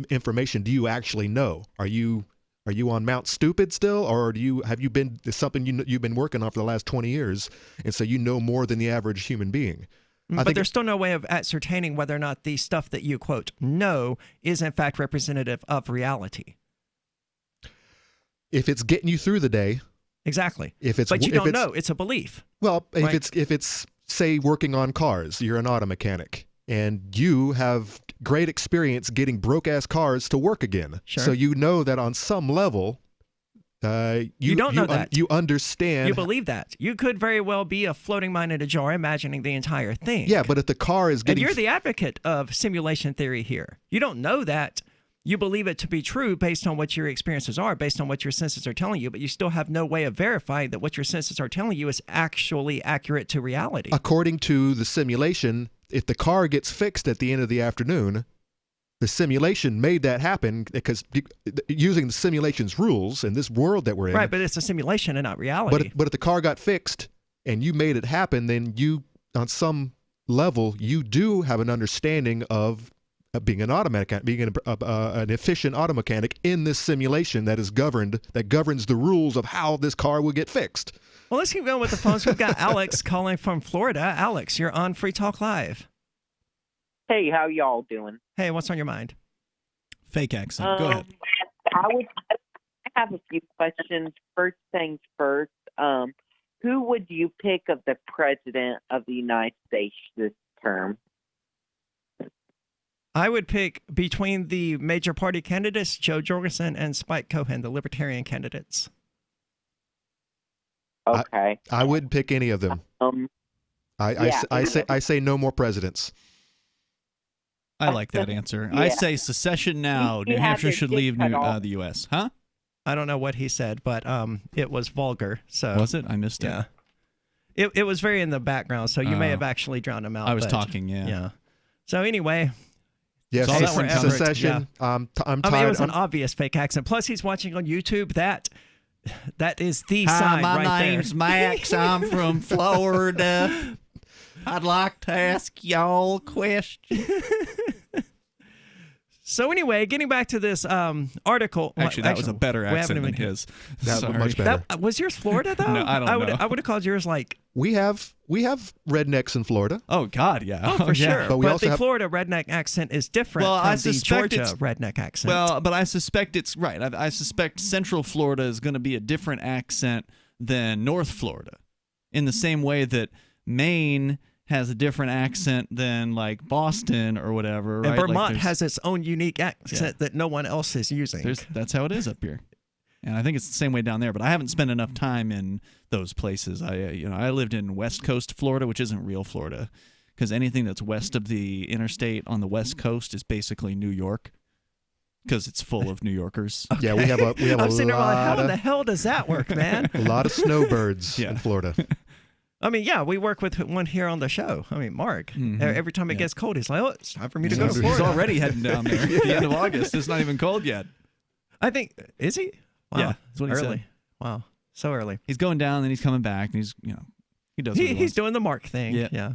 information do you actually know? Are you on Mount Stupid still, or have you been something you've been working on for the last 20 years, and so you know more than the average human being? But there's still no way of ascertaining whether or not the stuff that you, quote, know is in fact representative of reality. If it's getting you through the day. Exactly. But you don't know. It's a belief. Well, right? if it's say working on cars, you're an auto mechanic, and you have great experience getting broke-ass cars to work again. Sure. So you know that on some level, you don't know that. You understand. You believe that. You could very well be a floating mind in a jar imagining the entire thing. Yeah, but if the car is getting... And you're the advocate of simulation theory here. You don't know that. You believe it to be true based on what your experiences are, based on what your senses are telling you, but you still have no way of verifying that what your senses are telling you is actually accurate to reality. According to the simulation, if the car gets fixed at the end of the afternoon, the simulation made that happen because using the simulation's rules in this world that we're in. Right, but it's a simulation and not reality. But if the car got fixed and you made it happen, then you, on some level, you do have an understanding of being an auto mechanic, being an efficient auto mechanic in this simulation that governs the rules of how this car will get fixed. Well, let's keep going with the phones. We've got Alex calling from Florida. Alex, you're on Free Talk Live. Hey, how y'all doing? Hey, what's on your mind? Fake accent. Go ahead. I have a few questions. First things first. Who would you pick of the president of the United States this term? I would pick between the major party candidates, Joe Jorgensen and Spike Cohen, the Libertarian candidates. Okay. I wouldn't pick any of them. I say no more presidents. I like that answer. I say secession now. New Hampshire should leave the U.S. Huh? I don't know what he said, but it was vulgar. So was it? I missed it. Yeah. It was very in the background, so you may have actually drowned him out. I was talking, yeah. Yeah. So anyway. Yes, secession. Yeah. I'm tired. I mean, it was an obvious fake accent. Plus, he's watching on YouTube. That is the sign right there. My name's Max. I'm from Florida. I'd like to ask y'all a question. So anyway, getting back to this article. Actually, that was a better accent than his. That was much better. Was yours Florida, though? No, I don't know. I would have called yours like... We have rednecks in Florida. Oh, God, yeah. Oh, for sure. But the Florida redneck accent is different from the Georgia redneck accent. Well, but I suspect it's right. I suspect Central Florida is going to be a different accent than North Florida, in the same way that Maine has a different accent than like Boston or whatever. And right? Vermont has its own unique accent that no one else is using. That's how it is up here. And I think it's the same way down there, but I haven't spent enough time in those places. I lived in West Coast Florida, which isn't real Florida, because anything that's west of the interstate on the West Coast is basically New York, because it's full of New Yorkers. Okay. Yeah, we have a lot. How in the hell does that work, man? A lot of snowbirds in Florida. I mean, yeah, we work with one here on the show. I mean, Mark. Every time it gets cold, he's like, "Oh, it's time for me to go to Florida." He's already heading down there. At the end of August. It's not even cold yet. I think is he? Wow. Yeah, that's what he early. said. Wow, so early. He's going down, then he's coming back, and he's he does. He's doing the Mark thing. Yeah.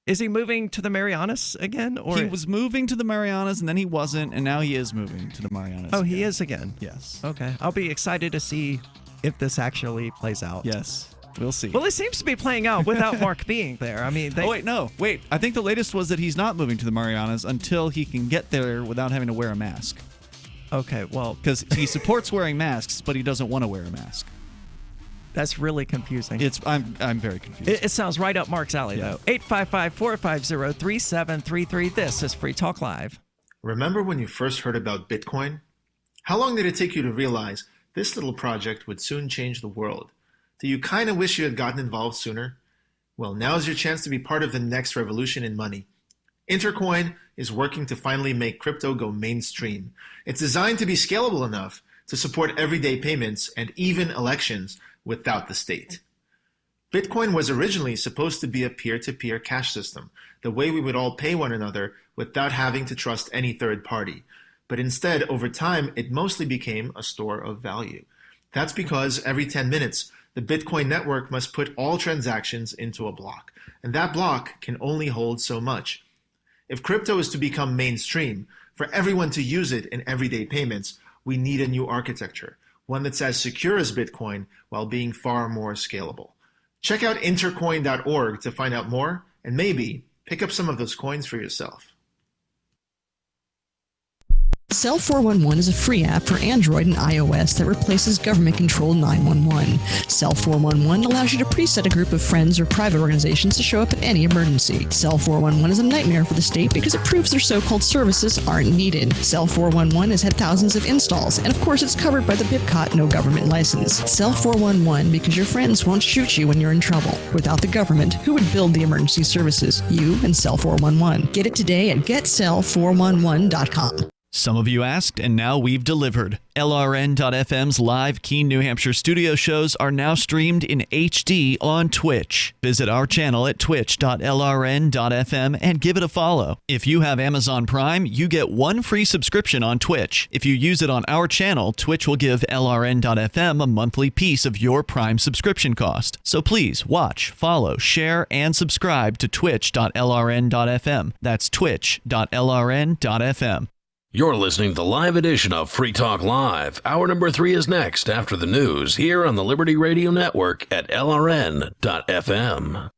Is he moving to the Marianas again? Or he was moving to the Marianas, and then he wasn't, and now he is moving to the Marianas. Oh, he is again. Yes. Okay, I'll be excited to see if this actually plays out. Yes. We'll see. Well, it seems to be playing out without Mark being there. I mean, wait. I think the latest was that he's not moving to the Marianas until he can get there without having to wear a mask. Okay, well, because he supports wearing masks, but he doesn't want to wear a mask. That's really confusing. I'm very confused. It sounds right up Mark's alley, though. 855-450-3733. This is Free Talk Live. Remember when you first heard about Bitcoin? How long did it take you to realize this little project would soon change the world? Do you kind of wish you had gotten involved sooner? Well, now's your chance to be part of the next revolution in money. Intercoin is working to finally make crypto go mainstream. It's designed to be scalable enough to support everyday payments and even elections without the state. Bitcoin was originally supposed to be a peer-to-peer cash system, the way we would all pay one another without having to trust any third party. But instead, over time, it mostly became a store of value. That's because every 10 minutes, the Bitcoin network must put all transactions into a block, and that block can only hold so much. If crypto is to become mainstream, for everyone to use it in everyday payments, we need a new architecture, one that's as secure as Bitcoin while being far more scalable. Check out intercoin.org to find out more, and maybe pick up some of those coins for yourself. Cell 411 is a free app for Android and iOS that replaces government-controlled 911. Cell 411 allows you to preset a group of friends or private organizations to show up at any emergency. Cell 411 is a nightmare for the state because it proves their so-called services aren't needed. Cell 411 has had thousands of installs, and of course it's covered by the BBQ'd no government license. Cell 411 because your friends won't shoot you when you're in trouble. Without the government, who would build the emergency services? You and Cell 411. Get it today at getcell411.com. Some of you asked, and now we've delivered. LRN.FM's live Keene, New Hampshire studio shows are now streamed in HD on Twitch. Visit our channel at twitch.lrn.fm and give it a follow. If you have Amazon Prime, you get one free subscription on Twitch. If you use it on our channel, Twitch will give LRN.FM a monthly piece of your Prime subscription cost. So please watch, follow, share, and subscribe to twitch.lrn.fm. That's twitch.lrn.fm. You're listening to the live edition of Free Talk Live. Hour number 3 is next after the news here on the Liberty Radio Network at LRN.FM.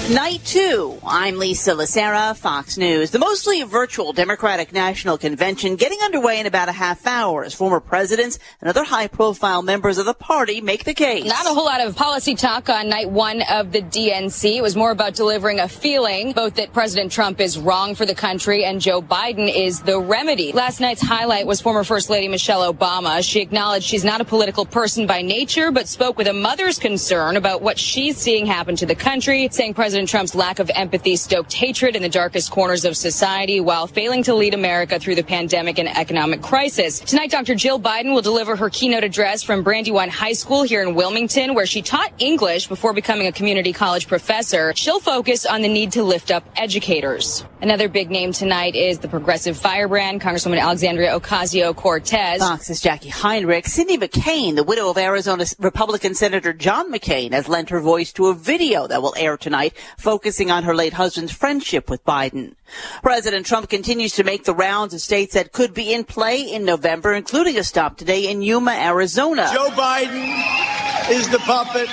Night 2. I'm Lisa Lacera, Fox News. The mostly virtual Democratic National Convention getting underway in about a half hour as former presidents and other high-profile members of the party make the case. Not a whole lot of policy talk on night 1 of the DNC. It was more about delivering a feeling, both that President Trump is wrong for the country and Joe Biden is the remedy. Last night's highlight was former First Lady Michelle Obama. She acknowledged she's not a political person by nature, but spoke with a mother's concern about what she's seeing happen to the country, saying President Trump's lack of empathy stoked hatred in the darkest corners of society while failing to lead America through the pandemic and economic crisis. Tonight, Dr. Jill Biden will deliver her keynote address from Brandywine High School here in Wilmington, where she taught English before becoming a community college professor. She'll focus on the need to lift up educators. Another big name tonight is the progressive firebrand, Congresswoman Alexandria Ocasio-Cortez. Fox's Jackie Heinrich. Cindy McCain, the widow of Arizona Republican Senator John McCain, has lent her voice to a video that will air tonight, focusing on her late husband's friendship with Biden. President Trump continues to make the rounds of states that could be in play in November, including a stop today in Yuma, Arizona. Joe Biden is the puppet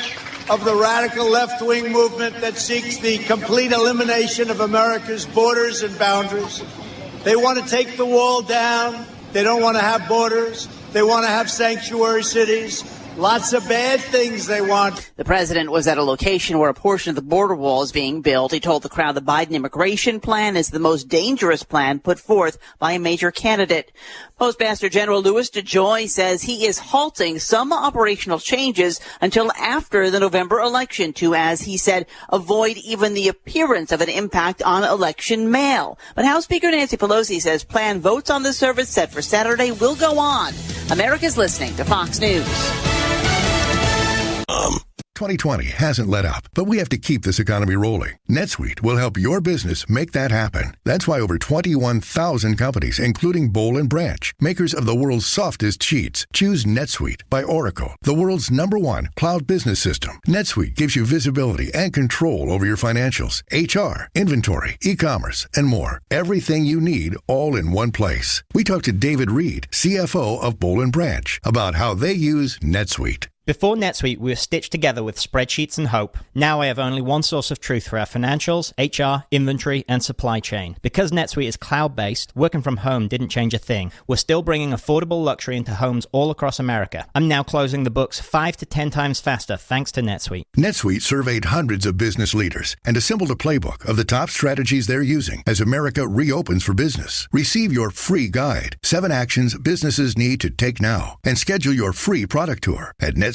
of the radical left-wing movement that seeks the complete elimination of America's borders and boundaries. They want to take the wall down. They don't want to have borders. They want to have sanctuary cities. Lots of bad things they want. The president was at a location where a portion of the border wall is being built. He told the crowd the Biden immigration plan is the most dangerous plan put forth by a major candidate. Postmaster General Louis DeJoy says he is halting some operational changes until after the November election to, as he said, avoid even the appearance of an impact on election mail. But House Speaker Nancy Pelosi says planned votes on the service set for Saturday will go on. America's listening to Fox News. 2020 hasn't let up, but we have to keep this economy rolling. NetSuite will help your business make that happen. That's why over 21,000 companies, including Boll & Branch, makers of the world's softest sheets, choose NetSuite by Oracle, the world's #1 cloud business system. NetSuite gives you visibility and control over your financials, HR, inventory, e-commerce, and more. Everything you need all in one place. We talked to David Reed, CFO of Boll & Branch, about how they use NetSuite. Before NetSuite, we were stitched together with spreadsheets and hope. Now I have only one source of truth for our financials, HR, inventory, and supply chain. Because NetSuite is cloud-based, working from home didn't change a thing. We're still bringing affordable luxury into homes all across America. I'm now closing the books 5 to 10 times faster thanks to NetSuite. NetSuite surveyed hundreds of business leaders and assembled a playbook of the top strategies they're using as America reopens for business. Receive your free guide, 7 actions businesses need to take now, and schedule your free product tour at netsuite.com/Fox.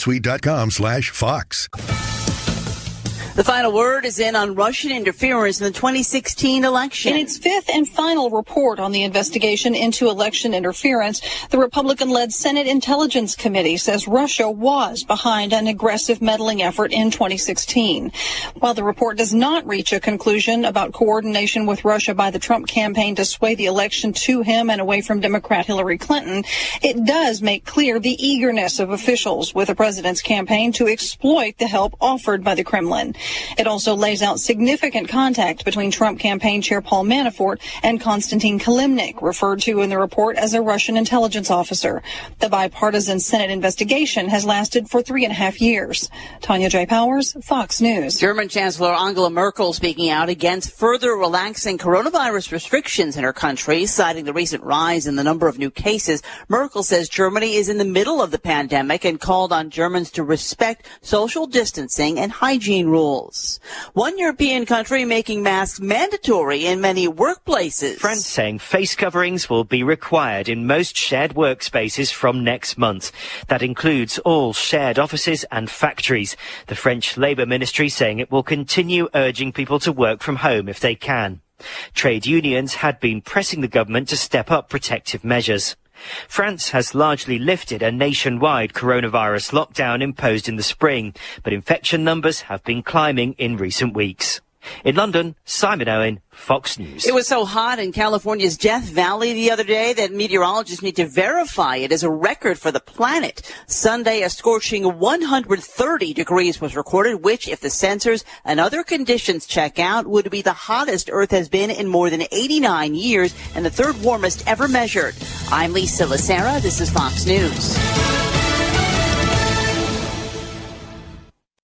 The final word is in on Russian interference in the 2016 election. In its 5th and final report on the investigation into election interference, the Republican-led Senate Intelligence Committee says Russia was behind an aggressive meddling effort in 2016. While the report does not reach a conclusion about coordination with Russia by the Trump campaign to sway the election to him and away from Democrat Hillary Clinton, it does make clear the eagerness of officials with the president's campaign to exploit the help offered by the Kremlin. It also lays out significant contact between Trump campaign chair Paul Manafort and Konstantin Kilimnik, referred to in the report as a Russian intelligence officer. The bipartisan Senate investigation has lasted for 3.5 years. Tanya J. Powers, Fox News. German Chancellor Angela Merkel speaking out against further relaxing coronavirus restrictions in her country, citing the recent rise in the number of new cases. Merkel says Germany is in the middle of the pandemic and called on Germans to respect social distancing and hygiene rules. One European country making masks mandatory in many workplaces. France saying face coverings will be required in most shared workspaces from next month. That includes all shared offices and factories. The French Labour Ministry saying it will continue urging people to work from home if they can. Trade unions had been pressing the government to step up protective measures. France has largely lifted a nationwide coronavirus lockdown imposed in the spring, but infection numbers have been climbing in recent weeks. In London, Simon Owen, Fox News. It was so hot in California's Death Valley the other day that meteorologists need to verify it as a record for the planet. Sunday, a scorching 130 degrees was recorded, which, if the sensors and other conditions check out, would be the hottest Earth has been in more than 89 years and the third warmest ever measured. I'm Lisa Lacera. This is Fox News.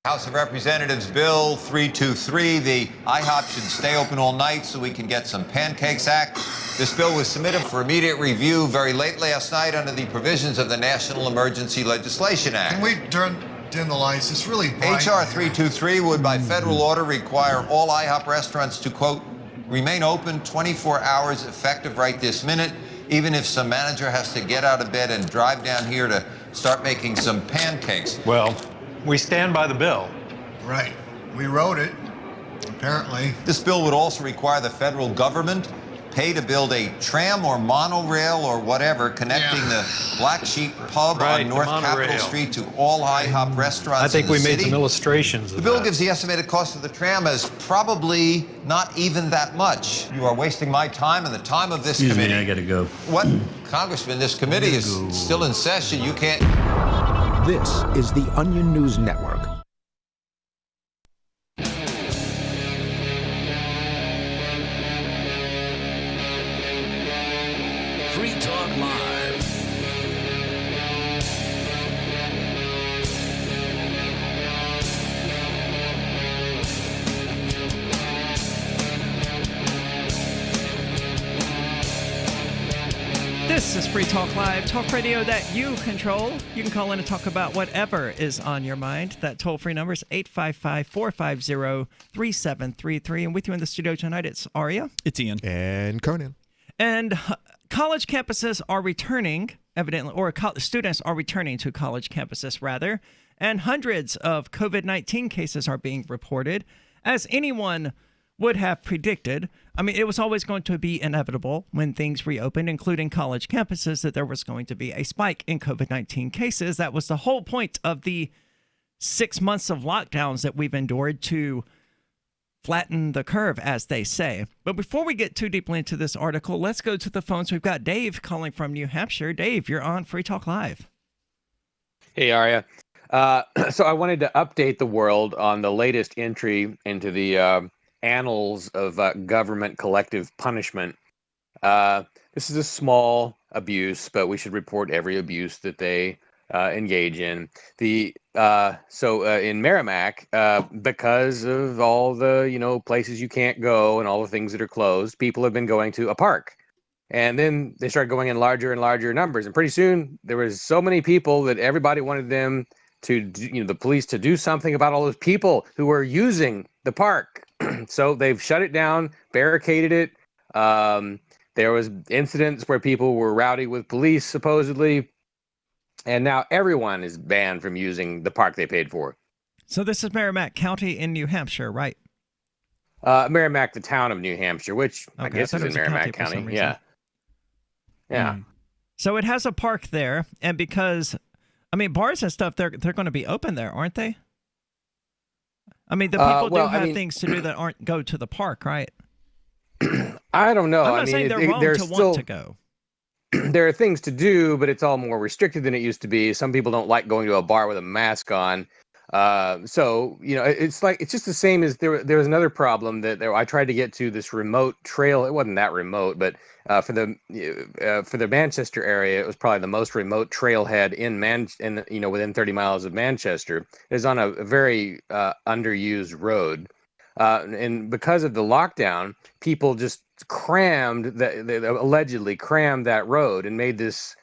House of Representatives Bill 323, the IHOP should stay open all night so we can get some Pancakes Act. This bill was submitted for immediate review very late last night under the provisions of the National Emergency Legislation Act. Can we dim the lights? It's really bright. H.R. 323 would, by federal order, require all IHOP restaurants to, quote, remain open 24 hours effective right this minute, even if some manager has to get out of bed and drive down here to start making some pancakes. Well, we stand by the bill. Right. We wrote it, apparently. This bill would also require the federal government pay to build a tram or monorail or whatever connecting the Black Sheep Pub on North Capitol Street to all IHOP restaurants. I think in the we made city. some illustrations of The bill that. gives the estimated cost of the tram as probably not even that much. You are wasting my time and the time of this Excuse committee. me, I gotta go. What? Congressman, this committee is still in session. You can't... This is the Onion News Network. Free Talk Live. This is Free Talk Live, talk radio that you control. You can call in and talk about whatever is on your mind. That toll-free number is 855-450-3733. And with you in the studio tonight, it's Aria. It's Ian. And Conan. And college campuses are returning, evidently, or students are returning to college campuses, rather. And hundreds of COVID-19 cases are being reported. As anyone would have predicted, I mean, it was always going to be inevitable when things reopened, including college campuses, that there was going to be a spike in COVID-19 cases. That was the whole point of the 6 months of lockdowns that we've endured, to flatten the curve, as they say. But before we get too deeply into this article, let's go to the phones. We've got Dave calling from New Hampshire. Dave, you're on Free Talk Live. Hey, Aria. So I wanted to update the world on the latest entry into the annals of government collective punishment. This is a small abuse, but we should report every abuse that they engage in. In Merrimack, because of all the places you can't go and all the things that are closed, people have been going to a park. And then they started going in larger and larger numbers. And pretty soon there was so many people that everybody wanted them to, the police to do something about all those people who were using the park. So they've shut it down, barricaded it. There was incidents where people were rowdy with police, supposedly. And now everyone is banned from using the park they paid for. So this is Merrimack County in New Hampshire, right? Merrimack, the town of New Hampshire, which I guess is in Merrimack County. Yeah. Yeah. So it has a park there, and because, I mean, bars and stuff, they're going to be open there, aren't they? I mean, the people do have things to do that aren't go to the park, right? I don't know. I'm not saying they're wrong to want to go. There are things to do, but it's all more restricted than it used to be. Some people don't like going to a bar with a mask on. It's just the same as there was another problem that I tried to get to this remote trail. It wasn't that remote, but for the Manchester area, it was probably the most remote trailhead within 30 miles of Manchester. It is on a very underused road. And because of the lockdown, people just they allegedly crammed that road and made this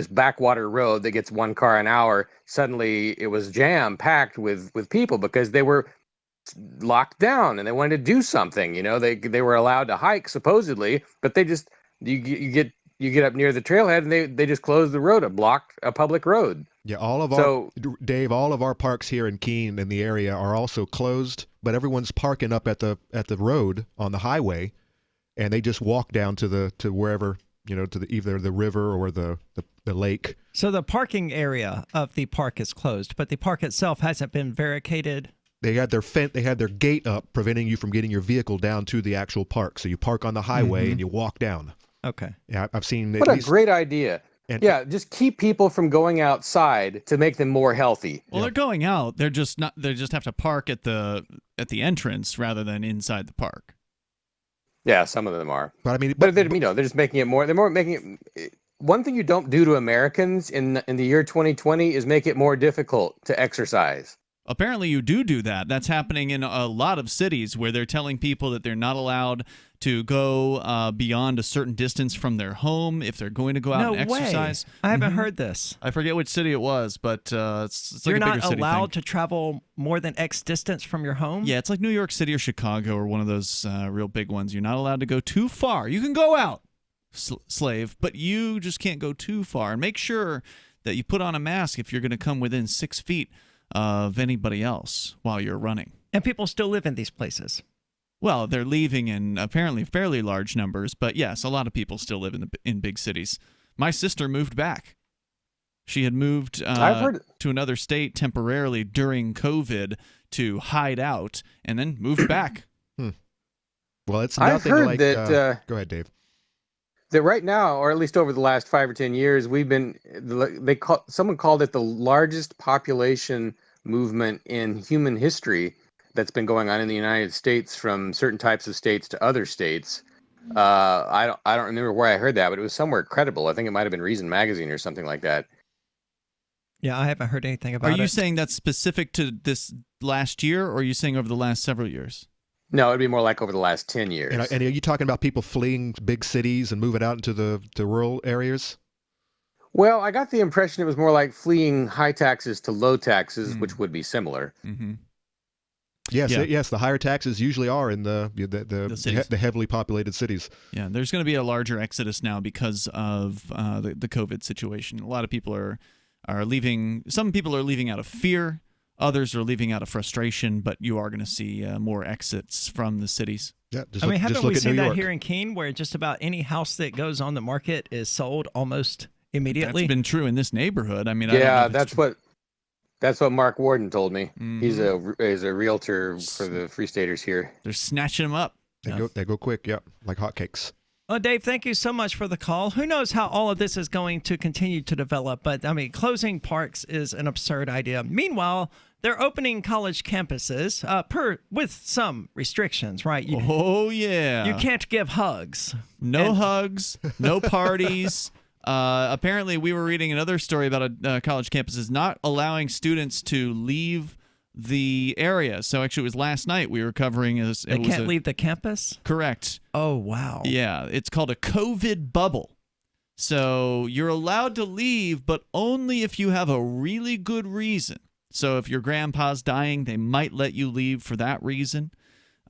backwater road that gets 1 car an hour. Suddenly it was jam packed with people because they were locked down and they wanted to do something. They were allowed to hike supposedly, but they just you get you get up near the trailhead and they just close the road, a public road. Yeah, Dave, all of our parks here in Keene in the area are also closed, but everyone's parking up at the road on the highway, and they just walk down to wherever, to either the river or the lake. So the parking area of the park is closed, but the park itself hasn't been barricaded. They had their gate up, preventing you from getting your vehicle down to the actual park. So you park on the highway and you walk down. Okay. Yeah, I've seen. What a great idea. Yeah, just keep people from going outside to make them more healthy. Well, they're going out. They're just not. They just have to park at the entrance rather than inside the park. Yeah, some of them are. But I mean, they're just making it more. They're more making it. One thing you don't do to Americans in the year 2020 is make it more difficult to exercise. Apparently you do that. That's happening in a lot of cities where they're telling people that they're not allowed to go beyond a certain distance from their home if they're going to go out and exercise. I haven't heard this. I forget which city it was, but it's like You're a bigger not city allowed thing. to travel more than X distance from your home? Yeah, it's like New York City or Chicago or one of those real big ones. You're not allowed to go too far. You can go out, slave, but you just can't go too far. And make sure that you put on a mask if you're going to come within 6 feet of anybody else while you're running. And people still live in these places. Well, they're leaving in apparently fairly large numbers, but yes, a lot of people still live in big cities. My sister moved back. She had moved to another state temporarily during COVID to hide out, and then moved back. Well, it's I've nothing heard like. that. Go ahead, Dave. That right now, or at least over the last 5 or 10 years, someone called it the largest population movement in human history that's been going on in the United States from certain types of states to other states. I don't remember where I heard that, but it was somewhere credible. I think it might have been Reason Magazine or something like that. Yeah, I haven't heard anything about it. Are you saying that's specific to this last year, or are you saying over the last several years? No, it'd be more like over the last 10 years. And are you talking about people fleeing big cities and moving out into the rural areas? Well, I got the impression it was more like fleeing high taxes to low taxes, which would be similar. Mm-hmm. Yes, the higher taxes usually are in the heavily populated cities. Yeah, there's going to be a larger exodus now because of the COVID situation. A lot of people are leaving. Some people are leaving out of fear. Others are leaving out of frustration, but you are going to see more exits from the cities. Yeah, haven't we seen that here in Keene, where just about any house that goes on the market is sold almost immediately? That's been true in this neighborhood. I mean, yeah, that's what Mark Warden told me. Mm-hmm. He's a realtor for the Free Staters here. They're snatching them up. They go quick, yeah, like hotcakes. Well, Dave, thank you so much for the call. Who knows how all of this is going to continue to develop, but I mean, closing parks is an absurd idea. Meanwhile, they're opening college campuses with some restrictions, right? Yeah. You can't give hugs. No hugs, no parties. Apparently, we were reading another story about a college campus is not allowing students to leave the area. So actually, it was last night we were covering. They can't leave the campus? Correct. Oh, wow. Yeah, it's called a COVID bubble. So you're allowed to leave, but only if you have a really good reason. So if your grandpa's dying, they might let you leave for that reason.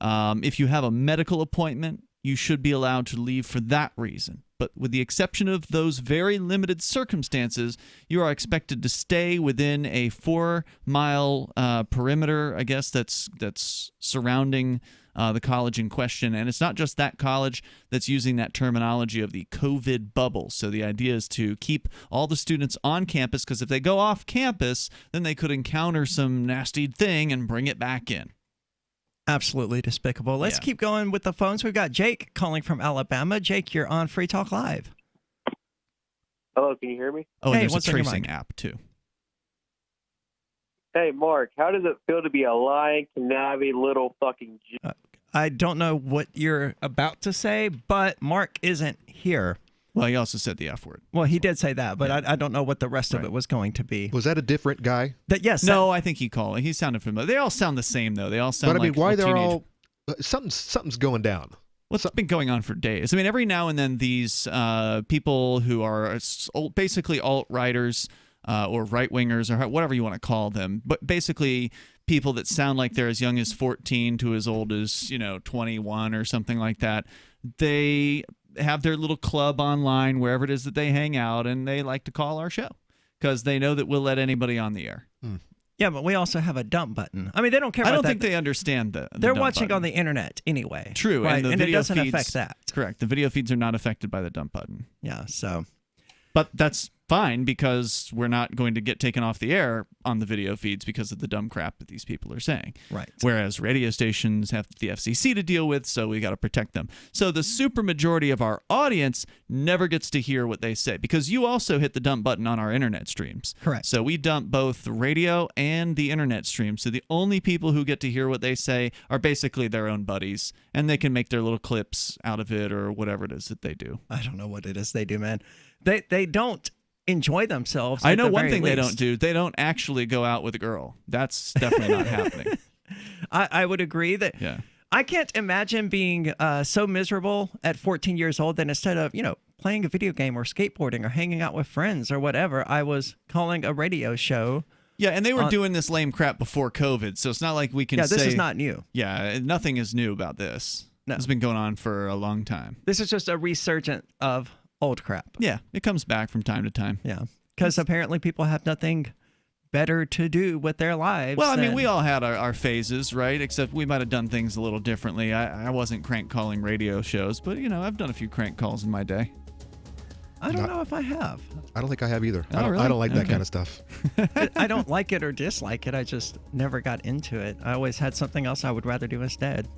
If you have a medical appointment, you should be allowed to leave for that reason. But with the exception of those very limited circumstances, you are expected to stay within a 4-mile perimeter, I guess, that's surrounding the college in question. And it's not just that college that's using that terminology of the COVID bubble. So the idea is to keep all the students on campus, because if they go off campus, then they could encounter some nasty thing and bring it back in. Absolutely despicable. Let's keep going with the phones. We've got Jake calling from Alabama. Jake, you're on Free Talk Live. Hello, can you hear me? Oh, and there's a tracing app, too. Hey, Mark, how does it feel to be a lying, conniving little fucking... I don't know what you're about to say, but Mark isn't here. Well, he also said the F word. Well, he did say that, but I don't know what the rest of it was going to be. Was that a different guy? Yes. No, I think he sounded familiar. They all sound the same, though. They all sound like why they're all... Something's going down. What's been going on for days? I mean, every now and then these people who are basically alt-righters or right-wingers or whatever you want to call them, but basically people that sound like they're as young as 14 to as old as 21 or something like that, they have their little club online, wherever it is that they hang out, and they like to call our show because they know that we'll let anybody on the air. Yeah, but we also have a dump button. I mean, they don't care about I don't that. think they understand the They're dump watching button. on the internet anyway. True, right? and the it video doesn't feeds, affect that. Correct. The video feeds are not affected by the dump button. Yeah, so. But that's fine because we're not going to get taken off the air on the video feeds because of the dumb crap that these people are saying. Right. Whereas radio stations have the FCC to deal with, so we got to protect them. So the super majority of our audience never gets to hear what they say because you also hit the dump button on our internet streams. Correct. So we dump both the radio and the internet stream. So the only people who get to hear what they say are basically their own buddies, and they can make their little clips out of it or whatever it is that they do. I don't know what it is they do, man. They don't enjoy themselves. I at know the one very thing they least. don't do. They don't actually go out with a girl. That's definitely not happening. I would agree that. Yeah. I can't imagine being so miserable at 14 years old that instead of, playing a video game or skateboarding or hanging out with friends or whatever, I was calling a radio show. Yeah, and they were doing this lame crap before COVID, so it's not like we can say... this is not new. Yeah, nothing is new about this. No. It's been going on for a long time. This is just a resurgence of old crap. Yeah, it comes back from time to time. Yeah, because apparently people have nothing better to do with their lives. Well, I mean, we all had our phases, right? Except we might have done things a little differently. I wasn't crank calling radio shows, but, I've done a few crank calls in my day. I don't know if I have. I don't think I have either. Oh, really? I don't like that kind of stuff. I don't like it or dislike it. I just never got into it. I always had something else I would rather do instead.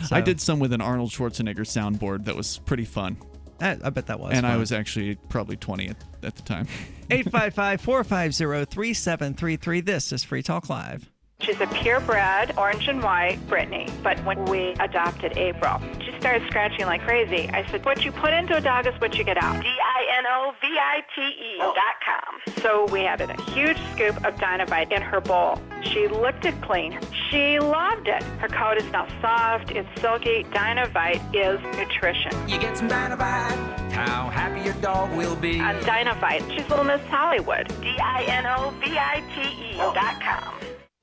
So, I did some with an Arnold Schwarzenegger soundboard that was pretty fun. I bet that was And fun. I was actually probably 20 at the time. 855-450-3733. This is Free Talk Live. She's a purebred, orange and white Brittany. But when we adopted April, she started scratching like crazy. I said, what you put into a dog is what you get out. DINOVITE.com. So we added a huge scoop of Dinovite in her bowl. She licked it clean. She loved it. Her coat is now soft. It's silky. Dinovite is nutrition. You get some Dinovite, how happy your dog will be. On Dinovite, she's Little Miss Hollywood. DINOVITE.com.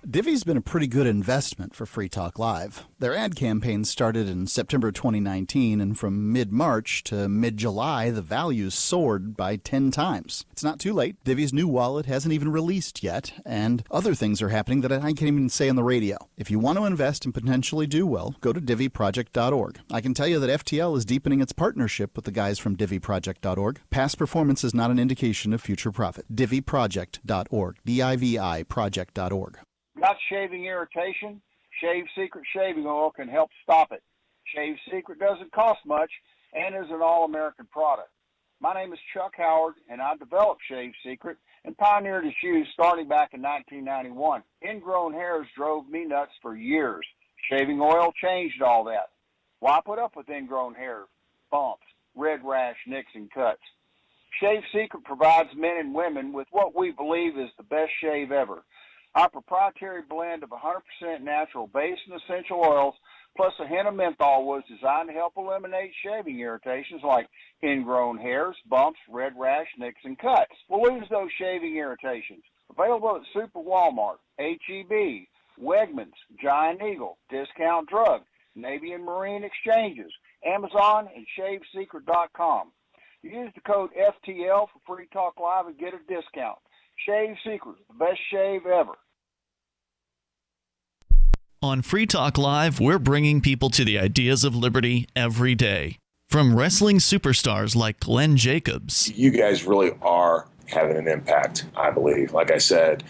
Divvy's been a pretty good investment for Free Talk Live. Their ad campaign started in September 2019, and from mid-March to mid-July, the values soared by 10 times. It's not too late. Divvy's new wallet hasn't even released yet, and other things are happening that I can't even say on the radio. If you want to invest and potentially do well, go to DivvyProject.org. I can tell you that FTL is deepening its partnership with the guys from DivvyProject.org. Past performance is not an indication of future profit. DivvyProject.org. DIVI Project.org. Got shaving irritation? Shave Secret shaving oil can help stop it. Shave Secret doesn't cost much and is an all-American product. My name is Chuck Howard, and I developed Shave Secret and pioneered its use starting back in 1991. Ingrown hairs drove me nuts for years. Shaving oil changed all that. Why put up with ingrown hair, bumps, red rash, nicks, and cuts? Shave Secret provides men and women with what we believe is the best shave ever. Our proprietary blend of 100% natural base and essential oils plus a hint of menthol was designed to help eliminate shaving irritations like ingrown hairs, bumps, red rash, nicks, and cuts. We'll lose those shaving irritations. Available at Super Walmart, H-E-B, Wegmans, Giant Eagle, Discount Drug, Navy and Marine Exchanges, Amazon, and ShaveSecret.com. Use the code FTL for Free Talk Live and get a discount. Shave Secret, the best shave ever. On Free Talk Live, we're bringing people to the ideas of liberty every day. From wrestling superstars like Glenn Jacobs. You guys really are having an impact, I believe. Like I said,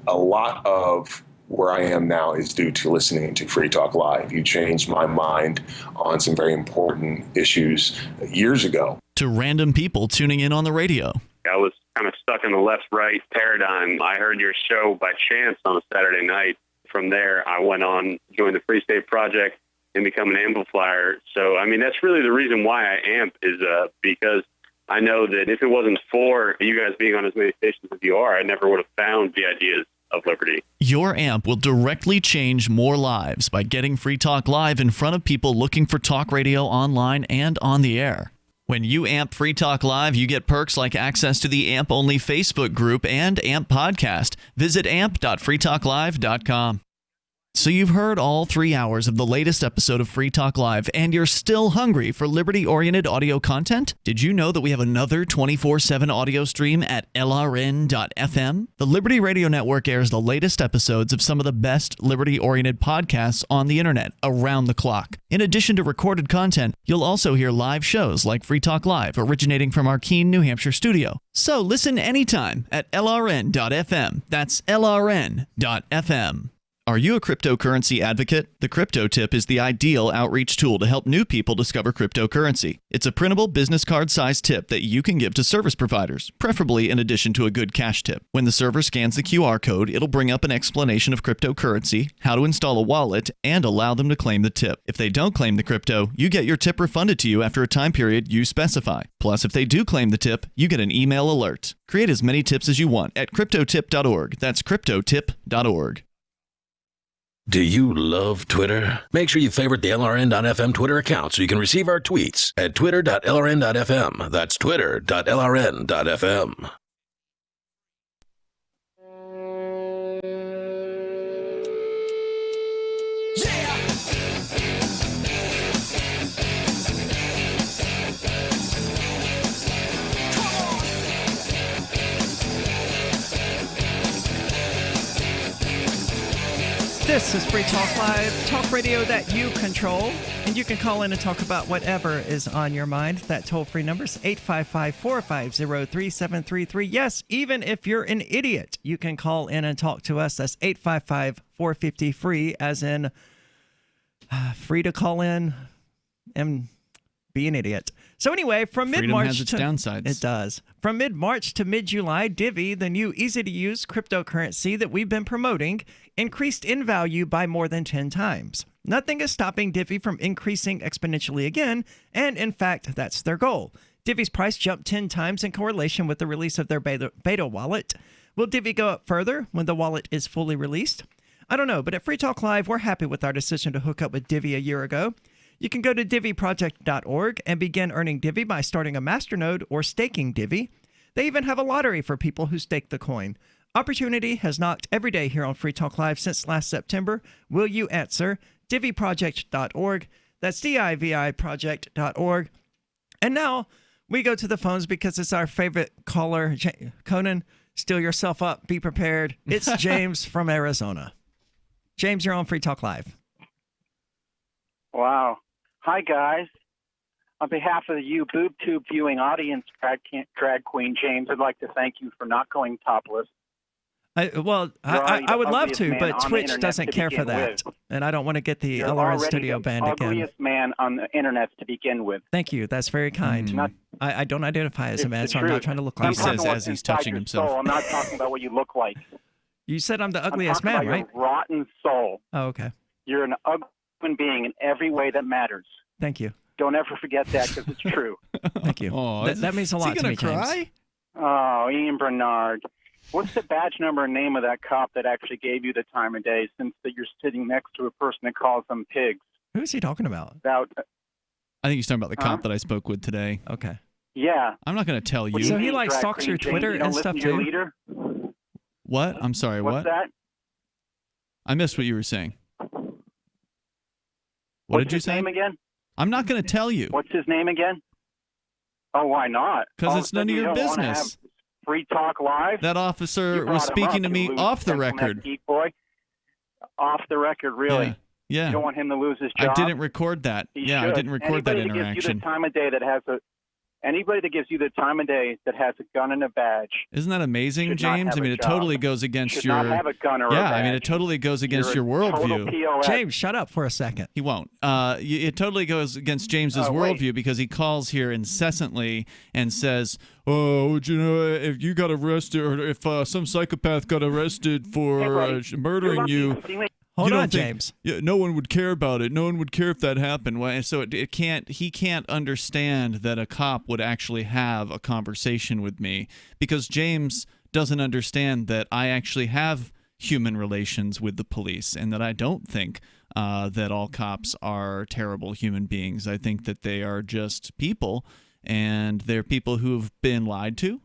a lot of where I am now is due to listening to Free Talk Live. You changed my mind on some very important issues years ago. To random people tuning in on the radio. I was kind of stuck in the left-right paradigm. I heard your show by chance on a Saturday night. From there, I went on, joined the Free State Project, and become an amplifier. So, I mean, that's really the reason why I amp is because I know that if it wasn't for you guys being on as many stations as you are, I never would have found the ideas of liberty. Your amp will directly change more lives by getting Free Talk Live in front of people looking for talk radio online and on the air. When you amp Free Talk Live, you get perks like access to the AMP-only Facebook group and AMP podcast. Visit amp.freetalklive.com. So you've heard all 3 hours of the latest episode of Free Talk Live, and you're still hungry for liberty-oriented audio content? Did you know that we have another 24/7 audio stream at LRN.FM? The Liberty Radio Network airs the latest episodes of some of the best liberty-oriented podcasts on the internet around the clock. In addition to recorded content, you'll also hear live shows like Free Talk Live, originating from our Keene, New Hampshire studio. So listen anytime at LRN.FM. That's LRN.FM. Are you a cryptocurrency advocate? The Crypto Tip is the ideal outreach tool to help new people discover cryptocurrency. It's a printable business card-sized tip that you can give to service providers, preferably in addition to a good cash tip. When the server scans the QR code, it'll bring up an explanation of cryptocurrency, how to install a wallet, and allow them to claim the tip. If they don't claim the crypto, you get your tip refunded to you after a time period you specify. Plus, if they do claim the tip, you get an email alert. Create as many tips as you want at cryptotip.org. That's cryptotip.org. Do you love Twitter? Make sure you favorite the LRN.FM Twitter account so you can receive our tweets at twitter.lrn.fm. That's twitter.lrn.fm. This is Free Talk Live, talk radio that you control, and you can call in and talk about whatever is on your mind. That toll-free number is 855-450-3733. Yes, even if you're an idiot, you can call in and talk to us. That's 855-450-FREE, as in free to call in and be an idiot. So anyway, from mid-March has its downsides. It does. From mid-March to mid-July, Divvy, the new easy-to-use cryptocurrency that we've been promoting, increased in value by more than 10 times. Nothing is stopping Divvy from increasing exponentially again, and in fact, that's their goal. Divvy's price jumped 10 times in correlation with the release of their beta wallet. Will Divvy go up further when the wallet is fully released? I don't know, but at Free Talk Live, we're happy with our decision to hook up with Divvy a year ago. You can go to divvyproject.org and begin earning Divvy by starting a masternode or staking Divvy. They even have a lottery for people who stake the coin. Opportunity has knocked every day here on Free Talk Live since last September. Will you answer? divvyproject.org. That's divvyproject.org. And now we go to the phones because it's our favorite caller. Conan, steal yourself up. Be prepared. It's James from Arizona. James, you're on Free Talk Live. Wow. Hi, guys. On behalf of the BBQ'd viewing audience, drag queen James, I'd like to thank you for not going topless. I would love to, but Twitch doesn't care for that. And I don't want to get the LRN studio banned again. You're the ugliest man on the internet to begin with. Thank you. That's very kind. I don't identify as a man, so I'm not trying to look like he says as he's touching himself. I'm not talking about what you look like. You said I'm the ugliest man, right? Your rotten soul. Oh, okay. You're an ugly human being in every way that matters. Thank you. Don't ever forget that because it's true. Thank you. That means a lot to me, James. Oh, Ian Bernard. What's the badge number and name of that cop that actually gave you the time of day, since that you're sitting next to a person that calls them pigs? Who is he talking about? I think he's talking about the cop that I spoke with today. Okay. Yeah. I'm not going to tell you. So he like stalks your Twitter and stuff too? Leader? What? I'm sorry, what? What's that? I missed what you were saying. What What's did you his say? Name again? I'm not going to tell you. What's his name again? Oh, why not? Because it's none of your business. Free Talk Live? That officer was speaking to me off the record. Geek boy. Off the record, really? Yeah. You don't want him to lose his job? I didn't record that. He yeah, should. I didn't record that interaction. Anybody that gives you the time of day that has anybody that gives you the time of day that has a gun and a badge. Isn't that amazing, James? I mean, it totally goes against your. Not have a gun or a badge. I mean, it totally goes against your worldview. James, shut up for a second. He won't. It totally goes against James's worldview because he calls here incessantly and says, "Oh, you know, if you got arrested, or if some psychopath got arrested for murdering you." Hold on, James. No one would care about it. No one would care if that happened. Well, so he can't understand that a cop would actually have a conversation with me because James doesn't understand that I actually have human relations with the police and that I don't think that all cops are terrible human beings. I think that they are just people, and they're people who've been lied to.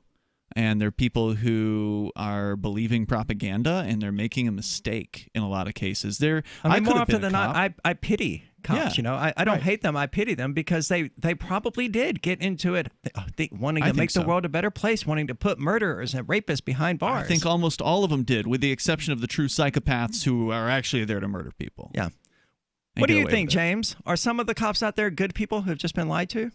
And they're people who are believing propaganda, and they're making a mistake in a lot of cases. I mean, more often than not, I pity cops. Yeah. I don't hate them. I pity them because they probably did get into it wanting to make the world a better place, wanting to put murderers and rapists behind bars. I think almost all of them did, with the exception of the true psychopaths who are actually there to murder people. Yeah. What do you think, James? Are some of the cops out there good people who have just been lied to?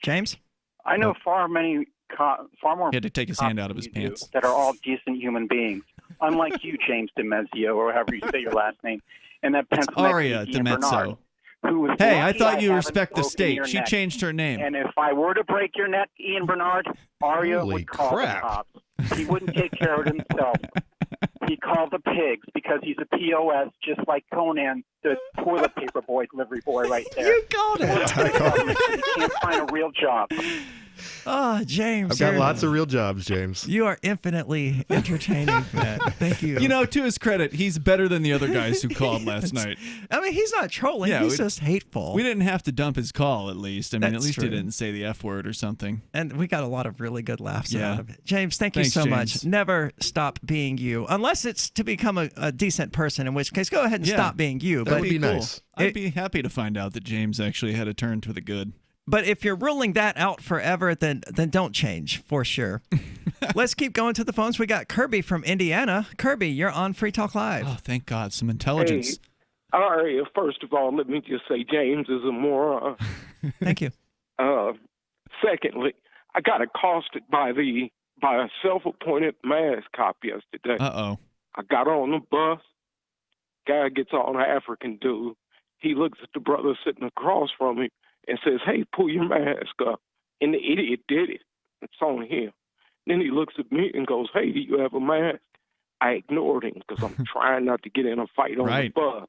James? I know far more He had to take his hand out of his pants. that are all decent human beings, unlike you, James DiMezzo, or however you say your last name, and that Pennsylvania Aria Ian Bernard, DiMezzo. who was Hey, I lucky thought you haven't respect the broken state. your She neck. changed her name. And if I were to break your neck, Ian Bernard, Aria Holy would call crap. the cops. He wouldn't take care of it himself. He called the pigs because he's a POS, just like Conan, the toilet paper boy, delivery boy right there. You called it. He can't find a real job. Oh, James. I've got lots of real jobs, James. You are infinitely entertaining, man. Thank you. You know, to his credit, he's better than the other guys who called last night. I mean, he's not trolling. Yeah, he's just hateful. We didn't have to dump his call, at least. I mean, at That's least true. he didn't say the F word or something. And we got a lot of really good laughs Yeah. out of it. James, thank you Thanks, so James. much. Never stop being you. Unless it's to become a decent person, in which case go ahead and Yeah. stop being you. That would be nice. I'd be happy to find out that James actually had a turn to the good. But if you're ruling that out forever, then don't change, for sure. Let's keep going to the phones. We got Kirby from Indiana. Kirby, you're on Free Talk Live. Oh, thank God. Some intelligence. Hey, Aria, first of all, let me just say James is a moron. Thank you. Secondly, I got accosted by a self-appointed mask cop yesterday. Uh-oh. I got on the bus. Guy gets on, an African dude. He looks at the brother sitting across from him and says, "Hey, pull your mask up." And the idiot did it. It's on him. Then he looks at me and goes, "Hey, do you have a mask?" I ignored him because I'm trying not to get in a fight on the bus.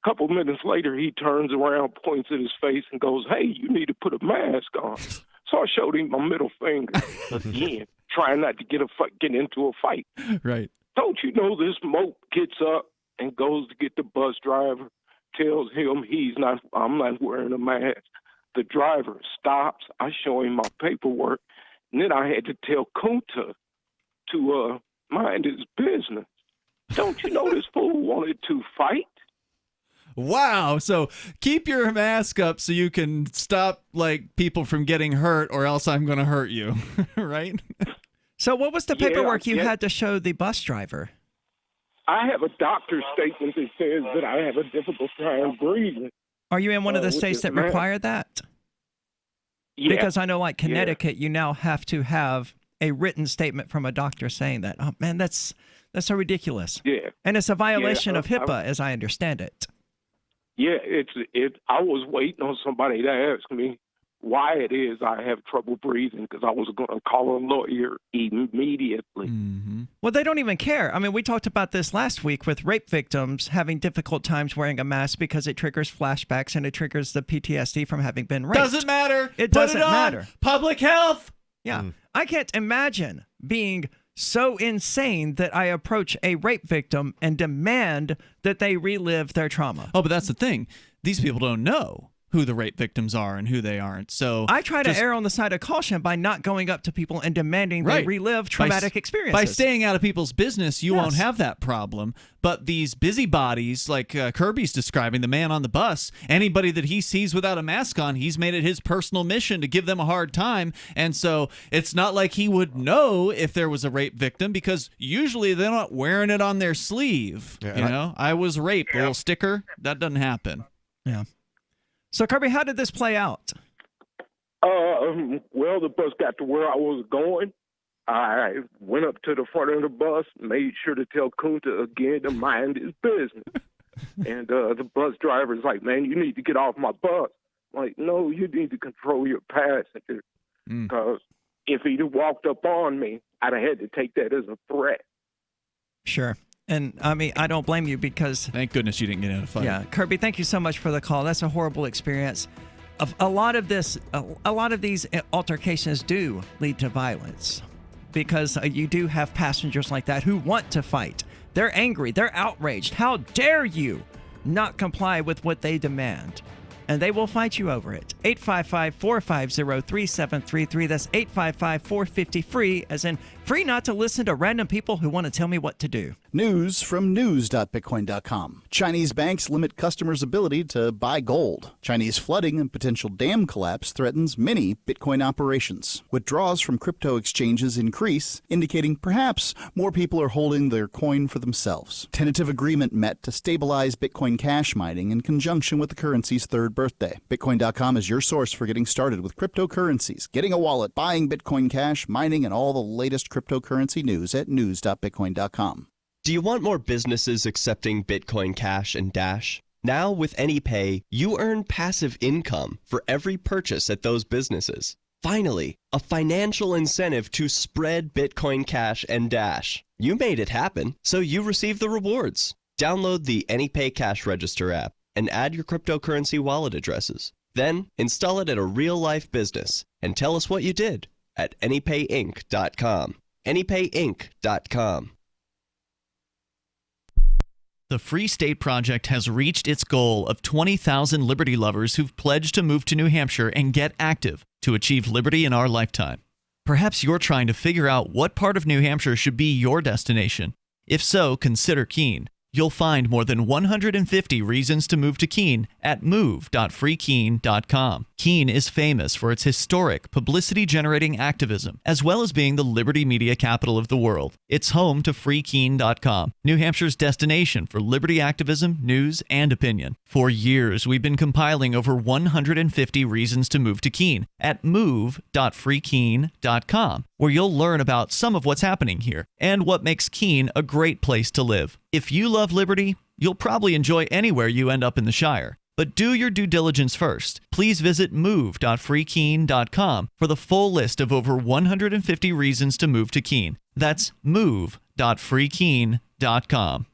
A couple minutes later, he turns around, points at his face, and goes, "Hey, you need to put a mask on." So I showed him my middle finger again, trying not to get into a fight. Right. Don't you know this mope gets up and goes to get the bus driver, tells him I'm not wearing a mask. The driver stops. I show him my paperwork. And then I had to tell Kunta to mind his business. Don't you know this fool wanted to fight? Wow. So keep your mask up so you can stop people from getting hurt, or else I'm going to hurt you. Right? So what was the paperwork you had to show the bus driver? I have a doctor's statement that says that I have a difficult time breathing. Are you in one of the with states this that mask. require that? Yeah. Because I know, like Connecticut, you now have to have a written statement from a doctor saying that. Oh man, that's so ridiculous. Yeah. And it's a violation of I- HIPAA, as I understand it. Yeah, I was waiting on somebody to ask me why it is I have trouble breathing, because I was going to call a lawyer immediately. Mm-hmm. Well, they don't even care. I mean, we talked about this last week with rape victims having difficult times wearing a mask because it triggers flashbacks and it triggers the PTSD from having been raped. Doesn't matter. It Put doesn't it on. matter. Public health. Yeah. I can't imagine being so insane that I approach a rape victim and demand that they relive their trauma. Oh, but that's the thing. These people don't know who the rape victims are and who they aren't. So I try to err on the side of caution by not going up to people and demanding they relive traumatic experiences. By staying out of people's business, you won't have that problem. But these busybodies, like Kirby's describing, the man on the bus, anybody that he sees without a mask on, he's made it his personal mission to give them a hard time. And so it's not like he would know if there was a rape victim, because usually they're not wearing it on their sleeve. Yeah, I was raped, little sticker. That doesn't happen. Yeah. So, Kirby, how did this play out? Well, the bus got to where I was going. I went up to the front of the bus, made sure to tell Kunta again to mind his business. And the bus driver's like, "Man, you need to get off my bus." I'm like, "No, you need to control your passenger. Because if he'd have walked up on me, I'd have had to take that as a threat." Sure. And I mean, I don't blame you, because thank goodness you didn't get in a fight. Yeah, Kirby, thank you so much for the call. That's a horrible experience. A lot of these altercations do lead to violence, because you do have passengers like that who want to fight. They're angry. They're outraged. How dare you not comply with what they demand? and they will fight you over it. 855-450-3733. That's 855-450-FREE, as in free not to listen to random people who want to tell me what to do. News from news.bitcoin.com. Chinese banks limit customers' ability to buy gold. Chinese flooding and potential dam collapse threatens many Bitcoin operations. Withdrawals from crypto exchanges increase, indicating perhaps more people are holding their coin for themselves. Tentative agreement met to stabilize Bitcoin Cash mining in conjunction with the currency's third birthday. Bitcoin.com is your source for getting started with cryptocurrencies, getting a wallet, buying Bitcoin Cash, mining, and all the latest cryptocurrency news at news.bitcoin.com. Do you want more businesses accepting Bitcoin Cash and Dash? Now with AnyPay, you earn passive income for every purchase at those businesses. Finally, a financial incentive to spread Bitcoin Cash and Dash. You made it happen, so you receive the rewards. Download the AnyPay Cash Register app and add your cryptocurrency wallet addresses. Then install it at a real-life business and tell us what you did at anypayinc.com. anypayinc.com. The Free State Project has reached its goal of 20,000 liberty lovers who've pledged to move to New Hampshire and get active to achieve liberty in our lifetime. Perhaps you're trying to figure out what part of New Hampshire should be your destination. If so, consider Keene. You'll find more than 150 reasons to move to Keene at move.freekeene.com. Keene is famous for its historic, publicity-generating activism, as well as being the liberty media capital of the world. It's home to freekeene.com, New Hampshire's destination for liberty activism, news, and opinion. For years, we've been compiling over 150 reasons to move to Keene at move.freekeene.com, where you'll learn about some of what's happening here and what makes Keene a great place to live. If you love liberty, you'll probably enjoy anywhere you end up in the Shire. But do your due diligence first. Please visit move.freekeene.com for the full list of over 150 reasons to move to Keene. That's move.freekeene.com.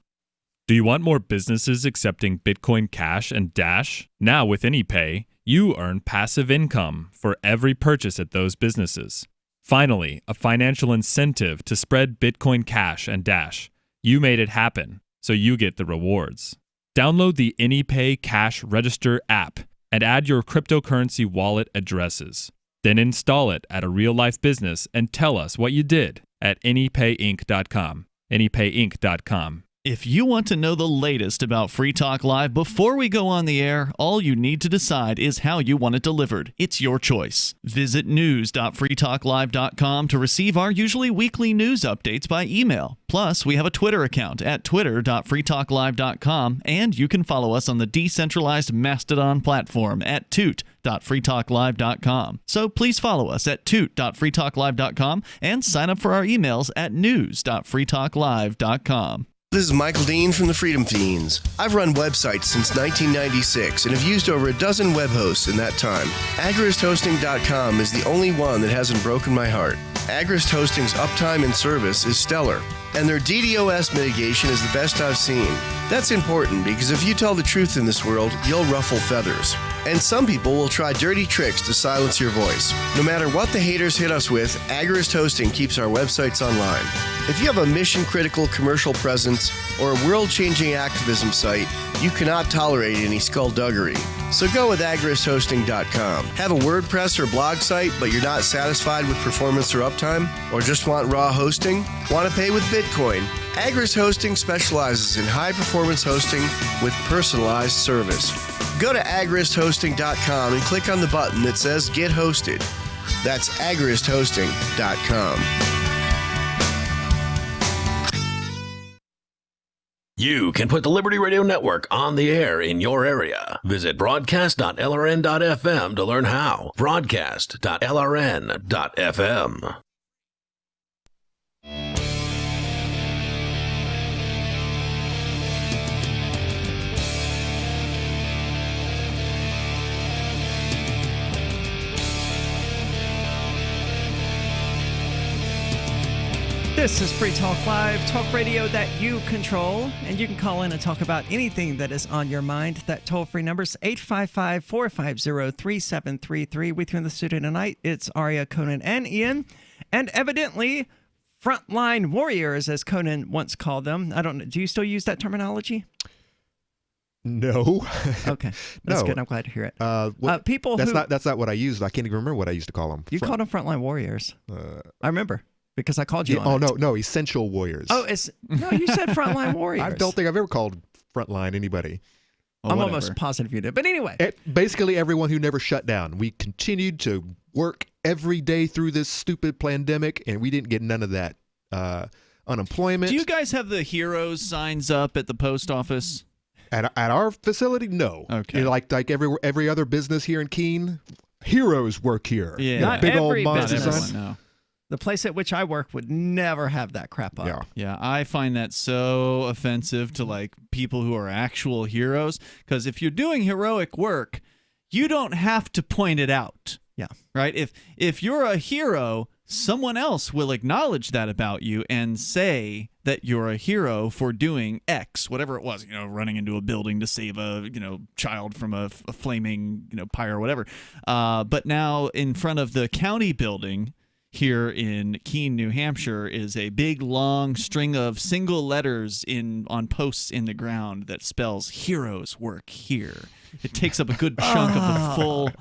Do you want more businesses accepting Bitcoin Cash and Dash? Now with AnyPay, you earn passive income for every purchase at those businesses. Finally, a financial incentive to spread Bitcoin Cash and Dash. You made it happen, so you get the rewards. Download the AnyPay Cash Register app and add your cryptocurrency wallet addresses. Then install it at a real-life business and tell us what you did at anypayinc.com. anypayinc.com. If you want to know the latest about Free Talk Live before we go on the air, all you need to decide is how you want it delivered. It's your choice. Visit news.freetalklive.com to receive our usually weekly news updates by email. Plus, we have a Twitter account at twitter.freetalklive.com, and you can follow us on the decentralized Mastodon platform at toot.freetalklive.com. So please follow us at toot.freetalklive.com and sign up for our emails at news.freetalklive.com. This is Michael Dean from the Freedom Fiends. I've run websites since 1996 and have used over a dozen web hosts in that time. AgristHosting.com is the only one that hasn't broken my heart. Agrist Hosting's uptime and service is stellar, and their DDoS mitigation is the best I've seen. That's important because if you tell the truth in this world, you'll ruffle feathers. And some people will try dirty tricks to silence your voice. No matter what the haters hit us with, Agrist Hosting keeps our websites online. If you have a mission-critical commercial presence or a world-changing activism site, you cannot tolerate any skullduggery. So go with agristhosting.com. Have a WordPress or blog site, but you're not satisfied with performance or uptime? Or just want raw hosting? Want to pay with Bitcoin? Agrist Hosting specializes in high-performance hosting with personalized service. Go to agristhosting.com and click on the button that says Get Hosted. That's agristhosting.com. You can put the Liberty Radio Network on the air in your area. Visit broadcast.lrn.fm to learn how. Broadcast.lrn.fm. This is Free Talk Live, talk radio that you control, and you can call in and talk about anything that is on your mind. That toll-free number is 855-450-3733. With you in the studio tonight, it's Aria, Conan, and Ian, and evidently frontline warriors, as Conan once called them. I don't know. Do you still use that terminology? No. Okay, that's No. good. I'm glad to hear it. People who that's not what I used. I can't even remember what I used to call them. you called them frontline warriors. I remember because I called you. Yeah, on it. No, essential warriors. Oh, no, you said frontline warriors. I don't think I've ever called frontline anybody. I'm almost positive you did. But anyway, Basically, everyone who never shut down. We continued to work every day through this stupid pandemic, and we didn't get none of that unemployment. Do you guys have the heroes signs up at the post office? At our facility, no. Okay. You know, like every other business here in Keene, heroes work here. Yeah. not big every old monster business. sign. No. The place at which I work would never have that crap up. Yeah. Yeah, I find that so offensive to like people who are actual heroes, because if you're doing heroic work, you don't have to point it out. Yeah. Right? If you're a hero, someone else will acknowledge that about you and say that you're a hero for doing X, whatever it was, running into a building to save a, child from a flaming, pyre or whatever. But now in front of the county building here in Keene, New Hampshire, is a big long string of single letters on posts in the ground that spells "Heroes Work Here." It takes up a good chunk of the full,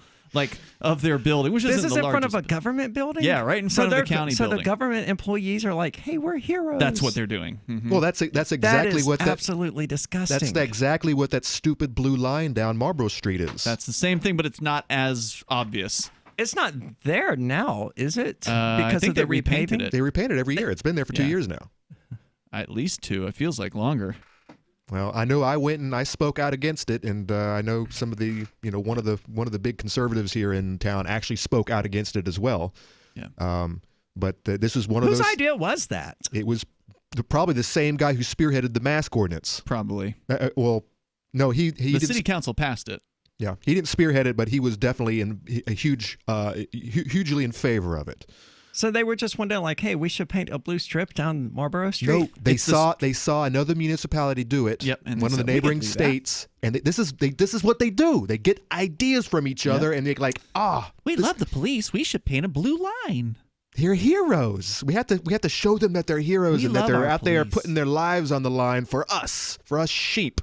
of their building, which This isn't is the in front largest. of a government building? Yeah, right in front of the county so building. the government employees are like, hey, we're heroes. That's what they're doing. Mhm. Well, that's exactly that is what absolutely disgusting. That's exactly what that stupid blue line down Marlboro Street is. That's the same thing, but it's not as obvious. It's not there now, is it? I Because think of the they repainted repaving? it. They repaint it every year. It's been there for 2 years now. At least 2. It feels like longer. Well, I know I went and I spoke out against it, and I know some of the, one of the big conservatives here in town actually spoke out against it as well. Yeah. But this is one of those. Whose idea was that? It was probably the same guy who spearheaded the mask ordinance. Probably. Well, no, he The didn't. city council passed it. Yeah, he didn't spearhead it, but he was definitely hugely in favor of it. So they were just wondering, like, hey, we should paint a blue strip down Marlboro Street? No, they saw another municipality do it. Yep, and one of the they said, "We neighboring can do that." states, and this is what they do. They get ideas from each other, and they're like, We love the police. We should paint a blue line. They're heroes. We have to show them that they're heroes We and that love they're our out there police. putting their lives on the line for us sheep.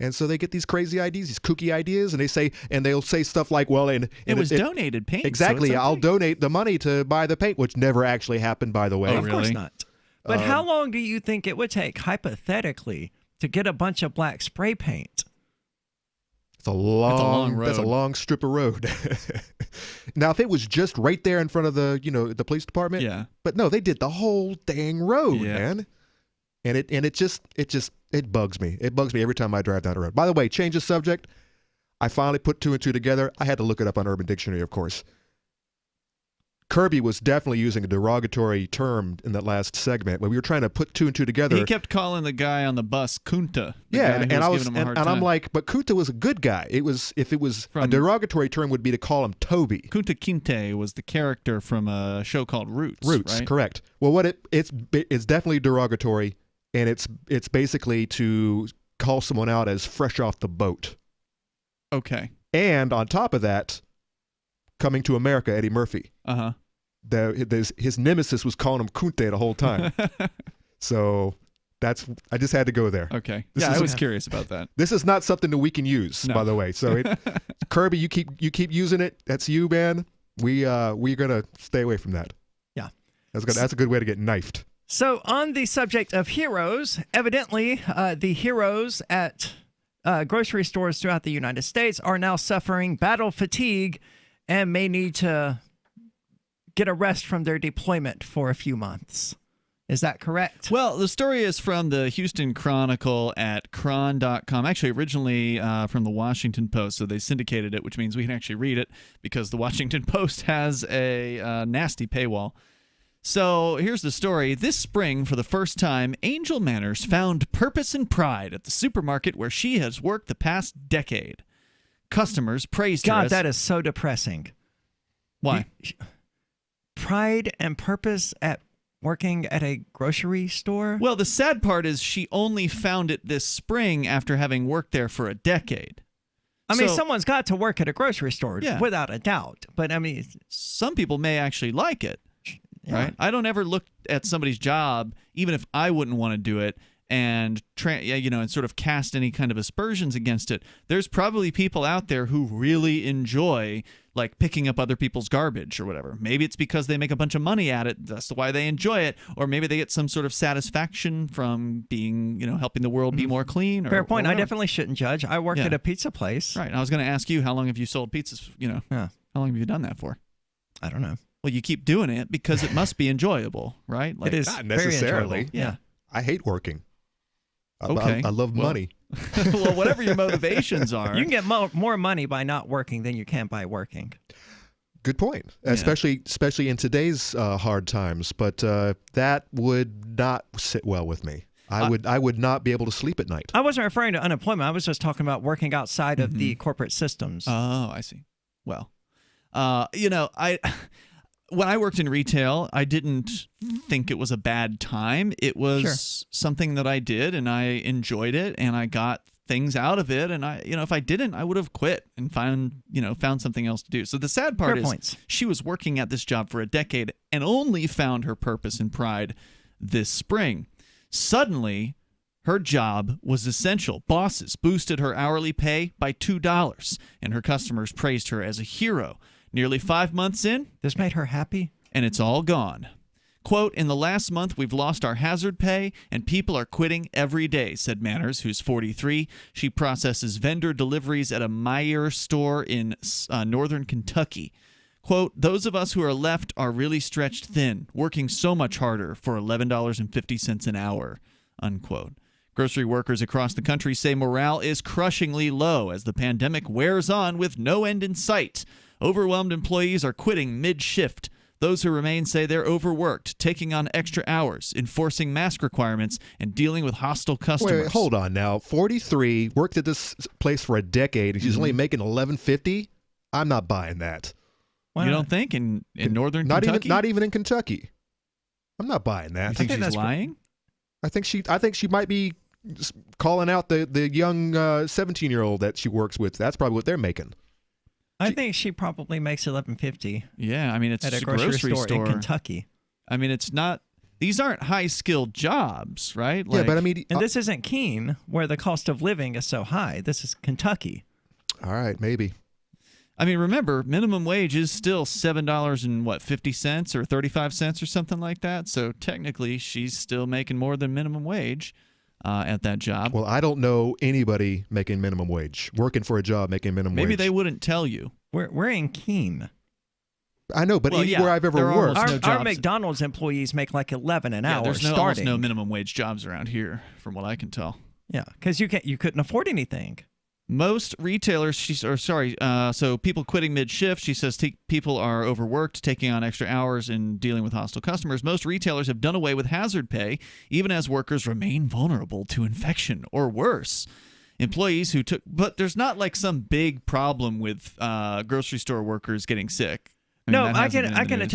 And so they get these crazy ideas, these kooky ideas, and they'll say stuff like, "Well, and It was donated paint. so exactly. it's I'll okay. donate the money to buy the paint," which never actually happened, by the way. Oh, Of course really? not. But how long do you think it would take, hypothetically, to get a bunch of black spray paint? It's a long road. That's a long strip of road. Now, if it was just right there in front of the the police department, Yeah. But no, they did the whole dang road, Yeah. man. And it bugs me. It bugs me every time I drive down the road. By the way, change the subject. I finally put 2 and 2 together. I had to look it up on Urban Dictionary, of course. Kirby was definitely using a derogatory term in that last segment when we were trying to put 2 and 2 together. He kept calling the guy on the bus Kunta. Yeah, and I was, giving him a hard and I'm time. like, but Kunta was a good guy. If it was a derogatory term, would be to call him Toby. Kunta Kinte was the character from a show called Roots. Roots, right? correct. Well, it's definitely derogatory, and it's basically to call someone out as fresh off the boat. Okay. And on top of that, Coming to America, Eddie Murphy. Uh-huh. His nemesis was calling him Kunte the whole time. So I just had to go there. Okay. This Yeah, is I was curious about that. This is not something that we can use, No. by the way. So Kirby, you keep using it. That's you, man. We're gonna stay away from that. Yeah. That's a good way to get knifed. So on the subject of heroes, evidently the heroes at grocery stores throughout the United States are now suffering battle fatigue and may need to get a rest from their deployment for a few months. Is that correct? Well, the story is from the Houston Chronicle at cron.com. Actually, originally from the Washington Post, so they syndicated it, which means we can actually read it because the Washington Post has a nasty paywall. So here's the story. This spring, for the first time, Angel Manners found purpose and pride at the supermarket where she has worked the past decade. Customers praised her God, as... that is so depressing. Why? Pride and purpose at working at a grocery store? Well, the sad part is she only found it this spring after having worked there for a decade. I mean, someone's got to work at a grocery store, Yeah. without a doubt. But, I mean... Some people may actually like it, Yeah. right? I don't ever look at somebody's job, even if I wouldn't want to do it, and and sort of cast any kind of aspersions against it. There's probably people out there who really enjoy like picking up other people's garbage or whatever. Maybe it's because they make a bunch of money at it. That's why they enjoy it. Or maybe they get some sort of satisfaction from being, helping the world be more clean. Fair point. I definitely shouldn't judge. I work at a pizza place. Right. And I was going to ask you, how long have you sold pizzas? How long have you done that for? I don't know. Well, you keep doing it because it must be enjoyable, right? It is not necessarily. Very yeah. I hate working. Okay. I love money. Well, whatever your motivations are. You can get more money by not working than you can by working. Good point, especially in today's hard times. But that would not sit well with me. I would not be able to sleep at night. I wasn't referring to unemployment. I was just talking about working outside of the corporate systems. Oh, I see. Well, when I worked in retail, I didn't think it was a bad time. It was something that I did, and I enjoyed it, and I got things out of it. And if I didn't, I would have quit and found something else to do. So the sad part is she was working at this job for a decade and only found her purpose and pride this spring. Suddenly, her job was essential. Bosses boosted her hourly pay by $2, and her customers praised her as a hero. Nearly 5 months in, this made her happy, and it's all gone. Quote, in the last month, we've lost our hazard pay, and people are quitting every day, said Manners, who's 43. She processes vendor deliveries at a Meijer store in northern Kentucky. Quote, those of us who are left are really stretched thin, working so much harder for $11.50 an hour, unquote. Grocery workers across the country say morale is crushingly low as the pandemic wears on with no end in sight. Overwhelmed employees are quitting mid-shift. Those who remain say they're overworked, taking on extra hours, enforcing mask requirements, and dealing with hostile customers. Wait, hold on now. 43, worked at this place for a decade, and she's only making $11.50? I'm not buying that. You don't think in northern Kentucky? Not even in Kentucky. I'm not buying that. You think she's lying? I think she might be calling out the young 17-year-old that she works with. That's probably what they're making. I think she probably makes $11.50. Yeah, I mean it's at a grocery store in Kentucky. I mean it's not. These aren't high-skilled jobs, right? Yeah, but I mean, and this isn't Keene, where the cost of living is so high. This is Kentucky. All right, maybe. I mean, remember, minimum wage is still $7.50 or 35 cents or something like that. So technically, she's still making more than minimum wage at that job. Well, I don't know anybody making minimum wage, working for a job making minimum wage. Maybe they wouldn't tell you. We're in Keene. I know, but anywhere I've ever worked. Our McDonald's employees make like $11 an hour there's starting. Almost no minimum wage jobs around here, from what I can tell. Yeah, because you couldn't afford anything. Most retailers, so people quitting mid-shift, she says people are overworked, taking on extra hours and dealing with hostile customers. Most retailers have done away with hazard pay, even as workers remain vulnerable to infection or worse. Employees who but there's not like some big problem with grocery store workers getting sick. No,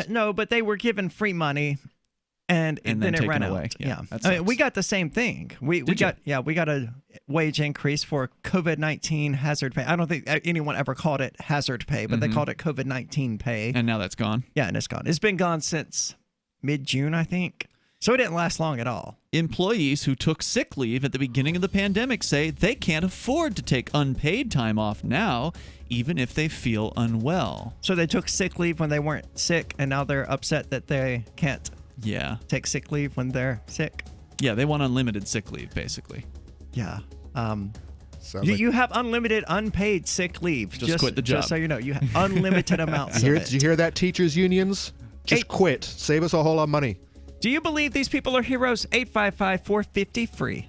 no, but they were given free money. And then it ran away. out. Yeah. I mean, we got the same thing. We got a wage increase for COVID-19 hazard pay. I don't think anyone ever called it hazard pay, but they called it COVID-19 pay. And now that's gone. Yeah, and it's gone. It's been gone since mid-June, I think. So it didn't last long at all. Employees who took sick leave at the beginning of the pandemic say they can't afford to take unpaid time off now, even if they feel unwell. So they took sick leave when they weren't sick, and now they're upset that they can't take sick leave when they're sick. Yeah, they want unlimited sick leave, basically. Yeah. You have unlimited unpaid sick leave. Just quit the job. Just so you know, you have unlimited amounts of it. Did you hear that, teachers unions? Just quit. Save us a whole lot of money. Do you believe these people are heroes? 855-450-FREE.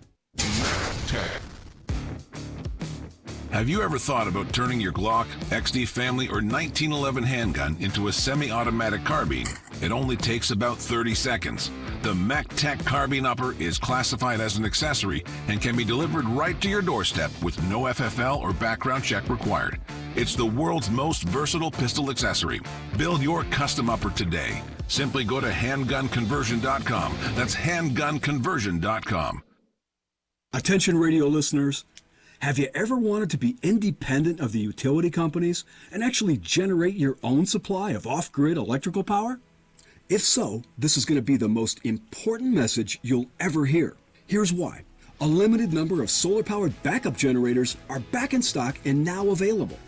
Have you ever thought about turning your Glock, XD Family, or 1911 handgun into a semi-automatic carbine? It only takes about 30 seconds. The MacTech Carbine Upper is classified as an accessory and can be delivered right to your doorstep with no FFL or background check required. It's the world's most versatile pistol accessory. Build your custom upper today. Simply go to handgunconversion.com. That's handgunconversion.com. Attention radio listeners. Have you ever wanted to be independent of the utility companies and actually generate your own supply of off-grid electrical power? If so, this is going to be the most important message you'll ever hear. Here's why. A limited number of solar-powered backup generators are back in stock and now available.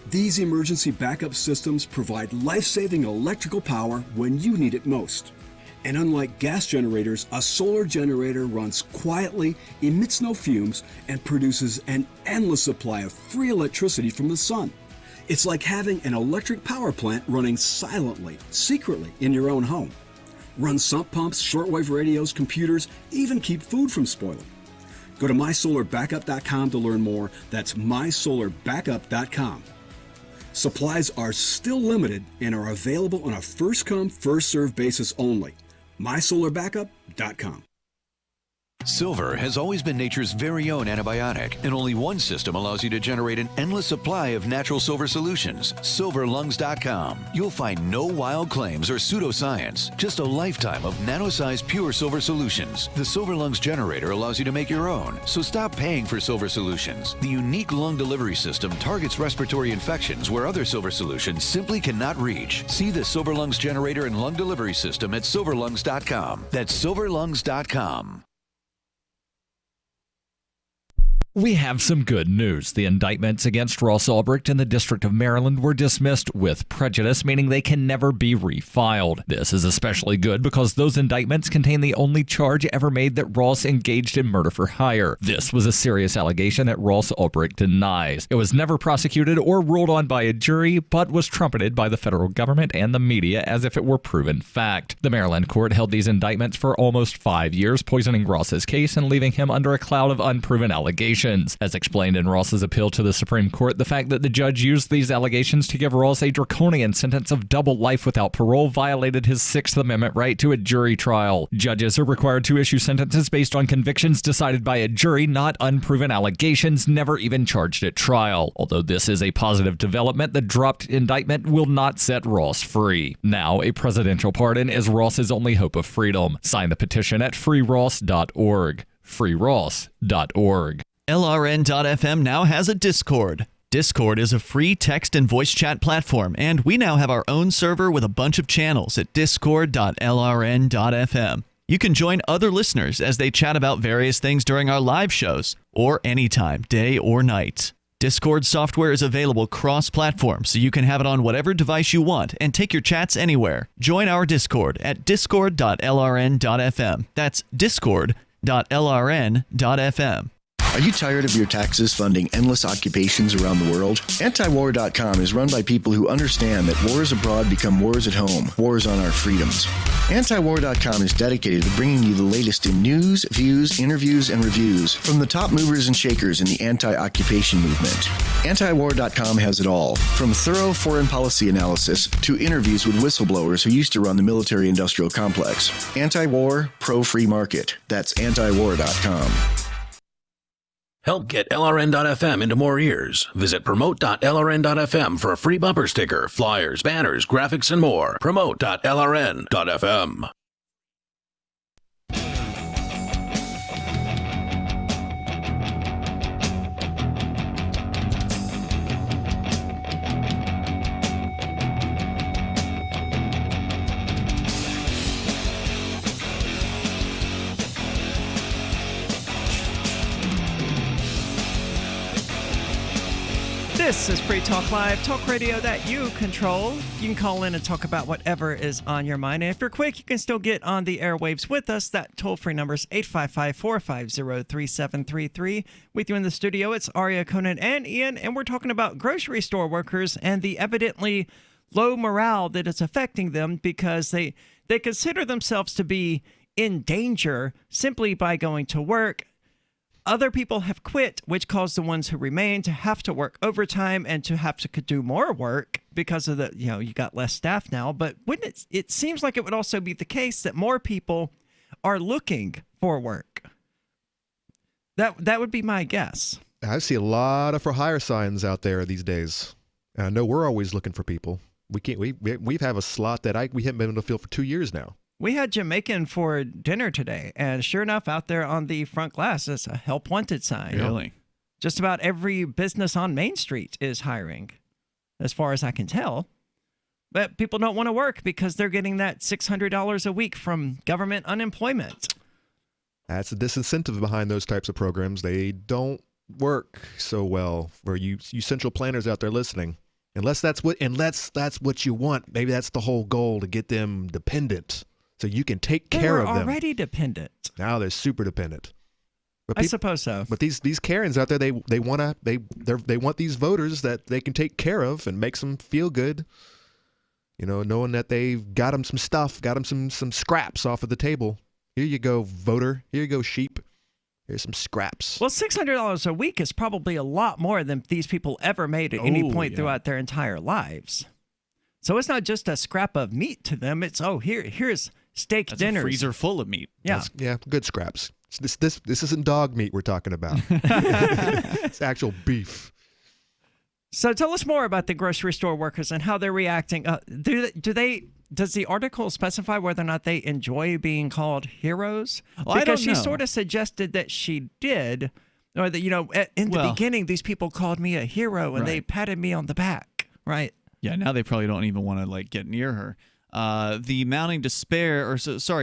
These emergency backup systems provide life-saving electrical power when you need it most. And unlike gas generators, a solar generator runs quietly, emits no fumes, and produces an endless supply of free electricity from the sun. It's like having an electric power plant running silently, secretly in your own home. Run sump pumps, shortwave radios, computers, even keep food from spoiling. Go to mysolarbackup.com to learn more. That's mysolarbackup.com. Supplies are still limited and are available on a first-come, first-served basis only. mysolarbackup.com. Silver has always been nature's very own antibiotic, and only one system allows you to generate an endless supply of natural silver solutions. Silverlungs.com. You'll find no wild claims or pseudoscience, just a lifetime of nano-sized pure silver solutions. The Silver Lungs generator allows you to make your own, so stop paying for silver solutions. The unique lung delivery system targets respiratory infections where other silver solutions simply cannot reach. See the Silver Lungs generator and lung delivery system at silverlungs.com. That's silverlungs.com. We have some good news. The indictments against Ross Ulbricht in the District of Maryland were dismissed with prejudice, meaning they can never be refiled. This is especially good because those indictments contain the only charge ever made that Ross engaged in murder for hire. This was a serious allegation that Ross Ulbricht denies. It was never prosecuted or ruled on by a jury, but was trumpeted by the federal government and the media as if it were proven fact. The Maryland court held these indictments for almost 5 years, poisoning Ross's case and leaving him under a cloud of unproven allegations. As explained in Ross's appeal to the Supreme Court, the fact that the judge used these allegations to give Ross a draconian sentence of double life without parole violated his Sixth Amendment right to a jury trial. Judges are required to issue sentences based on convictions decided by a jury, not unproven allegations never even charged at trial. Although this is a positive development, the dropped indictment will not set Ross free. Now, a presidential pardon is Ross's only hope of freedom. Sign the petition at freeross.org. freeross.org. LRN.FM now has a Discord. Discord is a free text and voice chat platform, and we now have our own server with a bunch of channels at discord.lrn.fm. You can join other listeners as they chat about various things during our live shows, or anytime, day or night. Discord software is available cross-platform, so you can have it on whatever device you want and take your chats anywhere. Join our Discord at discord.lrn.fm. That's discord.lrn.fm. Are you tired of your taxes funding endless occupations around the world? Antiwar.com is run by people who understand that wars abroad become wars at home, wars on our freedoms. Antiwar.com is dedicated to bringing you the latest in news, views, interviews, and reviews from the top movers and shakers in the anti-occupation movement. Antiwar.com has it all, from thorough foreign policy analysis to interviews with whistleblowers who used to run the military-industrial complex. Anti-war, pro-free market. That's antiwar.com. Help get LRN.FM into more ears. Visit promote.lrn.fm for a free bumper sticker, flyers, banners, graphics, and more. Promote.lrn.fm. This is Free Talk Live, talk radio that you control. You can call in and talk about whatever is on your mind. And if you're quick, you can still get on the airwaves with us. That toll-free number is 855-450-3733. With you in the studio, it's Aria, Conan, and Ian, and we're talking about grocery store workers and the evidently low morale that is affecting them because they consider themselves to be in danger simply by going to work. Other people have quit, which caused the ones who remain to have to work overtime and to have to do more work because of you got less staff now. But wouldn't it seems like it would also be the case that more people are looking for work. That would be my guess. I see a lot of for hire signs out there these days. And I know we're always looking for people. We've have a slot that we haven't been able to fill for 2 years now. We had Jamaican for dinner today, and sure enough, out there on the front glass is a help wanted sign. Really? Just about every business on Main Street is hiring, as far as I can tell. But people don't want to work because they're getting that $600 a week from government unemployment. That's the disincentive behind those types of programs. They don't work so well for you central planners out there listening. Unless that's what you want. Maybe that's the whole goal, to get them dependent so you can take care of them. They're already dependent. Now they're super dependent. But I suppose so. But these Karens out there, they want these voters that they can take care of and makes them feel good. You know, knowing that they've got them some stuff, got them some scraps off of the table. Here you go, voter. Here you go, sheep. Here's some scraps. Well, $600 a week is probably a lot more than these people ever made at any point throughout their entire lives. So it's not just a scrap of meat to them. It's, here's steak dinners. A freezer full of meat. Yeah. Good scraps. This isn't dog meat we're talking about. It's actual beef. So tell us more about the grocery store workers and how they're reacting. Does the article specify whether or not they enjoy being called heroes? Well, because she I don't know. sort of suggested that she did, or that in the beginning these people called me a hero and they patted me on the back, right? Yeah, now they probably don't even want to get near her. The mounting despair, it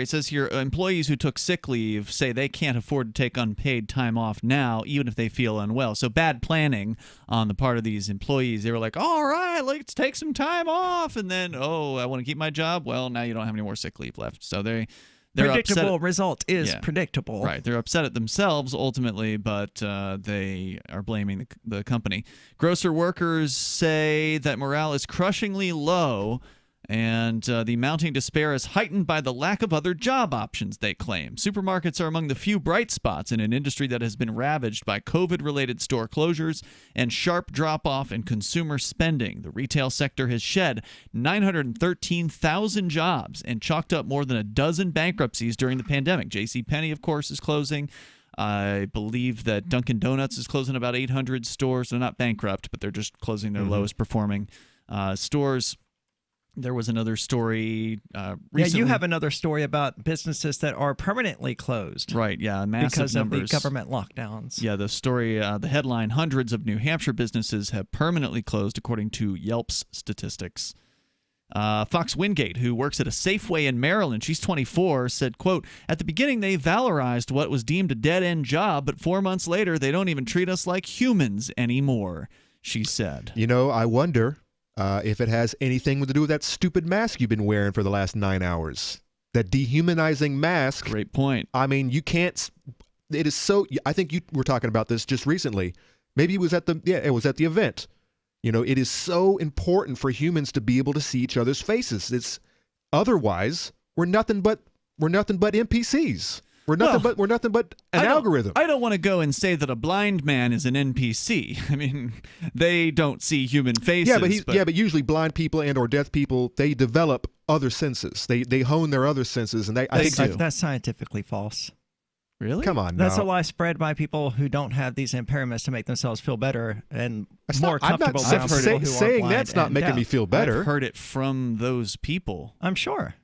says here, employees who took sick leave say they can't afford to take unpaid time off now, even if they feel unwell. So bad planning on the part of these employees. They were like, all right, let's take some time off. And then, I want to keep my job. Well, now you don't have any more sick leave left. So they're predictable result is predictable. Right. They're upset at themselves ultimately, but they are blaming the company. Grocer workers say that morale is crushingly low, and the mounting despair is heightened by the lack of other job options, they claim. Supermarkets are among the few bright spots in an industry that has been ravaged by COVID-related store closures and sharp drop-off in consumer spending. The retail sector has shed 913,000 jobs and chalked up more than a dozen bankruptcies during the pandemic. JCPenney, of course, is closing. I believe that Dunkin' Donuts is closing about 800 stores. They're not bankrupt, but they're just closing their lowest performing stores. There was another story recently. Yeah, you have another story about businesses that are permanently closed. Right, yeah, massive because numbers. of the government lockdowns. Yeah, the story, the headline, hundreds of New Hampshire businesses have permanently closed, according to Yelp's statistics. Fox Wingate, who works at a Safeway in Maryland, she's 24, said, quote, at the beginning they valorized what was deemed a dead-end job, but 4 months later they don't even treat us like humans anymore, she said. You know, I wonder if it has anything to do with that stupid mask you've been wearing for the last 9 hours. That dehumanizing mask. Great point. I mean, you can't. It is so. I think you were talking about this just recently. Maybe it was at the event. You know, it is so important for humans to be able to see each other's faces. It's otherwise we're nothing but NPCs. We're nothing but an algorithm. I don't want to go and say that a blind man is an NPC. I mean, they don't see human faces. But usually blind people and or deaf people, they develop other senses. They hone their other senses, and I think that's scientifically false. Really? Come on, that's now. a lie spread by people who don't have these impairments to make themselves feel better and more comfortable. I'm not saying that's not making me feel better. I've heard it from those people. I'm sure.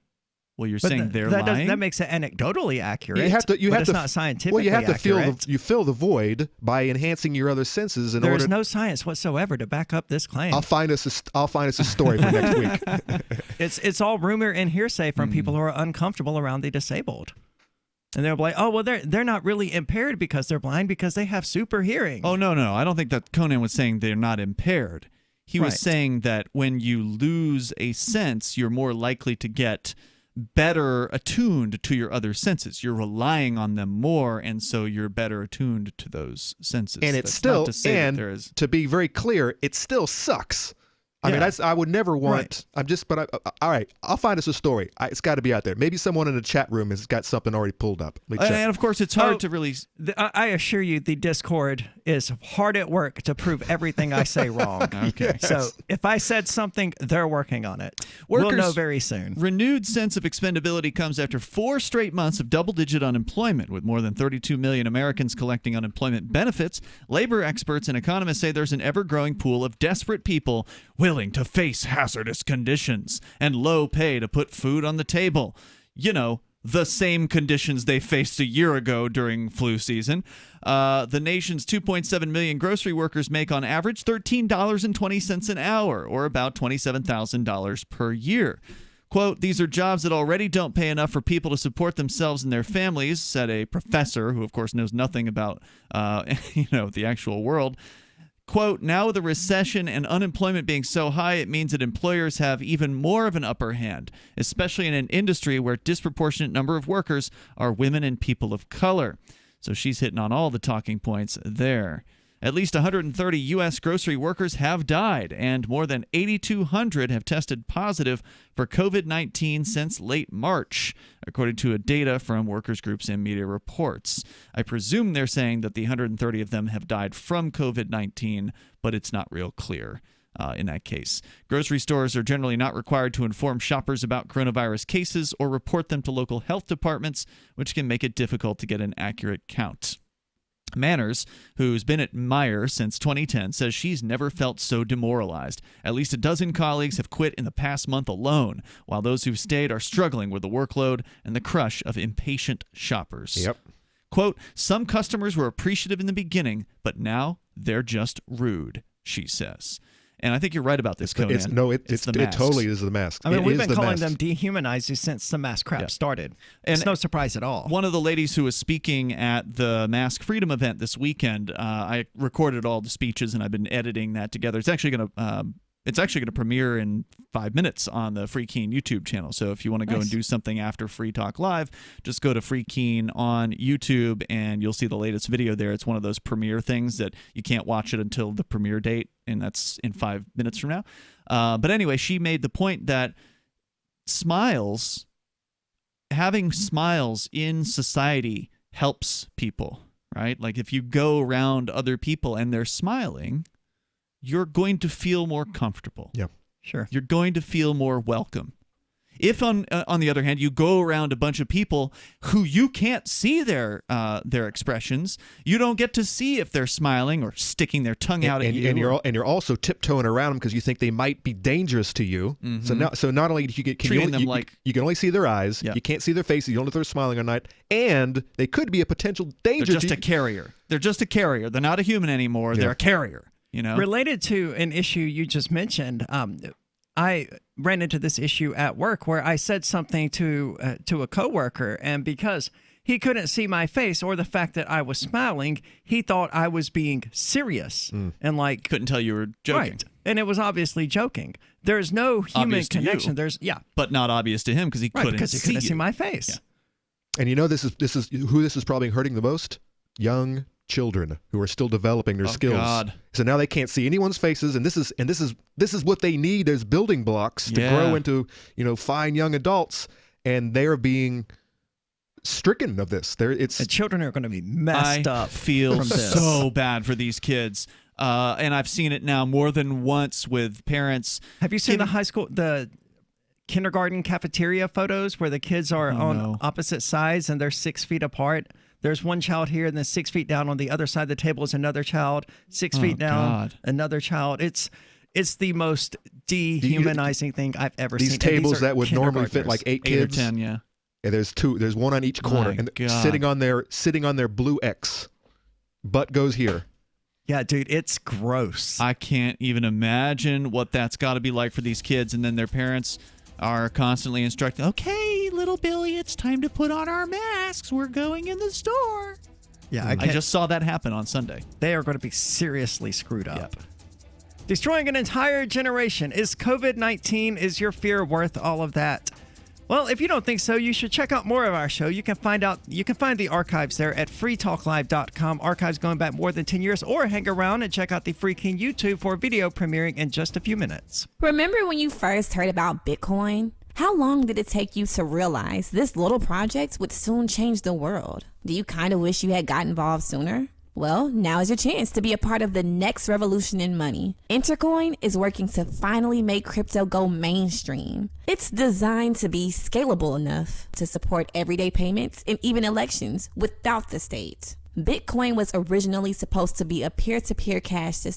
Well, you're saying they're lying? That makes it anecdotally accurate. It's not scientifically Well, you have to accurate. fill the void by enhancing your other senses. There's no science whatsoever to back up this claim. I'll find us a story for next week. It's all rumor and hearsay from people who are uncomfortable around the disabled. And they'll be like, oh, well, they're not really impaired because they're blind because they have super hearing. Oh, no. I don't think that Conan was saying they're not impaired. He was saying that when you lose a sense, you're more likely to get better attuned to your other senses. You're relying on them more, and so you're better attuned to those senses. And it's still, to be very clear, it still sucks. I mean, I would never want. Right. All right. I'll find us a story. It's got to be out there. Maybe someone in the chat room has got something already pulled up. And of course, it's hard to really. I assure you, the Discord is hard at work to prove everything I say wrong. Okay. So if I said something, they're working on it. We'll know very soon. Renewed sense of expendability comes after 4 straight months of double-digit unemployment, with more than 32 million Americans collecting unemployment benefits. Labor experts and economists say there's an ever-growing pool of desperate people willing to face hazardous conditions and low pay to put food on the table. You know, the same conditions they faced a year ago during flu season. The nation's 2.7 million grocery workers make on average $13.20 an hour, or about $27,000 per year. Quote, these are jobs that already don't pay enough for people to support themselves and their families, said a professor who, of course, knows nothing about the actual world. Quote, now with a recession and unemployment being so high, it means that employers have even more of an upper hand, especially in an industry where a disproportionate number of workers are women and people of color. So she's hitting on all the talking points there. At least 130 U.S. grocery workers have died, and more than 8,200 have tested positive for COVID-19 since late March, according to data from workers' groups and media reports. I presume they're saying that the 130 of them have died from COVID-19, but it's not real clear in that case. Grocery stores are generally not required to inform shoppers about coronavirus cases or report them to local health departments, which can make it difficult to get an accurate count. Manners, who's been at Meijer since 2010, says she's never felt so demoralized. At least a dozen colleagues have quit in the past month alone, while those who've stayed are struggling with the workload and the crush of impatient shoppers. Yep. Quote, some customers were appreciative in the beginning, but now they're just rude, she says. And I think you're right about this, Conan. It totally is the mask. I mean, we've been calling them dehumanizing since the mask crap started. It's no surprise at all. One of the ladies who was speaking at the Mask Freedom event this weekend, I recorded all the speeches and I've been editing that together. It's actually going to premiere in 5 minutes on the Free Keen YouTube channel. So if you want to go and do something after Free Talk Live, just go to Free Keen on YouTube and you'll see the latest video there. It's one of those premiere things that you can't watch it until the premiere date, and that's in 5 minutes from now. But anyway, she made the point that having smiles in society helps people, right? Like if you go around other people and they're smiling, you're going to feel more comfortable. Yeah. Sure. You're going to feel more welcome. If on the other hand you go around a bunch of people who you can't see their expressions, you don't get to see if they're smiling or sticking their tongue out at you. And you're also tiptoeing around them because you think they might be dangerous to you. Mm-hmm. So not only do you can only see their eyes, you can't see their faces, you don't know if they're smiling or not, and they could be a potential danger. They're just a carrier. They're just a carrier. They're not a human anymore. Yeah. They're a carrier. You know? Related to an issue you just mentioned, I ran into this issue at work where I said something to a coworker, and because he couldn't see my face or the fact that I was smiling, he thought I was being serious and like couldn't tell you were joking. Right. And it was obviously joking. There's no human obvious connection. But not obvious to him because he couldn't see my face. Yeah. And you know this is who this is probably hurting the most? Young children who are still developing their skills. God. So now they can't see anyone's faces, and this is what they need as building blocks to grow into, fine young adults, and they're being stricken of this. The children are going to be messed up. I feel from this. so bad for these kids. And I've seen it now more than once with parents. Have you seen the kindergarten cafeteria photos where the kids are on opposite sides and they're 6 feet apart? There's one child here, and then 6 feet down on the other side of the table is another child. 6 feet down, another child. It's the most dehumanizing thing I've ever seen. These tables that would normally fit like 8 kids, 8 or 10, yeah. And there's one on each corner, and sitting on their blue X. Butt goes here. Yeah, dude, it's gross. I can't even imagine what that's got to be like for these kids, and then their parents are constantly instructing, okay, little Billy, it's time to put on our masks. We're going in the store. Yeah, I just saw that happen on Sunday. They are going to be seriously screwed up. Yep. Destroying an entire generation. Is COVID-19, is your fear worth all of that? Well, if you don't think so, you should check out more of our show. You can find the archives there at freetalklive.com. Archives going back more than 10 years, or hang around and check out the Free King YouTube for video premiering in just a few minutes. Remember when you first heard about Bitcoin? How long did it take you to realize this little project would soon change the world? Do you kind of wish you had got involved sooner? Well, now is your chance to be a part of the next revolution in money. Intercoin is working to finally make crypto go mainstream. It's designed to be scalable enough to support everyday payments and even elections without the state. Bitcoin was originally supposed to be a peer-to-peer cash system